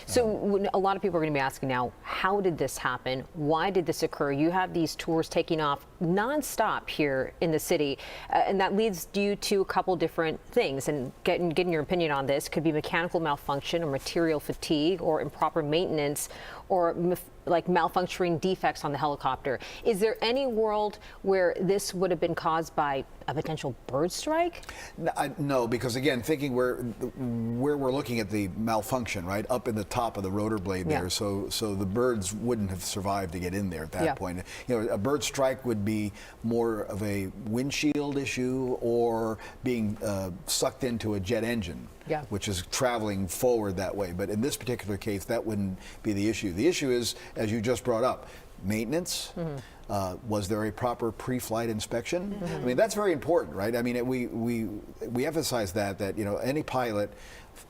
So a lot of people are going to be asking now, how did this happen? Why did this occur? You have these tours taking off nonstop here in the city, and that leads you to a couple different things. And getting your opinion on this could be mechanical malfunction or material fatigue or improper maintenance or like malfunctioning defects on the helicopter. Is there any world where this would have been caused by a potential bird strike? No, because again, thinking where we're looking at the malfunction, right, up in the top of the rotor blade there, so the birds wouldn't have survived to get in there at that point. A bird strike would be more of a windshield issue or being sucked into a jet engine. Which is traveling forward that way. But in this particular case, that wouldn't be the issue. The issue is, as you just brought up, maintenance. Was there a proper pre-flight inspection? I mean, that's very important, right? I mean, we emphasize that any pilot,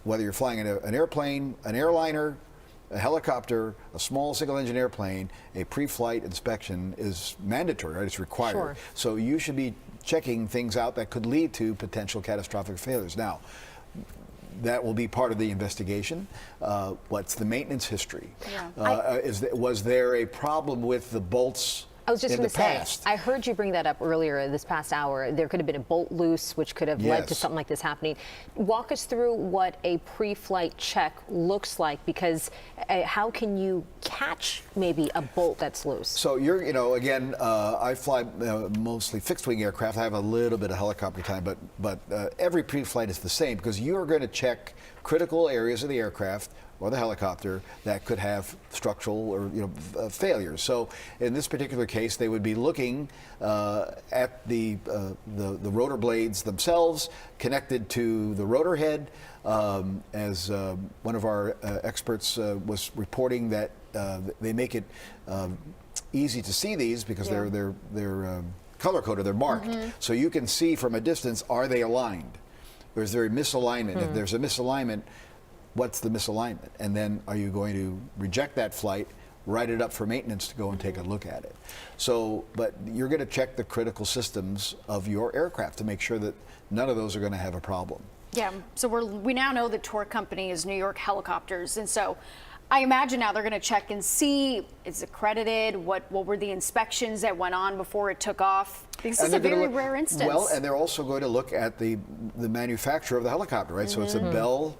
whether you're flying an airplane, an airliner, a helicopter, a small single-engine airplane, a pre-flight inspection is mandatory, right? It's required. So you should be checking things out that could lead to potential catastrophic failures. Now, that will be part of the investigation. What's the maintenance history? Was there a problem with the bolts? I was just going to say, I heard you bring that up earlier this past hour. There could have been a bolt loose, which could have led to something like this happening. Walk us through what a pre-flight check looks like, because how can you catch maybe a bolt that's loose? So again, I fly mostly fixed-wing aircraft. I have a little bit of helicopter time, but every pre-flight is the same, because you are going to check critical areas of the aircraft or the helicopter that could have structural or failures. So in this particular case, they would be looking at the rotor blades themselves connected to the rotor head. As one of our experts was reporting, that they make it easy to see these because they're color coded, they're marked, so you can see from a distance, are they aligned? Or is there a misalignment? If there's a misalignment, what's the misalignment? And then are you going to reject that flight, write it up for maintenance to go and take a look at it? So, but you're going to check the critical systems of your aircraft to make sure that none of those are going to have a problem. Yeah, so we now know the tour company is New York Helicopters, and so I imagine now they're going to check and see, is it accredited? What were the inspections that went on before it took off? This is a very rare instance. Well, and they're also going to look at the manufacturer of the helicopter, right? So it's a Bell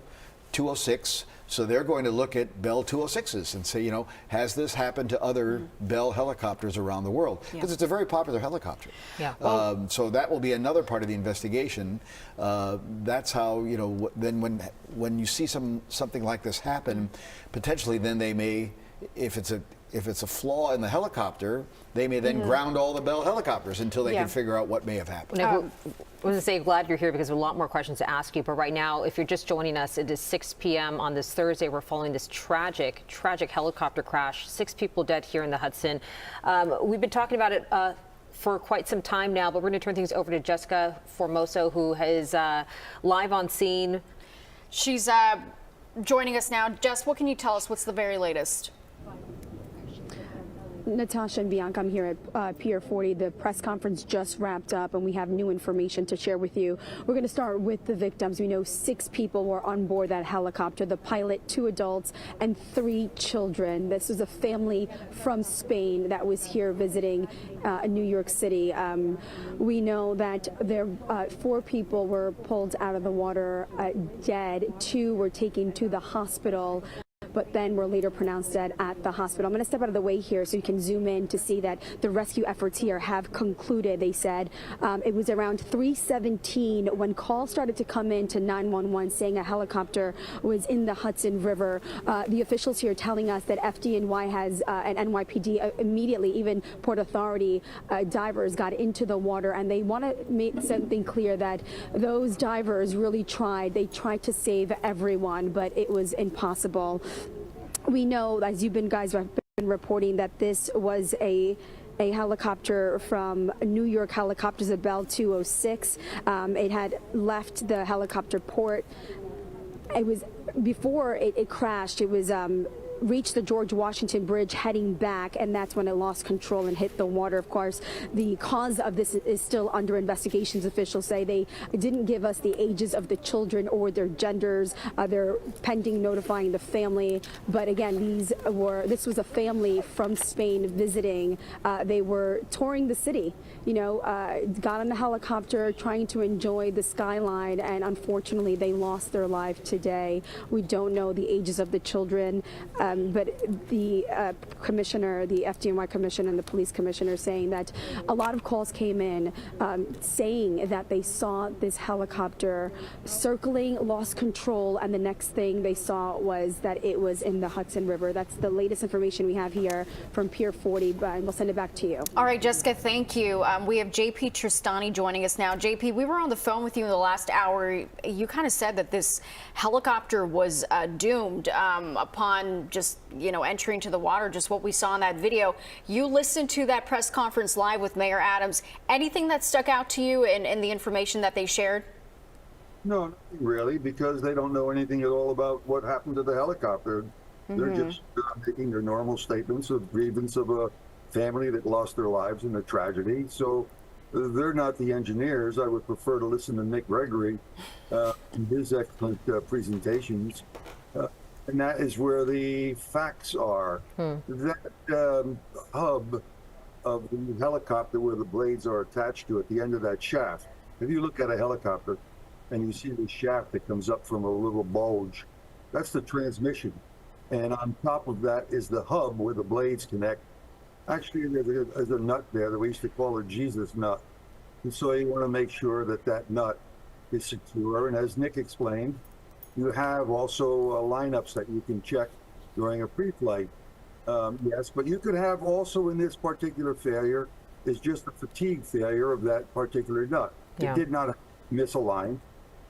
206. So they're going to look at Bell 206s and say, has this happened to other Bell helicopters around the world? Because it's a very popular helicopter. So that will be another part of the investigation. That's how, then when you see something like this happen, potentially then they may, if it's a flaw in the helicopter, they may then ground all the Bell helicopters until they can figure out what may have happened. I was going to say, glad you're here because there's a lot more questions to ask you. But right now, if you're just joining us, it is 6 p.m. on this Thursday. We're following this tragic helicopter crash. 6 people dead here in the Hudson. We've been talking about it for quite some time now, but we're going to turn things over to Jessica Formoso, who is live on scene. She's joining us now. Jess, what can you tell us? What's the very latest? Natasha and Bianca, I'm here at Pier 40. The press conference just wrapped up, and we have new information to share with you. We're going to start with the victims. We know 6 people were on board that helicopter, the pilot, 2 adults, and 3 children. This was a family from Spain that was here visiting New York City. We know that there 4 people were pulled out of the water dead. 2 were taken to the hospital, but then were later pronounced dead at the hospital. I'm going to step out of the way here so you can zoom in to see that the rescue efforts here have concluded. They said it was around 3:17 when calls started to come in to 911 saying a helicopter was in the Hudson River. The officials here telling us that FDNY has and NYPD immediately, even Port Authority divers got into the water, and they want to make something clear that those divers really tried. They tried to save everyone, but it was impossible. We know, as you guys have been reporting, that this was a helicopter from New York Helicopters, a Bell 206. It had left the helicopter port. It was before it crashed. It was reached the George Washington Bridge heading back, and that's when it lost control and hit the water. Of course, the cause of this is still under investigations. Officials say they didn't give us the ages of the children or their genders. They're pending notifying the family. But again, this was a family from Spain visiting. They were touring the city, got on the helicopter trying to enjoy the skyline, and unfortunately they lost their life today. We don't know the ages of the children. But the commissioner, the FDNY commissioner and the police commissioner saying that a lot of calls came in saying that they saw this helicopter circling, lost control, and the next thing they saw was that it was in the Hudson River. That's the latest information we have here from Pier 40, but we'll send it back to you. All right, Jessica, thank you. We have JP Tristani joining us now. JP, we were on the phone with you in the last hour. You kind of said that this helicopter was doomed upon just, entering to the water, just what we saw in that video. You listened to that press conference live with Mayor Adams. Anything that stuck out to you in the information that they shared? No, not really, because they don't know anything at all about what happened to the helicopter. They're just making their normal statements of grievance of a family that lost their lives in a tragedy. So they're not the engineers. I would prefer to listen to Nick Gregory and his excellent presentations. And that is where the facts are. That hub of the helicopter where the blades are attached to at the end of that shaft. If you look at a helicopter and you see the shaft that comes up from a little bulge, that's the transmission. And on top of that is the hub where the blades connect. Actually, there's a nut there that we used to call a Jesus nut. And so you want to make sure that that nut is secure. And as Nick explained, you have also lineups that you can check during a pre-flight. Yes, but you could have also in this particular failure is just a fatigue failure of that particular nut. Yeah. It did not misalign.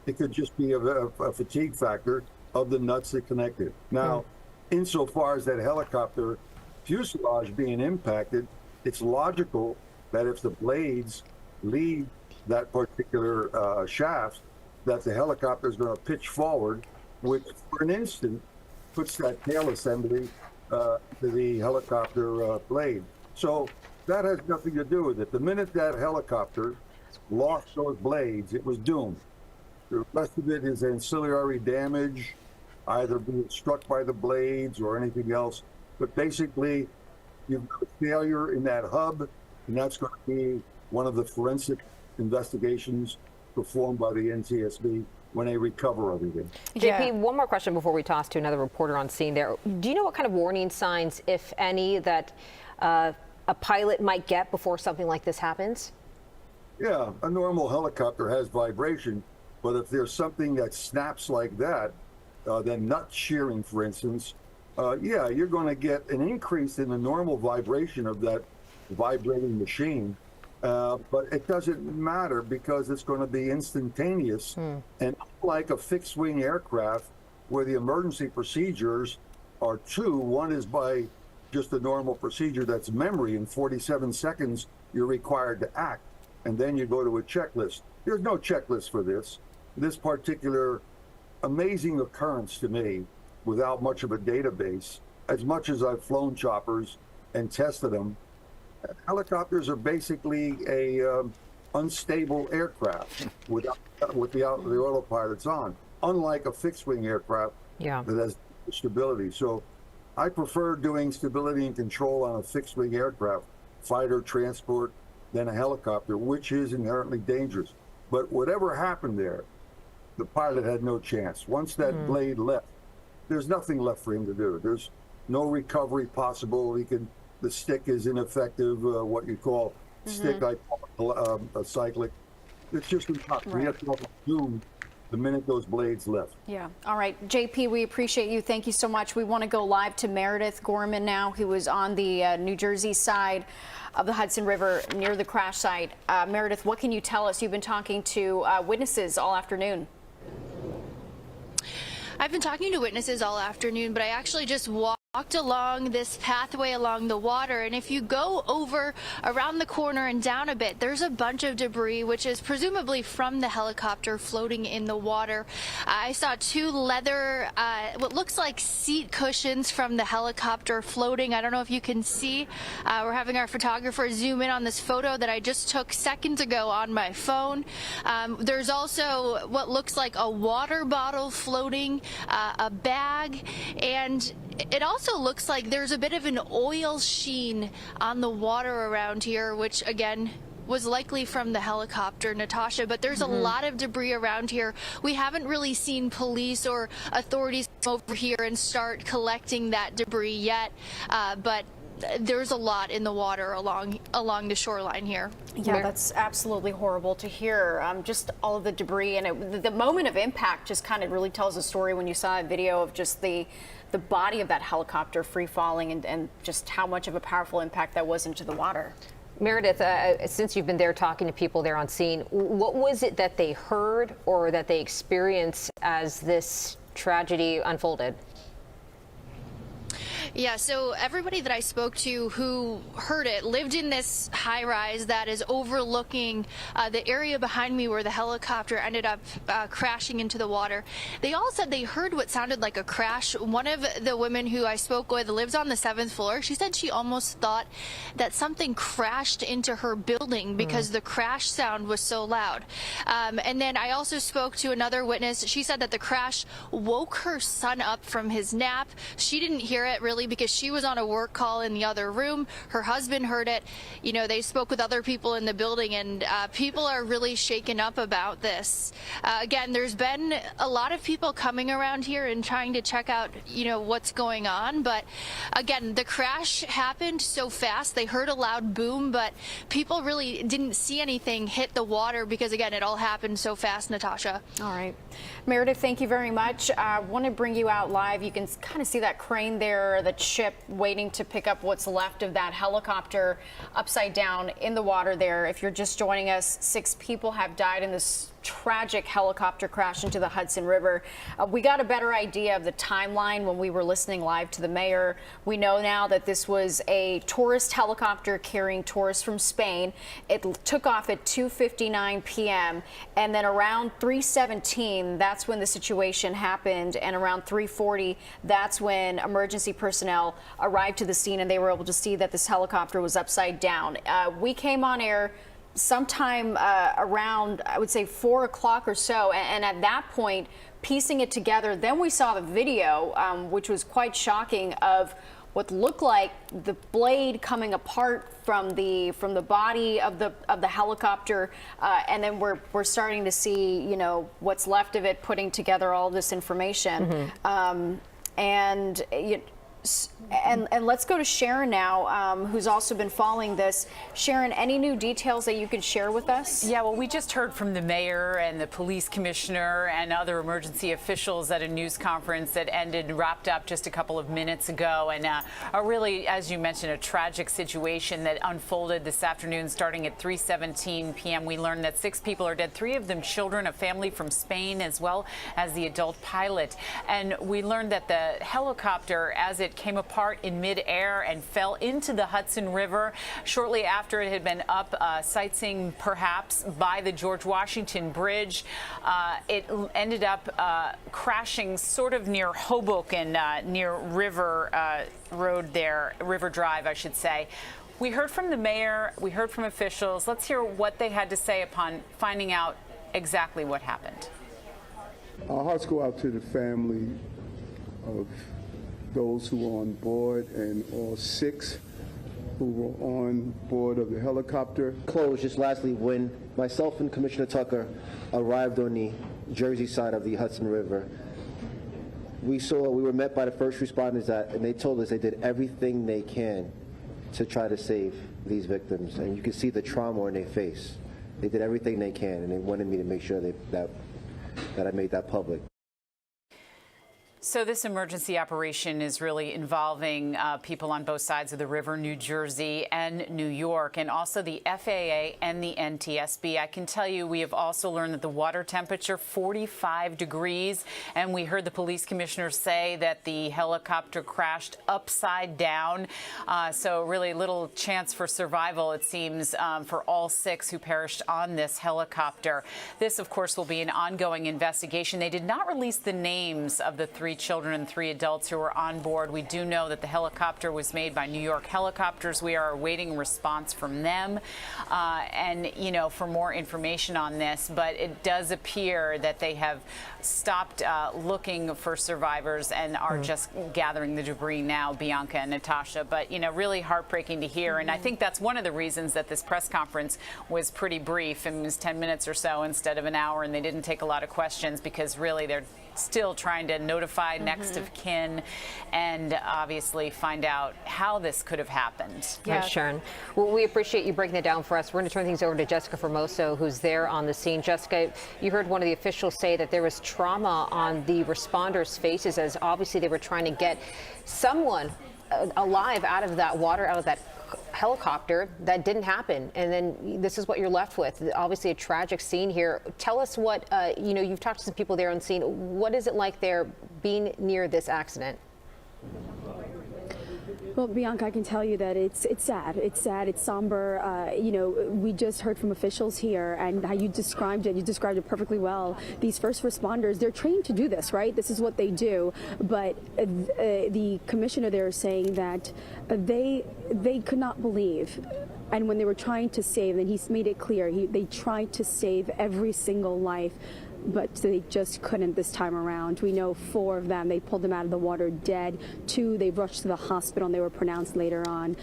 It could just be a fatigue factor of the nuts that connect it. Now, insofar as that helicopter fuselage being impacted, it's logical that if the blades leave that particular shaft, that the helicopter is going to pitch forward, which for an instant puts that tail assembly to the helicopter blade. So that has nothing to do with it. The minute that helicopter lost those blades, it was doomed. The rest of it is ancillary damage, either being struck by the blades or anything else. But basically, you've got a failure in that hub, and that's going to be one of the forensic investigations performed by the NTSB when they recover everything. JP, one more question before we toss to another reporter on scene there. Do you know what kind of warning signs, if any, that a pilot might get before something like this happens? Yeah, a normal helicopter has vibration, but if there's something that snaps like that, then nut shearing, for instance, yeah, you're going to get an increase in the normal vibration of that vibrating machine. But it doesn't matter because it's going to be instantaneous. And unlike a fixed wing aircraft where the emergency procedures are 2, one is by just a normal procedure that's memory. In 47 seconds, you're required to act. And then you go to a checklist. There's no checklist for this. This particular amazing occurrence to me, without much of a database, as much as I've flown choppers and tested them. Helicopters are basically a unstable aircraft with the autopilots on, unlike a fixed-wing aircraft that has stability. So I prefer doing stability and control on a fixed-wing aircraft, fighter, transport, than a helicopter, which is inherently dangerous. But whatever happened there, the pilot had no chance. Once that blade left, there's nothing left for him to do. There's no recovery possible. The stick is ineffective, what you call stick cyclic. It's just impossible. We have to assume the minute those blades left. Yeah. All right, JP, we appreciate you. Thank you so much. We want to go live to Meredith Gorman now, who was on the New Jersey side of the Hudson River near the crash site. Meredith, what can you tell us? You've been talking to witnesses all afternoon. I've been talking to witnesses all afternoon, but I actually just walked along this pathway along the water, and if you go over around the corner and down a bit, there's a bunch of debris which is presumably from the helicopter floating in the water. I saw two leather what looks like seat cushions from the helicopter floating. I don't know if you can see. We're having our photographer zoom in on this photo that I just took seconds ago on my phone. There's also what looks like a water bottle floating, a bag, and it also looks like there's a bit of an oil sheen on the water around here, which again was likely from the helicopter, Natasha, but there's a lot of debris around here. We haven't really seen police or authorities come over here and start collecting that debris yet, but there's a lot in the water along the shoreline here. Yeah, that's absolutely horrible to hear. Just all of the debris, and the moment of impact just kind of really tells a story when you saw a video of just the body of that helicopter free falling and just how much of a powerful impact that was into the water. Meredith, since you've been there talking to people there on scene, what was it that they heard or that they experienced as this tragedy unfolded? Yeah, so everybody that I spoke to who heard it lived in this high rise that is overlooking the area behind me where the helicopter ended up crashing into the water. They all said they heard what sounded like a crash. One of the women who I spoke with lives on the 7th floor. She said she almost thought that something crashed into her building because the crash sound was so loud. And then I also spoke to another witness. She said that the crash woke her son up from his nap. She didn't hear it really because she was on a work call in the other room. Her husband heard it. You know, they spoke with other people in the building, and people are really shaken up about this. Again, there's been a lot of people coming around here and trying to check out, you know, what's going on. But again, the crash happened so fast. They heard a loud boom, but people really didn't see anything hit the water because, again, it all happened so fast, Natasha. All right. Meredith, thank you very much. I want to bring you out live. You can kind of see that crane there, the ship waiting to pick up what's left of that helicopter upside down in the water there. If you're just joining us, 6 people have died in this tragic helicopter crash into the Hudson River. We got a better idea of the timeline when we were listening live to the mayor. We know now that this was a tourist helicopter carrying tourists from Spain. It took off at 2:59 p.m. and then around 3:17, that's when the situation happened, and around 3:40, that's when emergency personnel arrived to the scene and they were able to see that this helicopter was upside down. We came on air sometime around, I would say, 4 o'clock or so, and at that point, piecing it together, then we saw the video, which was quite shocking, of what looked like the blade coming apart from the body of the helicopter, and then we're starting to see, you know, what's left of it, putting together all this information, And let's go to Sharon now, who's also been following this. Sharon, any new details that you could share with us? Yeah, well, we just heard from the mayor and the police commissioner and other emergency officials at a news conference that wrapped up just a couple of minutes ago. And really, as you mentioned, a tragic situation that unfolded this afternoon starting at 3:17 p.m. We learned that 6 people are dead, 3 of them children, a family from Spain, as well as the adult pilot. And we learned that the helicopter, as it It came apart in midair and fell into the Hudson River shortly after it had been up sightseeing perhaps by the George Washington Bridge. It ended up crashing sort of near Hoboken, near River Road there, River Drive, I should say. We heard from the mayor, we heard from officials. Let's hear what they had to say upon finding out exactly what happened. Our hearts go out to the family of those who were on board and all 6 who were on board of the helicopter. Close just lastly when myself and Commissioner Tucker arrived on the Jersey side of the Hudson River. We were met by the first responders and they told us they did everything they can to try to save these victims, and you can see the trauma on their face. They did everything they can, and they wanted me to make sure that I made that public. So this emergency operation is really involving people on both sides of the river, New Jersey and New York, and also the FAA and the NTSB. I can tell you we have also learned that the water temperature, 45 degrees, and we heard the police commissioner say that the helicopter crashed upside down. So really little chance for survival, it seems, for all 6 who perished on this helicopter. This, of course, will be an ongoing investigation. They did not release the names of the 3 children and 3 adults who were on board. We do know that the helicopter was made by New York Helicopters. We are awaiting a response from them and, you know, for more information on this. But it does appear that they have stopped looking for survivors and are just gathering the debris now, Bianca and Natasha. But, you know, really heartbreaking to hear. And I think that's one of the reasons that this press conference was pretty brief. It was 10 minutes or so instead of an hour, and they didn't take a lot of questions because really they're still trying to notify next of kin and obviously find out how this could have happened. Yeah, Sharon. Well, we appreciate you breaking that down for us. We're going to turn things over to Jessica Formoso, who's there on the scene. Jessica, you heard one of the officials say that there was trauma on the responders' faces as obviously they were trying to get someone alive out of that water, out of that helicopter. That didn't happen, and then this is what you're left with. Obviously a tragic scene here. Tell us what you know, you've talked to some people there on scene. What is it like there being near this accident? Well, Bianca, I can tell you that it's sad. It's sad. It's somber. You know, we just heard from officials here, and how you described it perfectly well. These first responders, they're trained to do this, right? This is what they do. But the commissioner there is saying that they could not believe. And when they were trying to save, and he's made it clear, they tried to save every single life, but they just couldn't this time around. We know 4 of them, they pulled them out of the water dead. 2, they rushed to the hospital and they were pronounced later on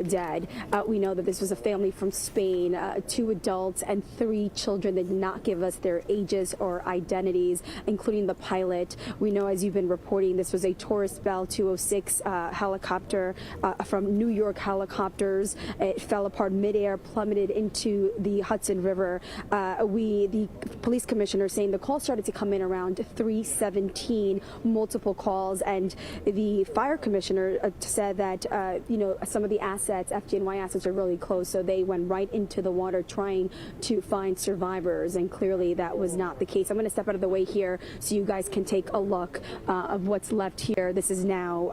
dead. We know that this was a family from Spain, 2 adults and 3 children. They did not give us their ages or identities, including the pilot. We know, as you've been reporting, this was a Taurus Bell 206 helicopter from New York Helicopters. It fell apart midair, plummeted into the Hudson River. The police commissioner saying the call started to come in around 3:17, multiple calls, and the fire commissioner said that you know, some of the assets, FDNY assets, are really close, so they went right into the water trying to find survivors, and clearly that was not the case. I'm going to step out of the way here so you guys can take a look of what's left here. This is now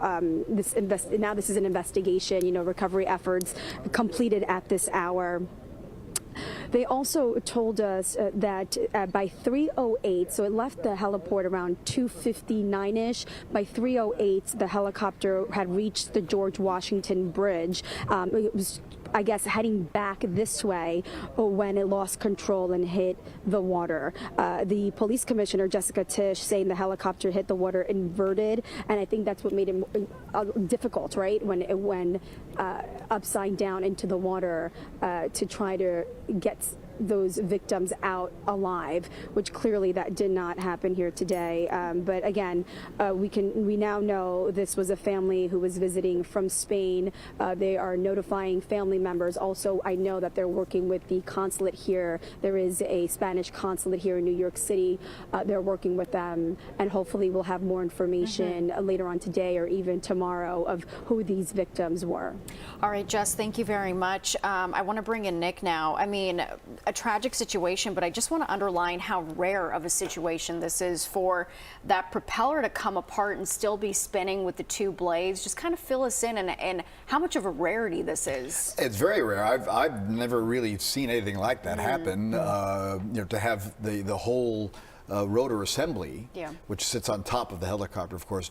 this is an investigation. You know, recovery efforts completed at this hour. They also told us that by 3:08, so it left the heliport around 2:59-ish. By 3:08, the helicopter had reached the George Washington Bridge. It was, I guess, heading back this way when it lost control and hit the water. The police commissioner, Jessica Tisch, saying the helicopter hit the water inverted, and I think that's what made it difficult, right? When it went upside down into the water to try to get those victims out alive, which clearly that did not happen here today. But again, we now know this was a family who was visiting from Spain. They are notifying family members. Also, I know that they're working with the consulate here. There is a Spanish consulate here in New York City. They're working with them, and hopefully we'll have more information later on today or even tomorrow. tomorrow of who these victims were. All right, Jess, thank you very much. I want to bring in Nick now. I mean, a tragic situation, but I just want to underline how rare of a situation this is for that propeller to come apart and still be spinning with the two blades. Just kind of fill us in and how much of a rarity this is. It's very rare. I've never really seen anything like that happen. To have the whole rotor assembly, which sits on top of the helicopter, of course,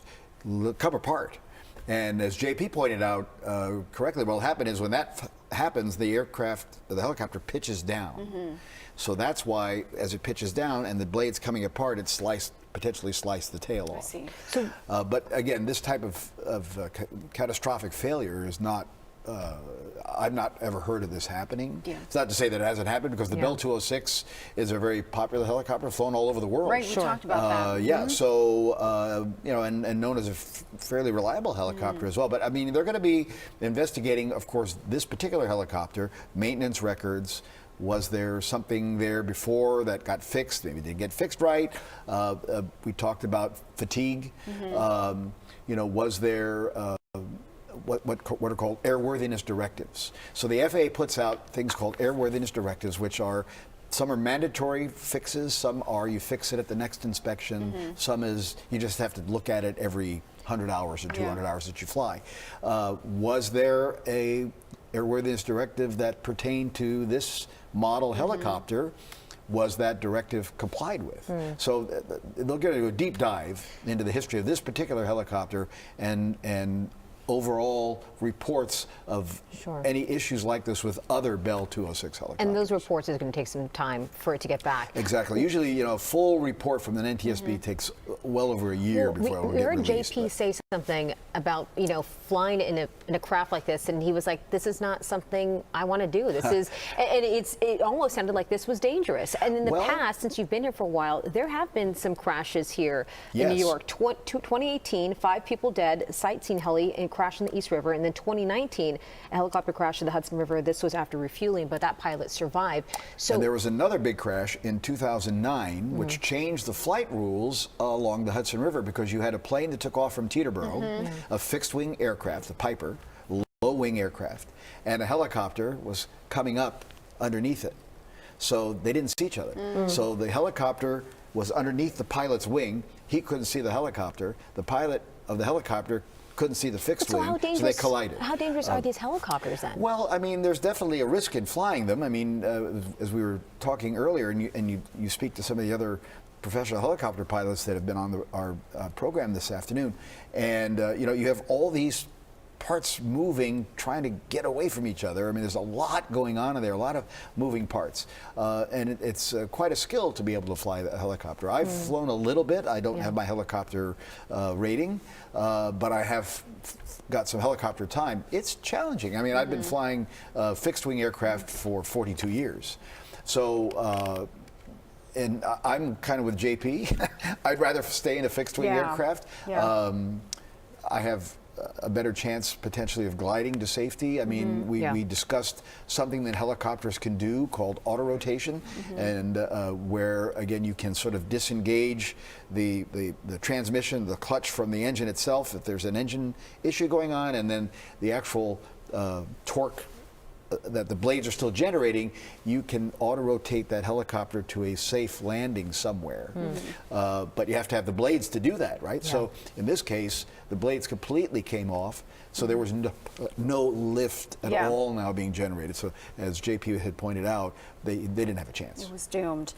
come apart. And as JP pointed out correctly, what will happen is when that happens, the helicopter pitches down. So that's why, as it pitches down and the blade's coming apart, it potentially slice the tail off. I see. But again, this type of catastrophic failure is not. I've not ever heard of this happening. It's not to say that it hasn't happened, because the Bell 206 is a very popular helicopter flown all over the world. Right, we talked about that. So and known as a fairly reliable helicopter as well. But I mean, they're going to be investigating, of course, this particular helicopter, maintenance records. Was there something there before that got fixed? Maybe it didn't get fixed right. We talked about fatigue. Was there what are called airworthiness directives? So the FAA puts out things called airworthiness directives, which are, some are mandatory fixes, some are you fix it at the next inspection, some is you just have to look at it every 100 hours or 200 hours that you fly. Was there a airworthiness directive that pertained to this model helicopter? Was that directive complied with? So they'll get into a deep dive into the history of this particular helicopter and overall reports of any issues like this with other Bell 206 helicopters. And those reports is going to take some time for it to get back. Exactly. Usually, a full report from the NTSB takes well over a year before it will get released. We heard JP say something about, flying in a craft like this, and he was like, this is not something I want to do. This is, and it almost sounded like this was dangerous. And in the past, since you've been here for a while, there have been some crashes here in New York. 2018, 5 people dead, sightseeing heli and crash in the East River, and then 2019, a helicopter crash in the Hudson River. This was after refueling, but that pilot survived. So, and there was another big crash in 2009, which changed the flight rules along the Hudson River, because you had a plane that took off from Teterboro, a fixed-wing aircraft, the Piper, low-wing aircraft, and a helicopter was coming up underneath it. So they didn't see each other. So the helicopter was underneath the pilot's wing. He couldn't see the helicopter. The pilot of the helicopter couldn't see the fixed wing, so they collided. How dangerous are these helicopters then? Well, I mean, there's definitely a risk in flying them. I mean, as we were talking earlier, and you speak to some of the other professional helicopter pilots that have been on our program this afternoon, and you have all these parts moving, trying to get away from each other. I mean, there's a lot going on in there, a lot of moving parts. And it's quite a skill to be able to fly a helicopter. I've flown a little bit. I don't have my helicopter rating, but I have got some helicopter time. It's challenging. I mean, I've been flying fixed-wing aircraft for 42 years. So, and I'm kind of with JP. I'd rather stay in a fixed-wing aircraft. I have a better chance potentially of gliding to safety. I mean, we discussed something that helicopters can do called auto rotation, and where again you can sort of disengage the transmission, the clutch from the engine itself if there's an engine issue going on, and then the actual torque that the blades are still generating, you can auto-rotate that helicopter to a safe landing somewhere. But you have to have the blades to do that, right? So in this case, the blades completely came off, so there was no lift at all now being generated. So as JP had pointed out, they didn't have a chance. It was doomed.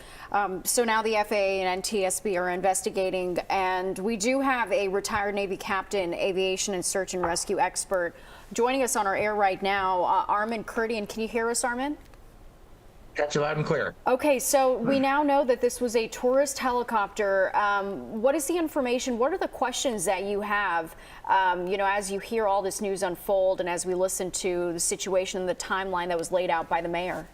So now the FAA and NTSB are investigating, and we do have a retired Navy captain, aviation and search and rescue expert joining us on our air right now, Armin Kurdian. Can you hear us, Armin? Got you loud and clear. Okay, so we now know that this was a tourist helicopter. What is the information? What are the questions that you have, as you hear all this news unfold and as we listen to the situation and the timeline that was laid out by the mayor?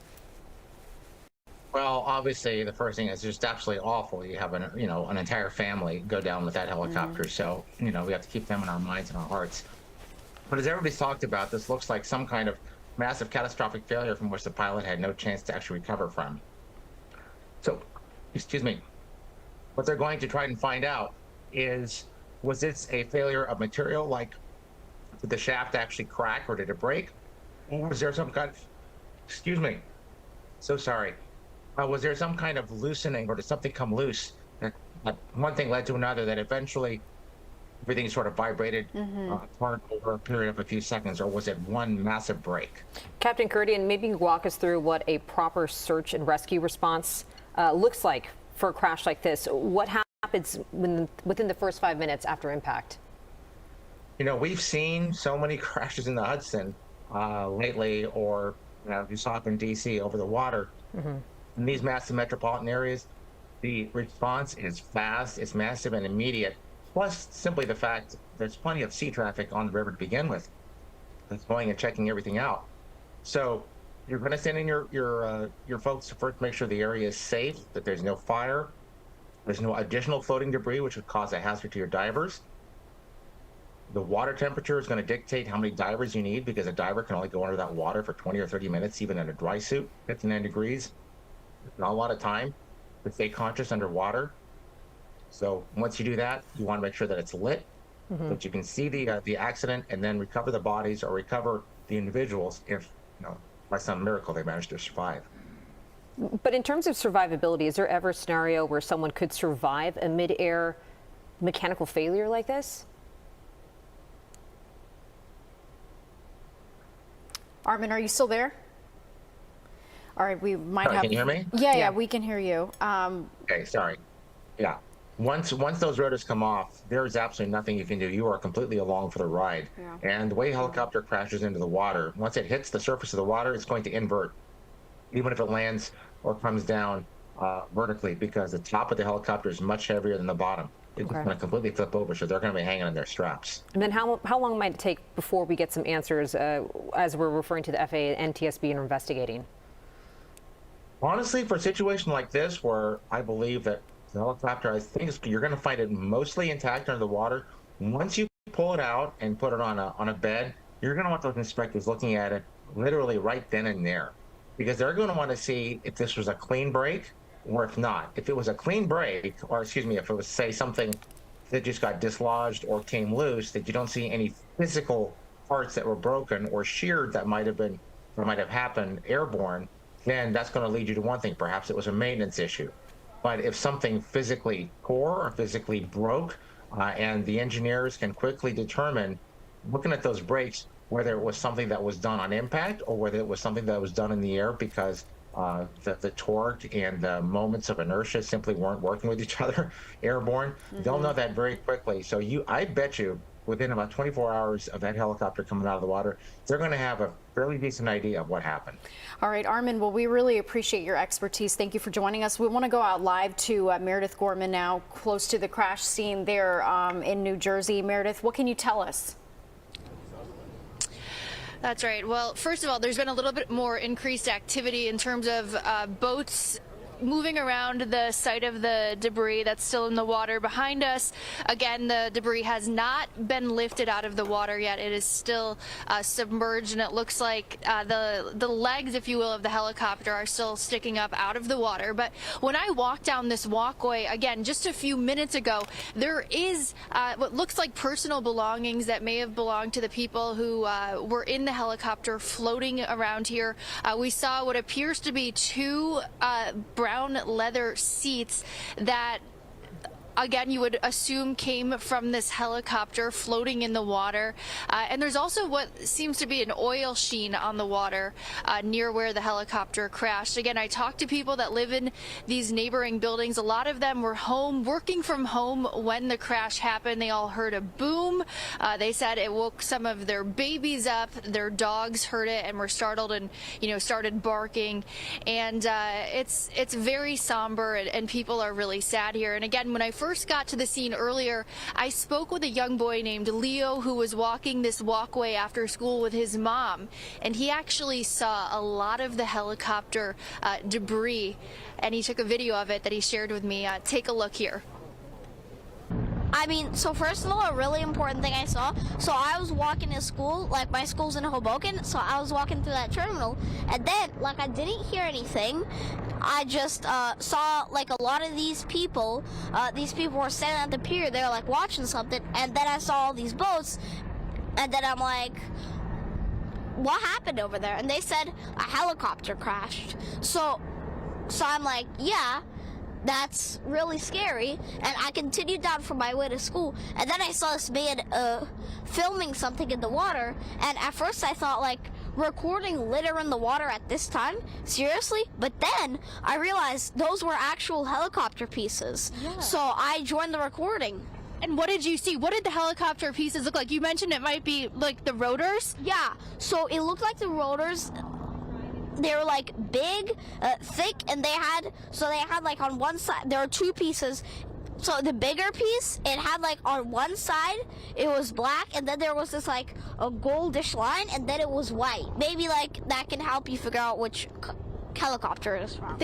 Well, obviously, the first thing is just absolutely awful. You have an entire family go down with that helicopter. So, we have to keep them in our minds and our hearts. But as everybody's talked about, this looks like some kind of massive catastrophic failure from which the pilot had no chance to actually recover from. So, excuse me, what they're going to try and find out is, was this a failure of material like Did the shaft actually crack or did it break? Or was there some kind of, excuse me, so sorry. Was there some kind of loosening or did something come loose? One thing led to another that eventually everything sort of vibrated apart over a period of a few seconds, or was it one massive break? Captain Kurdian, maybe walk us through what a proper search and rescue response looks like for a crash like this. What happens within the first 5 minutes after impact? You know, we've seen so many crashes in the Hudson lately, or you saw up in D.C. over the water. In these massive metropolitan areas, the response is fast, it's massive and immediate. Plus, simply the fact there's plenty of sea traffic on the river to begin with. That's going and checking everything out. So you're going to send in your folks to first make sure the area is safe, that there's no fire, there's no additional floating debris which would cause a hazard to your divers. The water temperature is going to dictate how many divers you need, because a diver can only go under that water for 20 or 30 minutes, even in a dry suit, 59 degrees. Not a lot of time to stay conscious underwater. So once you do that, you want to make sure that it's lit, that you can see the accident and then recover the bodies or recover the individuals if, by some miracle, they managed to survive. But in terms of survivability, is there ever a scenario where someone could survive a mid-air mechanical failure like this? Armin, are you still there? All right, we might have. Can you hear me? Yeah, we can hear you. Okay, sorry. Yeah. Once those rotors come off, there's absolutely nothing you can do. You are completely along for the ride. Yeah. And the way a helicopter crashes into the water, once it hits the surface of the water, it's going to invert, even if it lands or comes down vertically, because the top of the helicopter is much heavier than the bottom. It's going to completely flip over, so they're going to be hanging on their straps. And then how long might it take before we get some answers, as we're referring to the FAA and NTSB and investigating? Honestly, for a situation like this, where I believe that the helicopter, I think you're going to find it mostly intact under the water. Once you pull it out and put it on a bed, you're going to want those inspectors looking at it literally right then and there, because they're going to want to see if this was a clean break or if not. If it was a clean break, or excuse me, if it was, say, something that just got dislodged or came loose, that you don't see any physical parts that were broken or sheared that might have happened airborne, then that's going to lead you to one thing. Perhaps it was a maintenance issue. But if something physically tore or physically broke, and the engineers can quickly determine, looking at those brakes, whether it was something that was done on impact or whether it was something that was done in the air because the torque and the moments of inertia simply weren't working with each other airborne, they'll know that very quickly. So I bet you within about 24 hours of that helicopter coming out of the water, they're going to have a fairly decent idea of what happened. All right, Armin, well, we really appreciate your expertise. Thank you for joining us. We want to go out live to Meredith Gorman now, close to the crash scene there in New Jersey. Meredith, what can you tell us? That's right. Well, first of all, there's been a little bit more increased activity in terms of boats moving around the site of the debris that's still in the water behind us. Again, the debris has not been lifted out of the water yet. It is still submerged, and it looks like the legs, if you will, of the helicopter are still sticking up out of the water. But when I walked down this walkway, again, just a few minutes ago, there is what looks like personal belongings that may have belonged to the people who were in the helicopter floating around here. We saw what appears to be two brown leather seats that, again, you would assume came from this helicopter floating in the water. And there's also what seems to be an oil sheen on the water near where the helicopter crashed. Again, I talked to people that live in these neighboring buildings. A lot of them were home, working from home when the crash happened. They all heard a boom. They said it woke some of their babies up. Their dogs heard it and were startled and, started barking. And it's very somber, and people are really sad here. And again, when I first got to the scene earlier, I spoke with a young boy named Leo who was walking this walkway after school with his mom, and he actually saw a lot of the helicopter debris, and he took a video of it that he shared with me. Take a look here. I mean, so first of all, a really important thing I saw, so I was walking to school, like my school's in Hoboken, so I was walking through that terminal, and then, like, I didn't hear anything. I just saw, like, a lot of these people were standing at the pier, they were, like, watching something, and then I saw all these boats, And then I'm like, what happened over there? And they said a helicopter crashed. So I'm like, yeah, that's really scary. And I continued down from my way to school, and then I saw this man filming something in the water, and at first I thought, like, recording litter in the water at this time? Seriously? But then I realized those were actual helicopter pieces. Yeah. So I joined the recording. And what did you see? What did the helicopter pieces look like? You mentioned it might be like the rotors? Yeah, so it looked like the rotors. They were like big, thick, and they had like on one side, there are two pieces. So the bigger piece, it had like on one side, it was black, and then there was this like a goldish line, and then it was white. Maybe like that can help you figure out which helicopter it is from.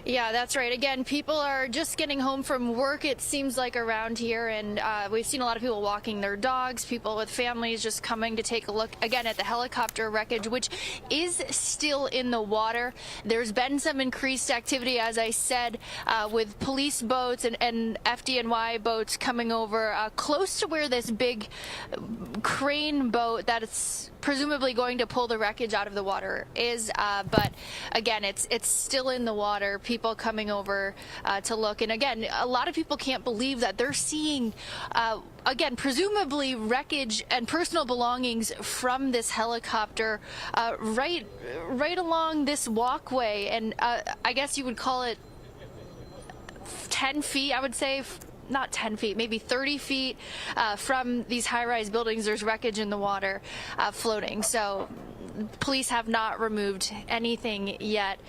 Yeah, that's right. Again, people are just getting home from work, it seems like, around here, and we've seen a lot of people walking their dogs, people with families just coming to take a look, again, at the helicopter wreckage, which is still in the water. There's been some increased activity, as I said, with police boats and FDNY boats coming over close to where this big crane boat that's presumably going to pull the wreckage out of the water is, but again, it's still in the water. People coming over to look, and again, a lot of people can't believe that they're seeing, again, presumably wreckage and personal belongings from this helicopter right along this walkway, and I guess you would call it 10 feet, I would say. Not 10 feet, maybe 30 feet from these high-rise buildings. There's wreckage in the water floating. So police have not removed anything yet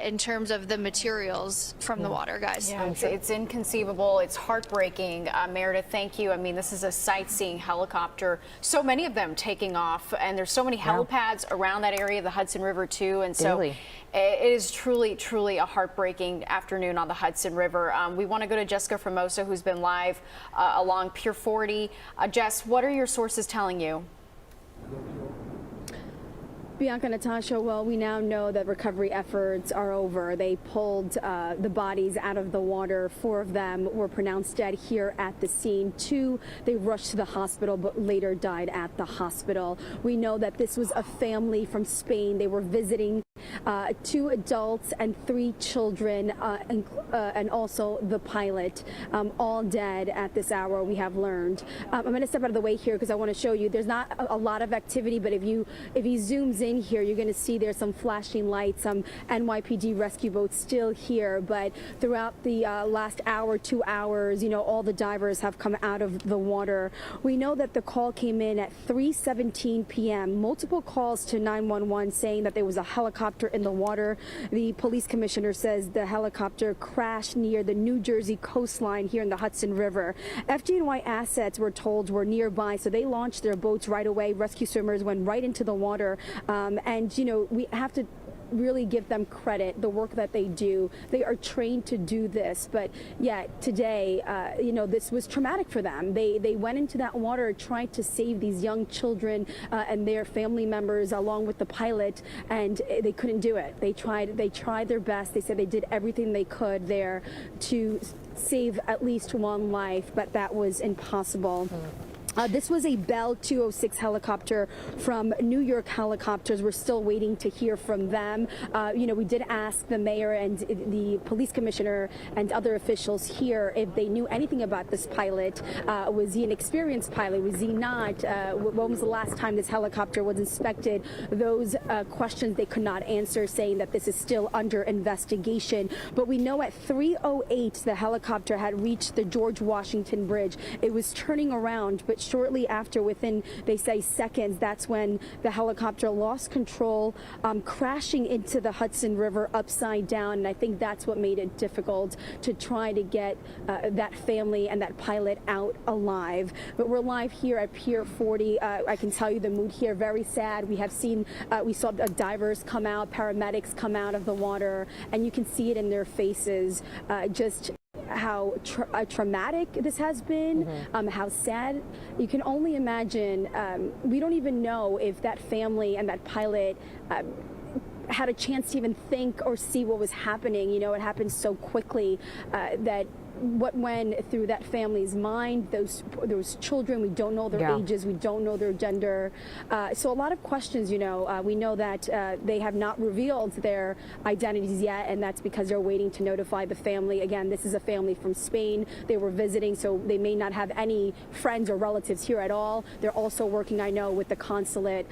in terms of the materials from the water, guys. Yeah, it's inconceivable. It's heartbreaking. Meredith, thank you. I mean, this is a sightseeing helicopter. So many of them taking off, and there's so many helipads around that area of the Hudson River, too. And so it is truly, truly a heartbreaking afternoon on the Hudson River. We want to go to Jessica Formosa, who's been live along Pier 40. Jess, what are your sources telling you? Bianca, Natasha, well, we now know that recovery efforts are over. They pulled the bodies out of the water. 4 of them were pronounced dead here at the scene. 2, they rushed to the hospital but later died at the hospital. We know that this was a family from Spain. They were visiting 2 adults and 3 children, and also the pilot, all dead at this hour, we have learned. I'm going to step out of the way here because I want to show you there's not a lot of activity, but if he zooms in here, you're going to see there's some flashing lights, some NYPD rescue boats still here, but throughout the last hour, 2 hours, you know, all the divers have come out of the water. We know that the call came in at 3:17 p.m. Multiple calls to 911 saying that there was a helicopter in the water. The police commissioner says the helicopter crashed near the New Jersey coastline here in the Hudson River. FDNY assets, we're told, were nearby, so they launched their boats right away. Rescue swimmers went right into the water, and you know, we have to really give them credit, the work that they do. They are trained to do this, but yet today, you know, this was traumatic for them. They went into that water, tried to save these young children and their family members along with the pilot, and they couldn't do it. They tried their best. They said they did everything they could there to save at least one life, but that was impossible. This was a Bell 206 helicopter from New York Helicopters. We're still waiting to hear from them. You know, we did ask the mayor and the police commissioner and other officials here if they knew anything about this pilot. Was he an experienced pilot? Was he not? When was the last time this helicopter was inspected? Those questions they could not answer, saying that this is still under investigation. But we know at 3:08 the helicopter had reached the George Washington Bridge. It was turning around, but shortly after, within, they say, seconds, that's when the helicopter lost control, crashing into the Hudson River upside down. And I think that's what made it difficult to try to get that family and that pilot out alive. But we're live here at Pier 40. I can tell you the mood here, very sad. We have seen, we saw divers come out, paramedics come out of the water, and you can see it in their faces, just how traumatic this has been, how sad. You can only imagine. We don't even know if that family and that pilot had a chance to even think or see what was happening. You know, it happened so quickly that what went through that family's mind, those children, we don't know their ages, we don't know their gender. So a lot of questions, you know. We know that they have not revealed their identities yet, and that's because they're waiting to notify the family. Again, this is a family from Spain. They were visiting, so they may not have any friends or relatives here at all. They're also working, I know, with the consulate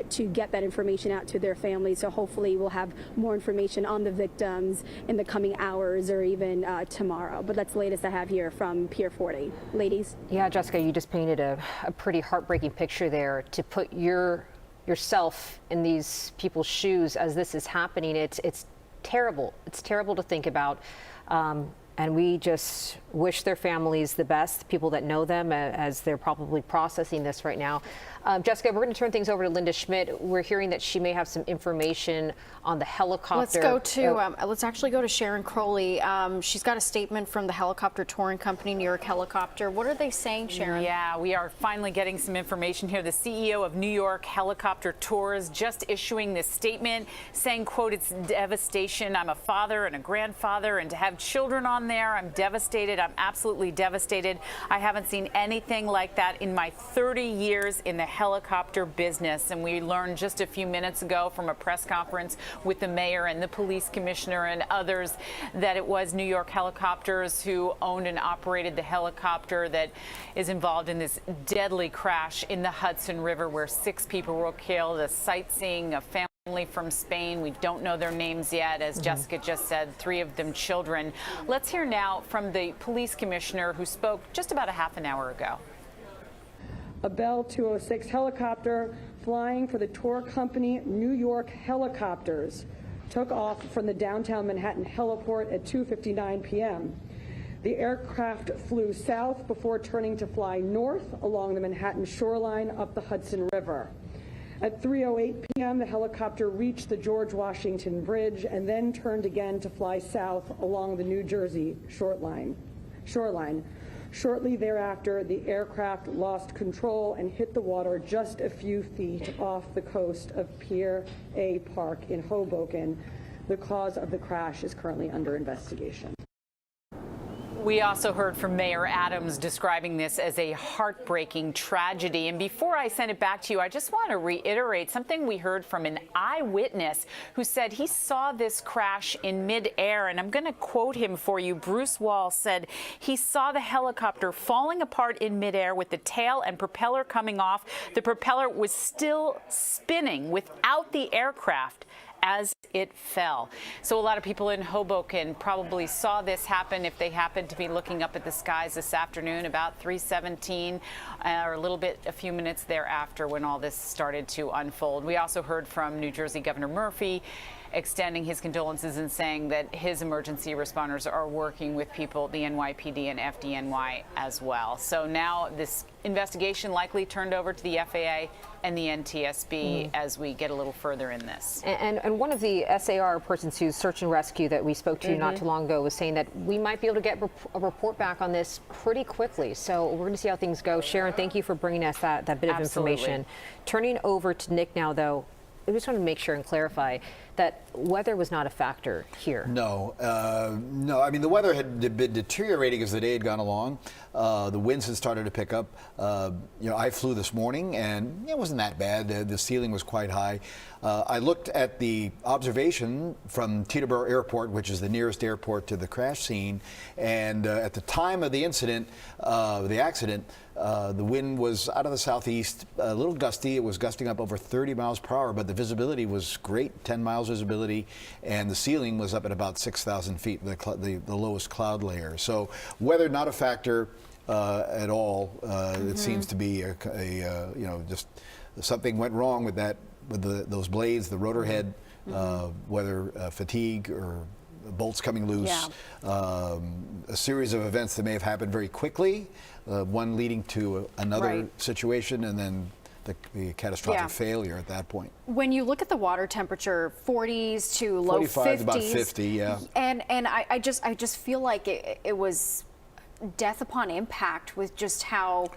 to get that information out to their families. So hopefully we'll have more information on the victims in the coming hours or even tomorrow. But that's the latest I have here from Pier 40. Ladies? Yeah, Jessica, you just painted a pretty heartbreaking picture there. To put yourself in these people's shoes as this is happening, it's terrible. It's terrible to think about. And we just wish their families the best, people that know them, as they're probably processing this right now. Jessica, we're going to turn things over to Linda Schmidt. We're hearing that she may have some information on the helicopter. Let's actually go to Sharon Crowley. She's got a statement from the helicopter touring company, New York Helicopter. What are they saying, Sharon? Yeah, we are finally getting some information here. The CEO of New York Helicopter Tours just issuing this statement saying, quote, "It's devastation. I'm a father and a grandfather, and to have children on there, I'm devastated. I'm absolutely devastated. I haven't seen anything like that in my 30 years in the helicopter business." And we learned just a few minutes ago from a press conference with the mayor and the police commissioner and others that it was New York Helicopters who owned and operated the helicopter that is involved in this deadly crash in the Hudson River where 6 people were killed, a sightseeing, a family from Spain. We don't know their names yet, as Jessica just said, 3 of them children. Let's hear now from the police commissioner who spoke just about a half an hour ago. A Bell 206 helicopter flying for the tour company New York Helicopters took off from the downtown Manhattan heliport at 2:59 p.m. The aircraft flew south before turning to fly north along the Manhattan shoreline up the Hudson River. At 3:08 p.m., the helicopter reached the George Washington Bridge and then turned again to fly south along the New Jersey shoreline. Shortly thereafter, the aircraft lost control and hit the water just a few feet off the coast of Pier A Park in Hoboken. The cause of the crash is currently under investigation. We also heard from Mayor Adams describing this as a heartbreaking tragedy. And before I send it back to you, I just want to reiterate something we heard from an eyewitness who said he saw this crash in midair. And I'm going to quote him for you. Bruce Wall said he saw the helicopter falling apart in midair with the tail and propeller coming off. The propeller was still spinning without the aircraft as it fell. So a lot of people in Hoboken probably saw this happen if they happened to be looking up at the skies this afternoon about 3:17 or a few minutes thereafter when all this started to unfold. We also heard from New Jersey Governor Murphy extending his condolences and saying that his emergency responders are working with people, the NYPD and FDNY as well. So now this investigation likely turned over to the FAA and the NTSB as we get a little further in this. And one of the SAR persons who's search and rescue that we spoke to not too long ago was saying that we might be able to get a report back on this pretty quickly. So we're going to see how things go. Sharon, thank you for bringing us that bit of information. Turning over to Nick now, though, I just want to make sure and clarify that weather was not a factor here. No. I mean, the weather had been deteriorating as the day had gone along. The winds had started to pick up. I flew this morning, and it wasn't that bad. The ceiling was quite high. I looked at the observation from Teterboro Airport, which is the nearest airport to the crash scene, and at the time of the incident, the accident, the wind was out of the southeast, a little gusty. It was gusting up over 30 miles per hour, but the visibility was great, 10 miles visibility, and the ceiling was up at about 6,000 feet, the lowest cloud layer. So weather not a factor at all. It seems to be just something went wrong with that, with those blades, the rotor head, whether fatigue or bolts coming loose, a series of events that may have happened very quickly, one leading to another situation, and then the catastrophic failure at that point. When you look at the water temperature, 40s to low 45 50s, to about 50, yeah. And I just feel like it was death upon impact with just how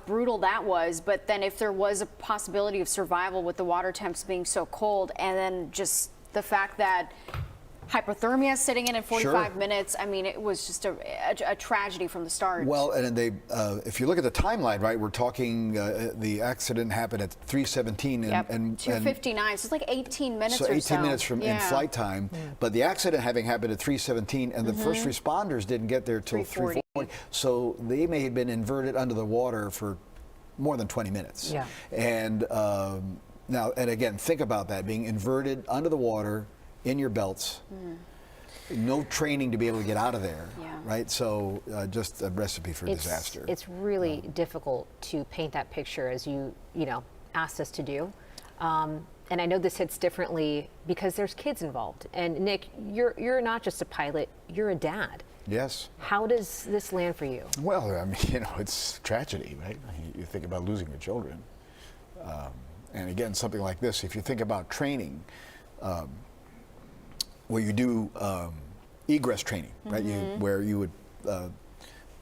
brutal that was. But then if there was a possibility of survival with the water temps being so cold, and then just the fact that hypothermia sitting in 45 Sure. minutes. I mean, it was just a tragedy from the start. Well, and they, if you look at the timeline, right, we're talking the accident happened at 3:17 Yep, and 2:59, so it's like 18 minutes so or 18 so. minutes from in flight time. But the accident having happened at 3:17, and the first responders didn't get there till 3:40. So they may have been inverted under the water for more than 20 minutes. Yeah. And now, and again, think about that, being inverted under the water in your belts. No training to be able to get out of there, right? So just a recipe for disaster. It's really difficult to paint that picture as you asked us to do. And I know this hits differently because there's kids involved. And Nick, you're not just a pilot, you're a dad. Yes. How does this land for you? Well, I mean, it's tragedy, right? You think about losing your children. And again, something like this, if you think about training, where you do egress training, right? Where you would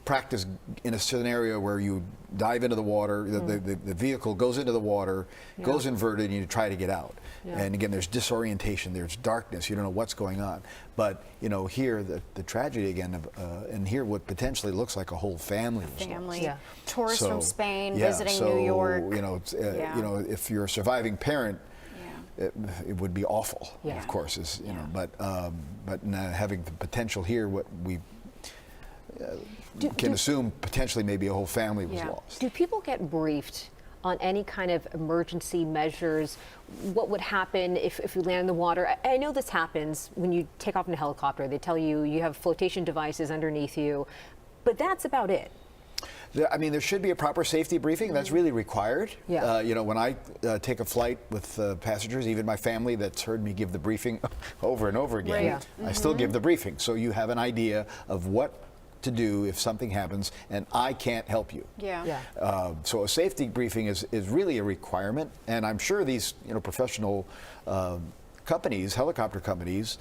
practice in a scenario where you dive into the water, the vehicle goes into the water, goes inverted, and you try to get out. And again, there's disorientation, there's darkness, you don't know what's going on. But here, the tragedy again, and here what potentially looks like a whole family was lost. Tourists from Spain visiting New York. If you're a surviving parent, it would be awful, of course, but having the potential here, what we can assume potentially maybe a whole family was lost. Do people get briefed on any kind of emergency measures? What would happen if you land in the water? I know this happens when you take off in a helicopter. They tell you you have flotation devices underneath you, but that's about it. I mean, there should be a proper safety briefing. That's really required. When I take a flight with passengers, even my family that's heard me give the briefing over and over again, I still give the briefing. So you have an idea of what to do if something happens and I can't help you. So a safety briefing is really a requirement. And I'm sure these professional companies, helicopter companies,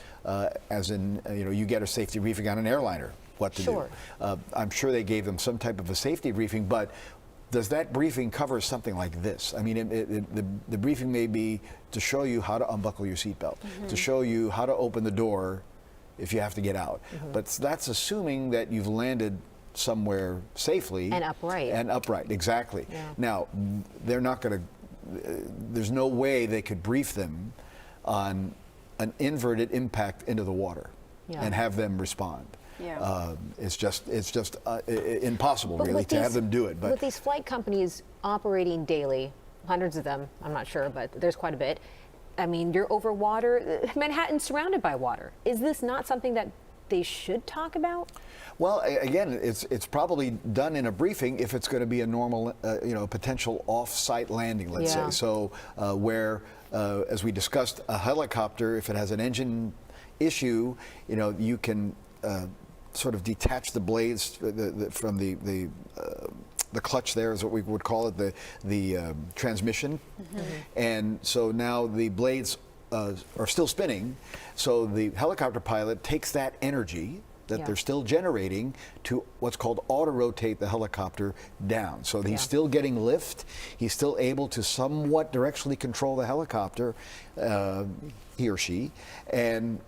as in, you get a safety briefing on an airliner. What to do. I'm sure they gave them some type of a safety briefing, but does that briefing cover something like this? I mean, the briefing may be to show you how to unbuckle your seatbelt, to show you how to open the door if you have to get out. But that's assuming that you've landed somewhere safely. And upright. And upright, exactly. Now, they're not going to, there's no way they could brief them on an inverted impact into the water and have them respond. It's just impossible, really, to have them do it. But with these flight companies operating daily, hundreds of them, I'm not sure, but there's quite a bit. I mean, you're over water. Manhattan's surrounded by water. Is this not something that they should talk about? Well, again, it's probably done in a briefing if it's going to be a normal, potential off-site landing, let's say. So where, as we discussed, a helicopter, if it has an engine issue, you can sort of detach the blades from the clutch there is what we would call it, the transmission. And so now the blades are still spinning. So the helicopter pilot takes that energy that they're still generating to what's called auto-rotate the helicopter down. So he's still getting lift. He's still able to somewhat directionally control the helicopter, he or she, and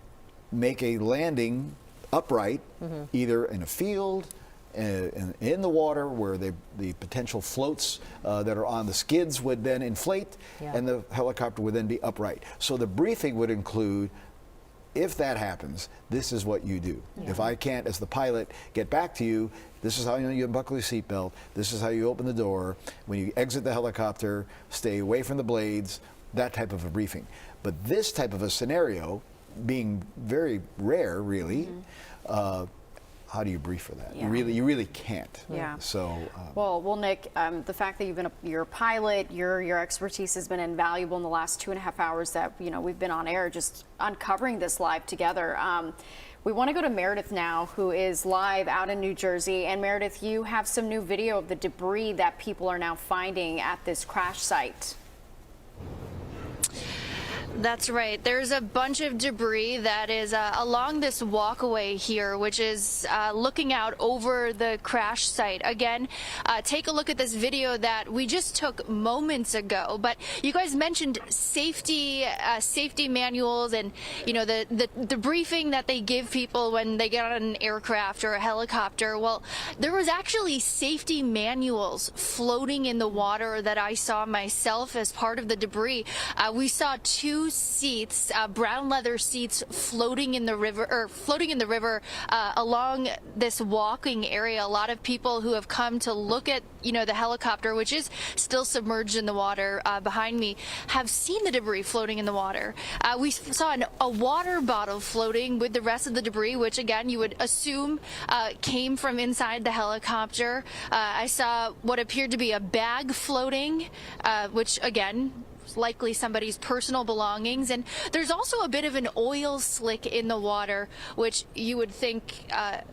make a landing upright, either in a field, in the water where the potential floats that are on the skids would then inflate, and the helicopter would then be upright. So the briefing would include, if that happens, this is what you do. If I can't, as the pilot, get back to you, this is how you unbuckle your seatbelt, this is how you open the door, when you exit the helicopter, stay away from the blades, that type of a briefing. But this type of a scenario, being very rare, really, how do you brief for that? You really can't. So. Well, Nick, the fact that you're a pilot, your expertise has been invaluable in the last 2.5 hours that we've been on air, just uncovering this live together. We want to go to Meredith now, who is live out in New Jersey. And Meredith, you have some new video of the debris that people are now finding at this crash site. That's right. There's a bunch of debris that is along this walkway here, which is looking out over the crash site. Again, take a look at this video that we just took moments ago. But you guys mentioned safety manuals and, you know, the briefing that they give people when they get on an aircraft or a helicopter. Well, there was actually safety manuals floating in the water that I saw myself as part of the debris. We saw 2 seats, brown leather seats, floating in the river, along this walking area. A lot of people who have come to look at, you know, the helicopter, which is still submerged in the water behind me, have seen the debris floating in the water. We saw a water bottle floating with the rest of the debris, which again you would assume came from inside the helicopter. I saw what appeared to be a bag floating, which again, likely somebody's personal belongings. And there's also a bit of an oil slick in the water, which you would think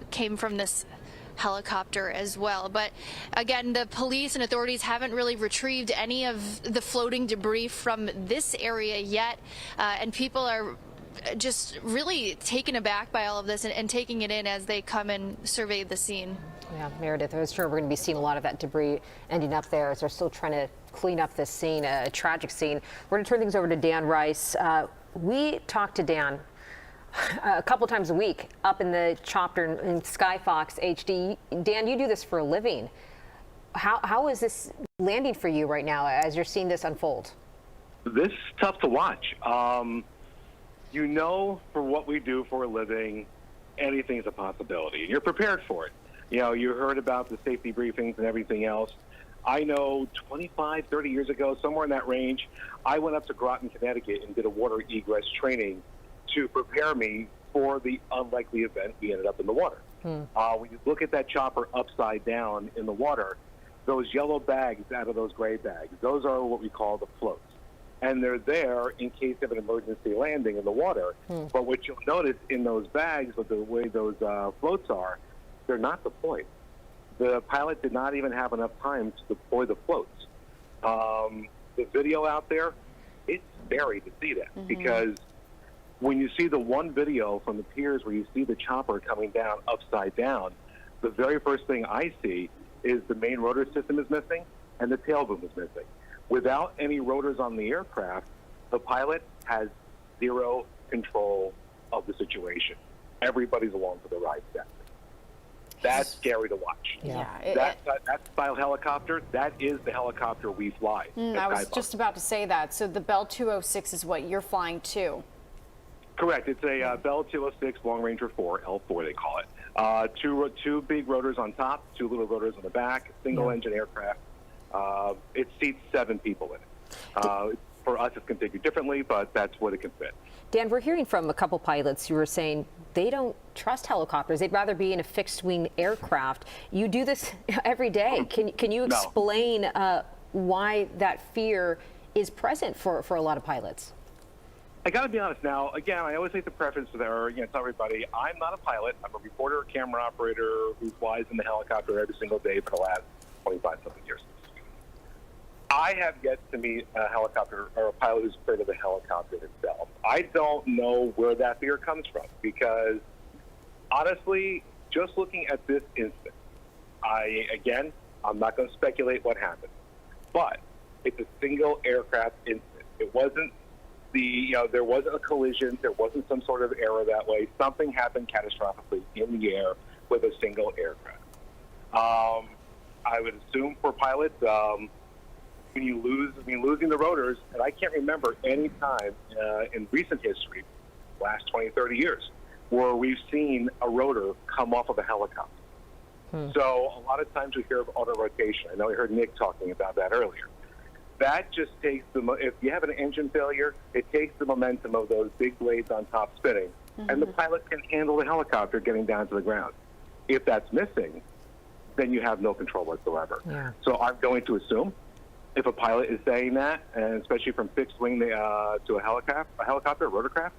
came from this helicopter as well. But again, the police and authorities haven't really retrieved any of the floating debris from this area yet, and people are just really taken aback by all of this and taking it in as they come and survey the scene. Yeah, Meredith, I'm sure we're going to be seeing a lot of that debris ending up there as they're still trying to clean up this scene, a tragic scene. We're going to turn things over to Dan Rice. We talk to Dan a couple times a week up in the chopper in Sky Fox HD. Dan, you do this for a living. How is this landing for you right now as you're seeing this unfold? This is tough to watch. You know, for what we do for a living, anything's a possibility, and you're prepared for it. You know, you heard about the safety briefings and everything else. I know 25, 30 years ago, somewhere in that range, I went up to Groton, Connecticut and did a water egress training to prepare me for the unlikely event we ended up in the water. When you look at that chopper upside down in the water, those yellow bags out of those gray bags, those are what we call the floats. And they're there in case of an emergency landing in the water. But what you'll notice in those bags, with the way those floats are, they're not deployed. The pilot did not even have enough time to deploy the floats. The video out there, it's scary to see that, because when you see the one video from the piers where you see the chopper coming down upside down, the very first thing I see is the main rotor system is missing and the tail boom is missing. Without any rotors on the aircraft, the pilot has zero control of the situation. Everybody's along for the ride. That's scary to watch. Yeah. That style helicopter, that is the helicopter we fly. I was just about to say that. So the Bell 206 is what you're flying too? Correct. It's a Bell 206 Long Ranger 4, L4 they call it. Two big rotors on top, 2 little rotors on the back, single engine aircraft. It seats 7 people in it. For us, it's configured differently, but that's what it can fit. Dan, we're hearing from a couple pilots who are saying they don't trust helicopters. They'd rather be in a fixed-wing aircraft. You do this every day. Can you explain why that fear is present for a lot of pilots? I got to be honest now. Again, I always like to preface there, tell everybody, I'm not a pilot. I'm a reporter, a camera operator who flies in the helicopter every single day for the last 25-something years. I have yet to meet a helicopter or a pilot who's afraid of the helicopter itself. I don't know where that fear comes from, because honestly, just looking at this instance, I'm not going to speculate what happened, but it's a single aircraft incident. It wasn't there wasn't a collision. There wasn't some sort of error that way. Something happened catastrophically in the air with a single aircraft. I would assume for pilots, when you're losing the rotors, and I can't remember any time in recent history, last 20, 30 years, where we've seen a rotor come off of a helicopter. So a lot of times we hear of auto rotation. I know we heard Nick talking about that earlier. That just takes if you have an engine failure, it takes the momentum of those big blades on top spinning, and the pilot can handle the helicopter getting down to the ground. If that's missing, then you have no control whatsoever. So I'm going to assume, if a pilot is saying that, and especially from fixed wing to a helicopter, a rotorcraft,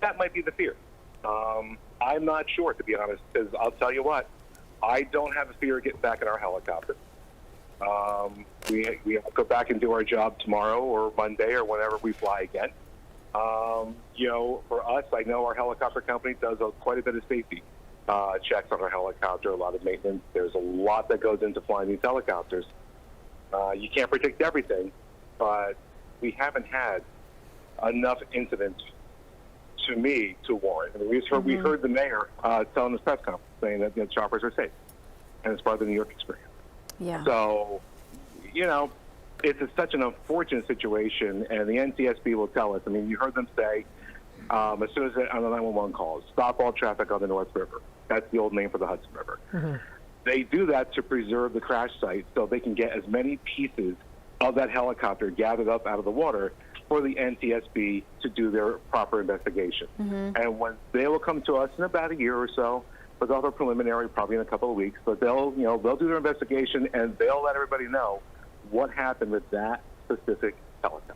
that might be the fear. I'm not sure, to be honest, because I'll tell you what, I don't have a fear of getting back in our helicopter. We go back and do our job tomorrow or Monday or whenever we fly again. For us, I know our helicopter company does quite a bit of safety checks on our helicopter, a lot of maintenance. There's a lot that goes into flying these helicopters. You can't predict everything, but we haven't had enough incidents to me to warrant. I mean, we heard the mayor telling this press conference saying that choppers are safe, and it's part of the New York experience. Yeah. So, it's such an unfortunate situation, and the NTSB will tell us. I mean, you heard them say, as soon as on the 911 calls, stop all traffic on the North River. That's the old name for the Hudson River. They do that to preserve the crash site so they can get as many pieces of that helicopter gathered up out of the water for the NTSB to do their proper investigation. And when they will come to us in about a year or so, but they'll have a preliminary probably in a couple of weeks, but they'll do their investigation and they'll let everybody know what happened with that specific helicopter.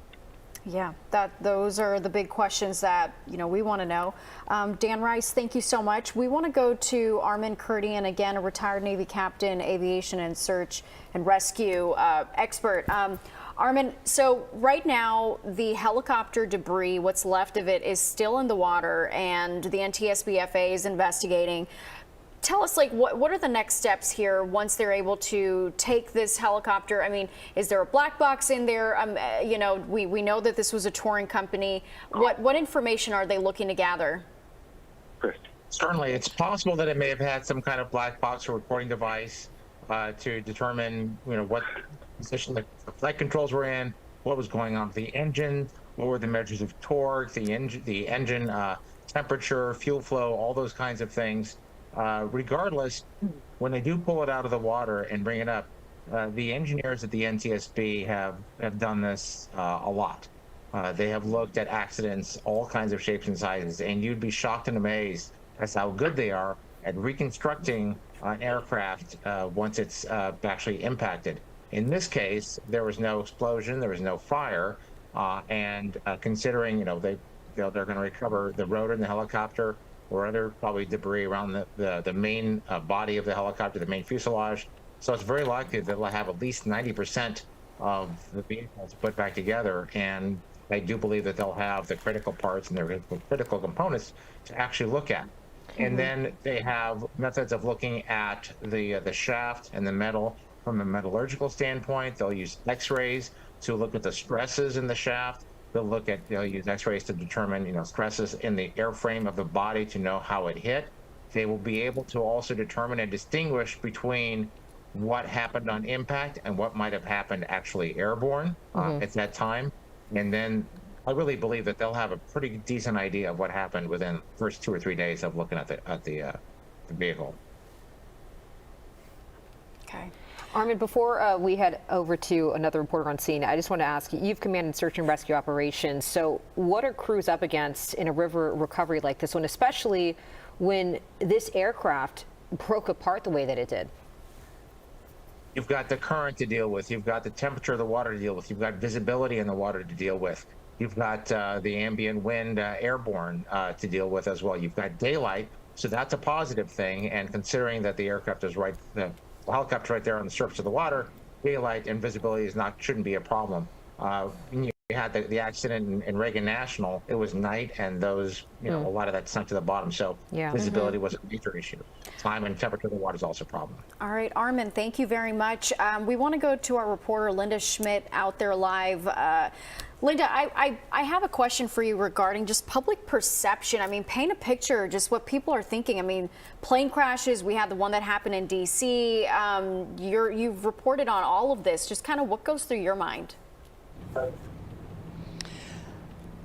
Yeah, those are the big questions that we want to know. Dan Rice, thank you so much. We want to go to Armin Kurdian, again, a retired Navy captain, aviation and search and rescue expert. Armin, so right now the helicopter debris, what's left of it, is still in the water, and the NTSB FA is investigating. Tell us, what are the next steps here once they're able to take this helicopter? I mean, is there a black box in there? We know that this was a touring company. What information are they looking to gather? Certainly, it's possible that it may have had some kind of black box or recording device to determine, what position the flight controls were in, what was going on with the engine, what were the measures of torque, the engine temperature, fuel flow, all those kinds of things. Regardless, when they do pull it out of the water and bring it up, the engineers at the NTSB have done this a lot. They have looked at accidents, all kinds of shapes and sizes, and you'd be shocked and amazed as how good they are at reconstructing an aircraft once it's actually impacted. In this case, there was no explosion, there was no fire, and considering they're going to recover the rotor in the helicopter, or other probably debris around the main body of the helicopter, the main fuselage. So it's very likely that they'll have at least 90% of the vehicles put back together, and I do believe that they'll have the critical parts and the critical components to actually look at. And then they have methods of looking at the shaft and the metal from a metallurgical standpoint. They'll use X-rays to look at the stresses in the shaft. They'll use X-rays to determine, stresses in the airframe of the body to know how it hit. They will be able to also determine and distinguish between what happened on impact and what might have happened actually airborne at that time. And then I really believe that they'll have a pretty decent idea of what happened within the first 2 or 3 days of looking at the vehicle. Okay. Armin, before we head over to another reporter on scene, I just want to ask you, you've commanded search and rescue operations. So what are crews up against in a river recovery like this one, especially when this aircraft broke apart the way that it did? You've got the current to deal with. You've got the temperature of the water to deal with. You've got visibility in the water to deal with. You've got the ambient wind airborne to deal with as well. You've got daylight, so that's a positive thing. And considering that the aircraft is the helicopter right there on the surface of the water, daylight and visibility shouldn't be a problem. When you had the accident in Reagan National, it was night, and those, a lot of that sunk to the bottom. So visibility was a major issue. Time and temperature of the water is also a problem. All right, Armin, thank you very much. We want to go to our reporter, Linda Schmidt, out there live. Linda, I have a question for you regarding just public perception. I mean, paint a picture, just what people are thinking. I mean, plane crashes, we had the one that happened in D.C. You've reported on all of this. Just kind of what goes through your mind?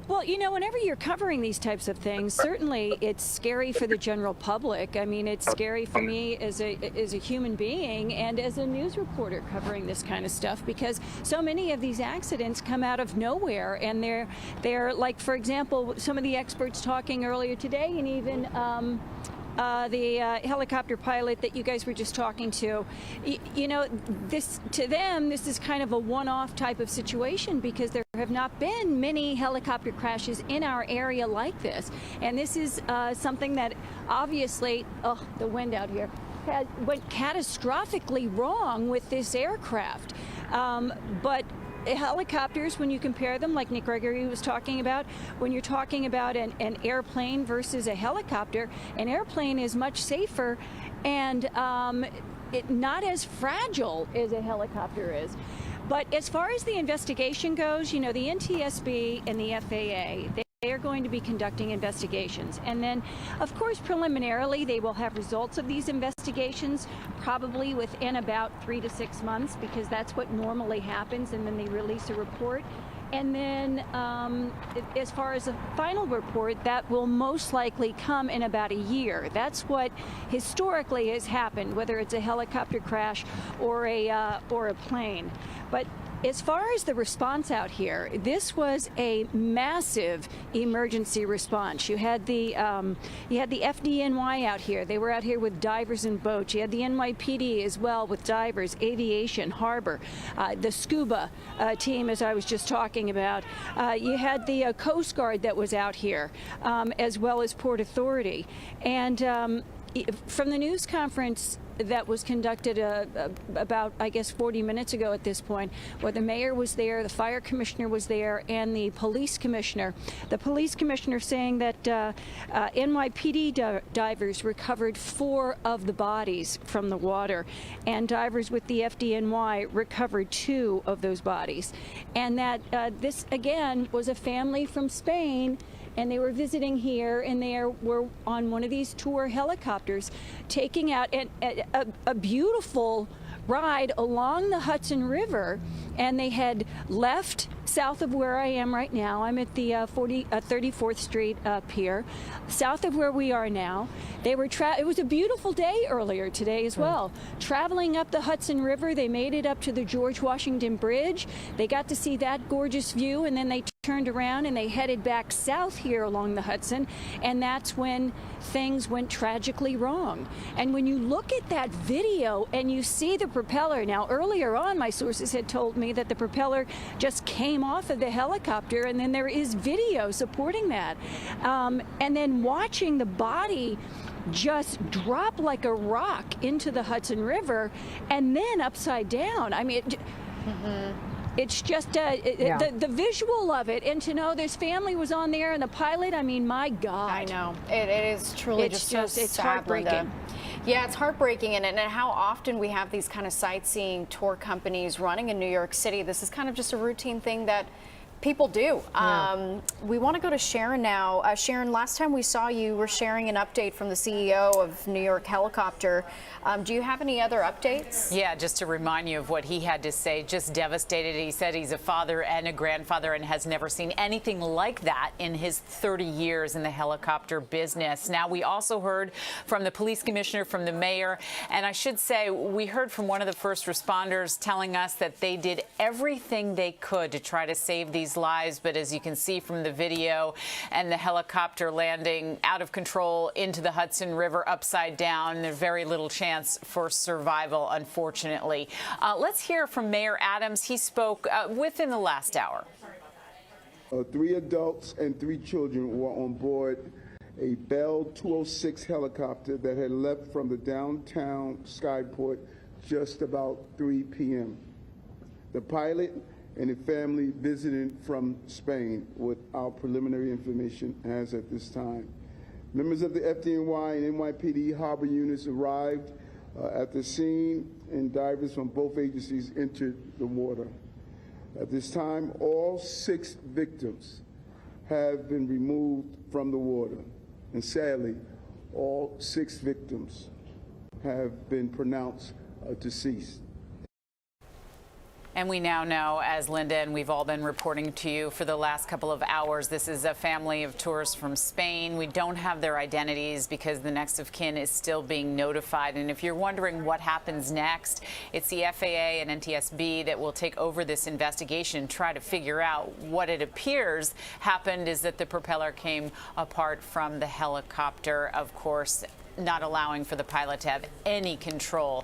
Well, whenever you're covering these types of things, certainly it's scary for the general public. I mean, it's scary for me as a human being and as a news reporter covering this kind of stuff, because so many of these accidents come out of nowhere, and they're like, for example, some of the experts talking earlier today, and even the helicopter pilot that you guys were just talking to, to them, this is kind of a one-off type of situation, because there have not been many helicopter crashes in our area like this. And this is something that obviously, the wind out here, went catastrophically wrong with this aircraft. But helicopters, when you compare them, like Nick Gregory was talking about, when you're talking about an airplane versus a helicopter, an airplane is much safer and not as fragile as a helicopter is. But as far as the investigation goes, you know, the NTSB and the FAA, they are going to be conducting investigations. And then, of course, preliminarily, they will have results of these investigations probably within about 3 to 6 months, because that's what normally happens, and then they release a report. And then as far as a final report, that will most likely come in about a year. That's what historically has happened, whether it's a helicopter crash or a plane. But as far as the response out here, this was a massive emergency response. You had the FDNY out here. They were out here with divers and boats. You had the NYPD as well with divers, aviation, harbor, the scuba team, as I was just talking about. You had the Coast Guard that was out here, as well as Port Authority. And from the news conference that was conducted about, I guess, 40 minutes ago at this point, where the mayor was there, the fire commissioner was there, and the police commissioner. The police commissioner saying that NYPD divers recovered 4 of the bodies from the water, and divers with the FDNY recovered 2 of those bodies. And that this, again, was a family from Spain, and they were visiting here, and they were on one of these tour helicopters taking out a beautiful ride along the Hudson River, and they had left south of where I am right now. I'm at the 34th Street Pier, south of where we are now. They were it was a beautiful day earlier today as well. Traveling up the Hudson River, they made it up to the George Washington Bridge. They got to see that gorgeous view, and then they turned around and they headed back south here along the Hudson, and that's when things went tragically wrong. And when you look at that video and you see the propeller, now earlier on my sources had told me that the propeller just came off of the helicopter, and then there is video supporting that. And then watching the body just drop like a rock into the Hudson River and then upside down. I mean, it's just the visual of it, and to know this family was on there and the pilot, I mean, my God. I know. It is truly it's it's heartbreaking. Yeah, it's heartbreaking, and how often we have these kind of sightseeing tour companies running in New York City. This is kind of just a routine thing that people do. Yeah. We want to go to Sharon now. Sharon, last time we saw you were sharing an update from the CEO of New York Helicopter. Do you have any other updates? Yeah, just to remind you of what he had to say, just devastated. He said he's a father and a grandfather and has never seen anything like that in his 30 years in the helicopter business. Now, we also heard from the police commissioner, from the mayor, and I should say we heard from one of the first responders telling us that they did everything they could to try to save these lives, but as you can see from the video, and the helicopter landing out of control into the Hudson River upside down, there's very little chance for survival, unfortunately. Let's hear from Mayor Adams. He spoke within the last hour. 3 adults and 3 children were on board a Bell 206 helicopter that had left from the downtown Skyport just about 3 p.m. The pilot and a family visiting from Spain, what our preliminary information has at this time. Members of the FDNY and NYPD harbor units arrived at the scene, and divers from both agencies entered the water. At this time, all 6 victims have been removed from the water, and sadly, all 6 victims have been pronounced deceased. And we now know, as Linda and we've all been reporting to you for the last couple of hours, this is a family of tourists from Spain. We don't have their identities because the next of kin is still being notified. And if you're wondering what happens next, it's the FAA and NTSB that will take over this investigation, try to figure out what it appears happened is that the propeller came apart from the helicopter, of course, not allowing for the pilot to have any control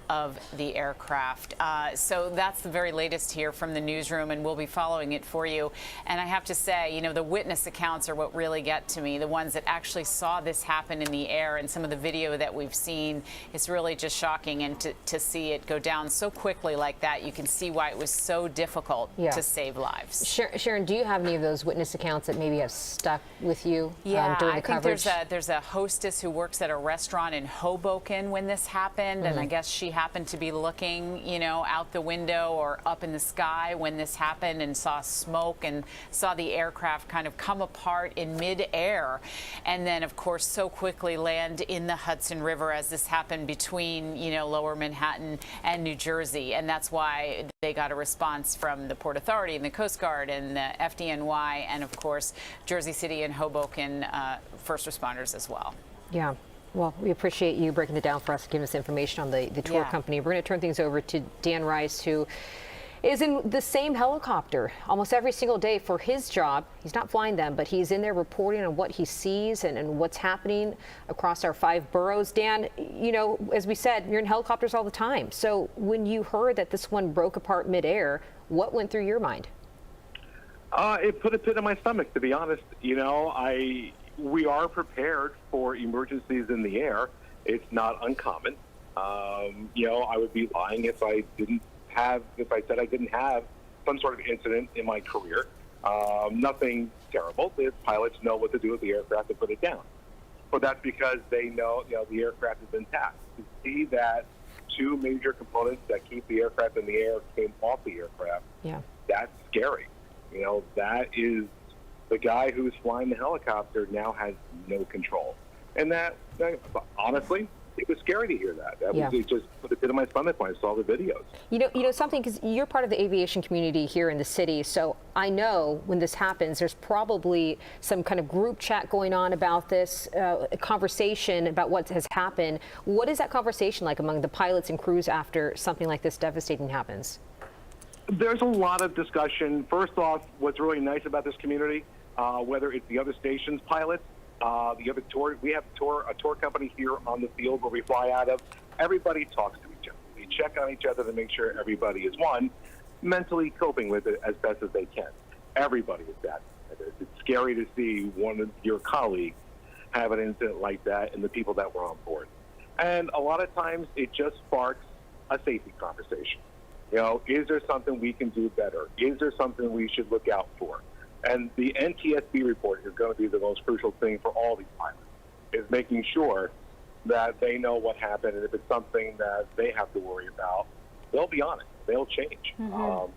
of the aircraft. So that's the very latest here from the newsroom, and we'll be following it for you. And I have to say, you know, the witness accounts are what really get to me, the ones that actually saw this happen in the air, and some of the video that we've seen is really just shocking. And to see it go down so quickly like that, you can see why it was so difficult to save lives. Sharon, do you have any of those witness accounts that maybe have stuck with you during the coverage? I think there's a hostess who works at a restaurant in Hoboken when this happened, and I guess she happened to be looking, you know, out the window or up in the sky when this happened and saw smoke and saw the aircraft kind of come apart in mid-air, and then of course so quickly land in the Hudson River as this happened between, you know, Lower Manhattan and New Jersey. And that's why they got a response from the Port Authority and the Coast Guard and the FDNY and of course Jersey City and Hoboken first responders as well. Yeah. Well, we appreciate you breaking it down for us and giving us information on the tour company. We're going to turn things over to Dan Rice, who is in the same helicopter almost every single day for his job. He's not flying them, but he's in there reporting on what he sees and what's happening across our 5 boroughs. Dan, you know, as we said, you're in helicopters all the time. So when you heard that this one broke apart midair, what went through your mind? It put a pit in my stomach, to be honest. You know, we are prepared for emergencies in the air. It's not uncommon. You know, I would be lying if I said I didn't have some sort of incident in my career. Nothing terrible. The pilots know what to do with the aircraft to put it down. But that's because they know, you know, the aircraft is intact. To see that 2 major components that keep the aircraft in the air came off the aircraft, that's scary. You know, that is the guy who's flying the helicopter now has no control. And that honestly, it was scary to hear that. It just put a bit in my stomach when I saw the videos. You know something, because you're part of the aviation community here in the city, so I know when this happens, there's probably some kind of group chat going on about this, a conversation about what has happened. What is that conversation like among the pilots and crews after something like this devastating happens? There's a lot of discussion. First off, what's really nice about this community, whether it's the other stations' pilots, the other tour, we have a tour company here on the field where we fly out of. Everybody talks to each other. They check on each other to make sure everybody is, one, mentally coping with it as best as they can. Everybody is that. It's scary to see one of your colleagues have an incident like that and the people that were on board. And a lot of times it just sparks a safety conversation. You know, is there something we can do better? Is there something we should look out for? And the NTSB report is going to be the most crucial thing for all these pilots, is making sure that they know what happened, and if it's something that they have to worry about, they'll be on it. They'll change. You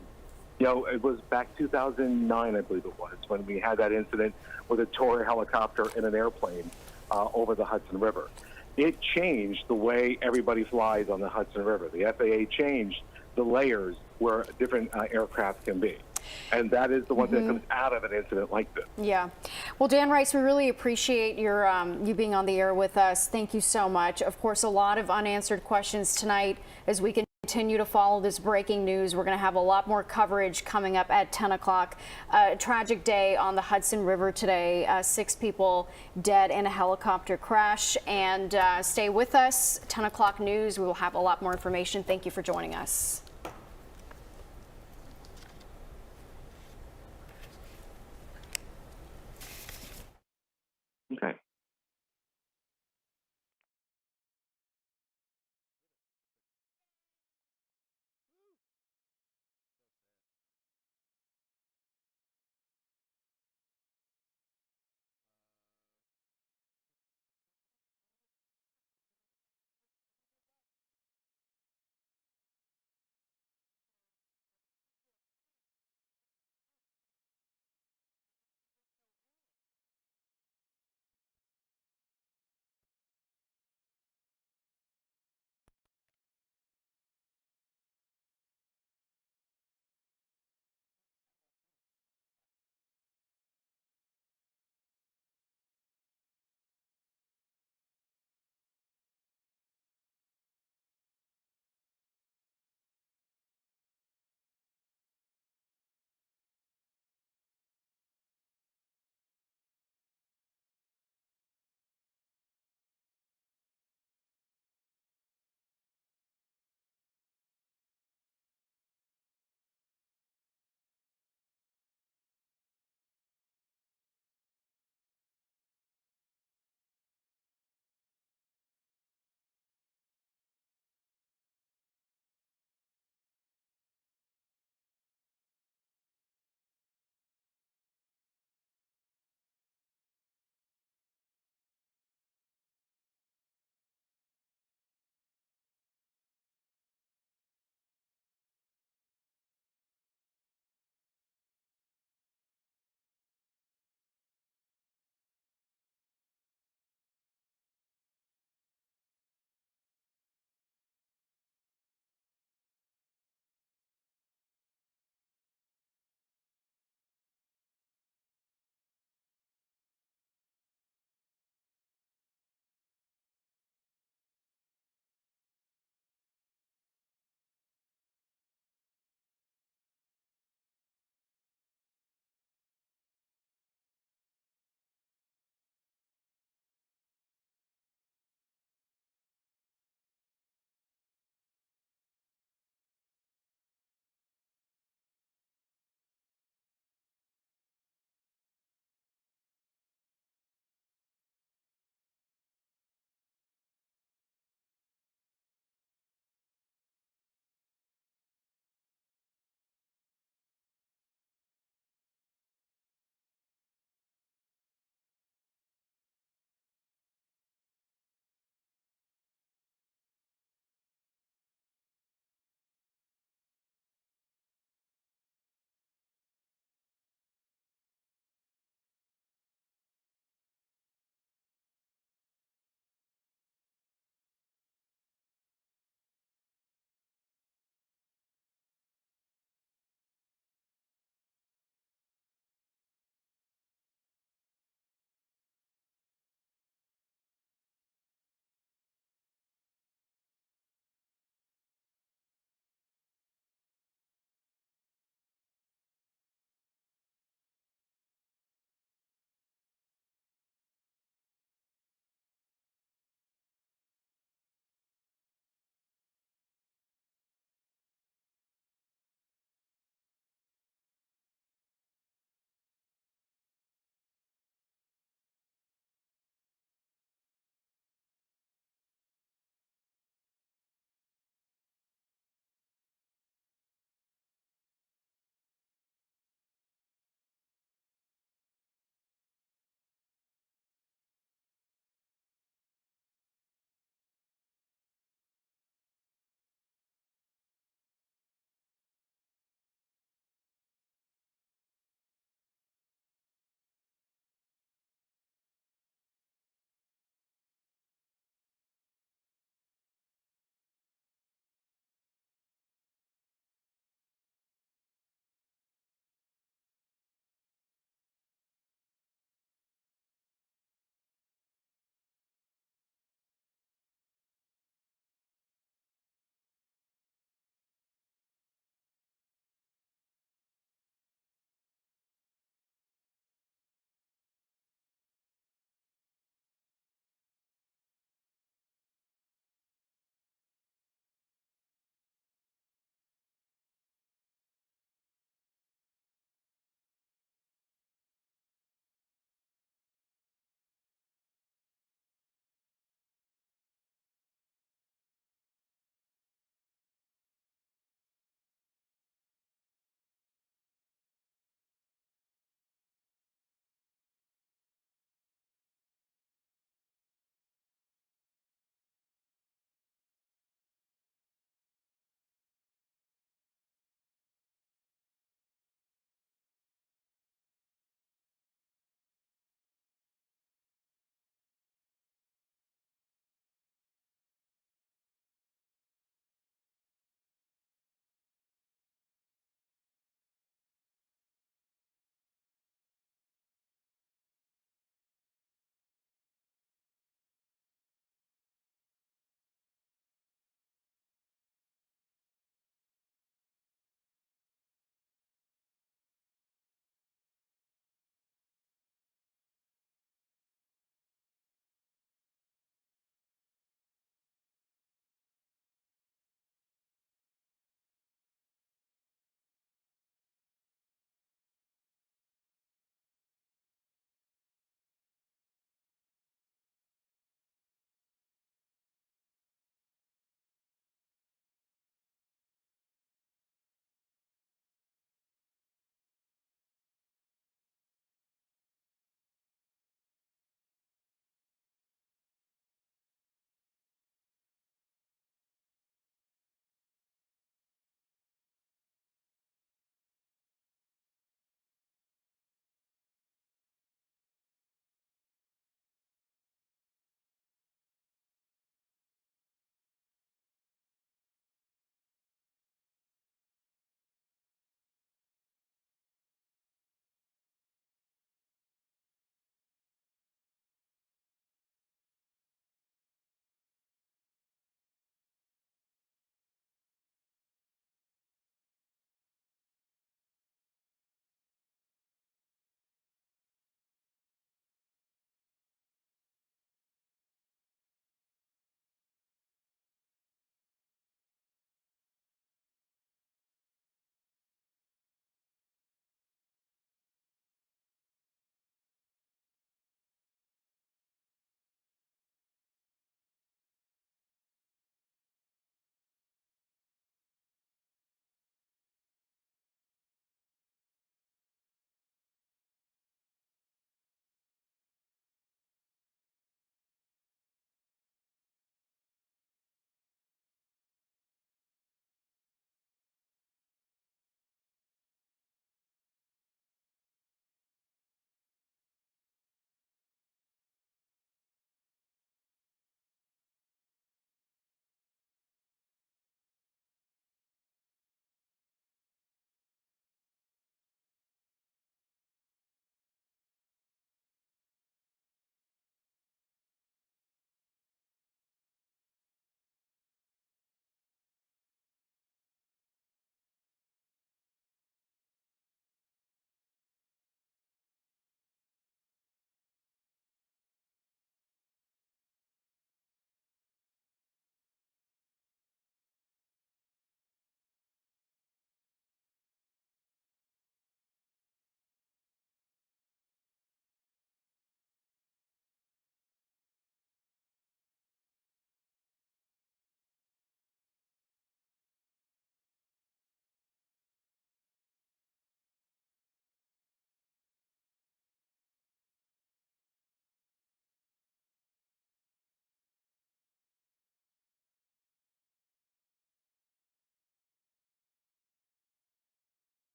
know, it was back 2009, I believe it was, when we had that incident with a tour helicopter and an airplane over the Hudson River. It changed the way everybody flies on the Hudson River. The FAA changed the layers where different aircraft can be. And that is the one that comes out of an incident like this. Yeah. Well, Dan Rice, we really appreciate your you being on the air with us. Thank you so much. Of course, a lot of unanswered questions tonight as we continue to follow this breaking news. We're going to have a lot more coverage coming up at 10 o'clock. Tragic day on the Hudson River today. 6 people dead in a helicopter crash. And stay with us. 10 o'clock news. We will have a lot more information. Thank you for joining us.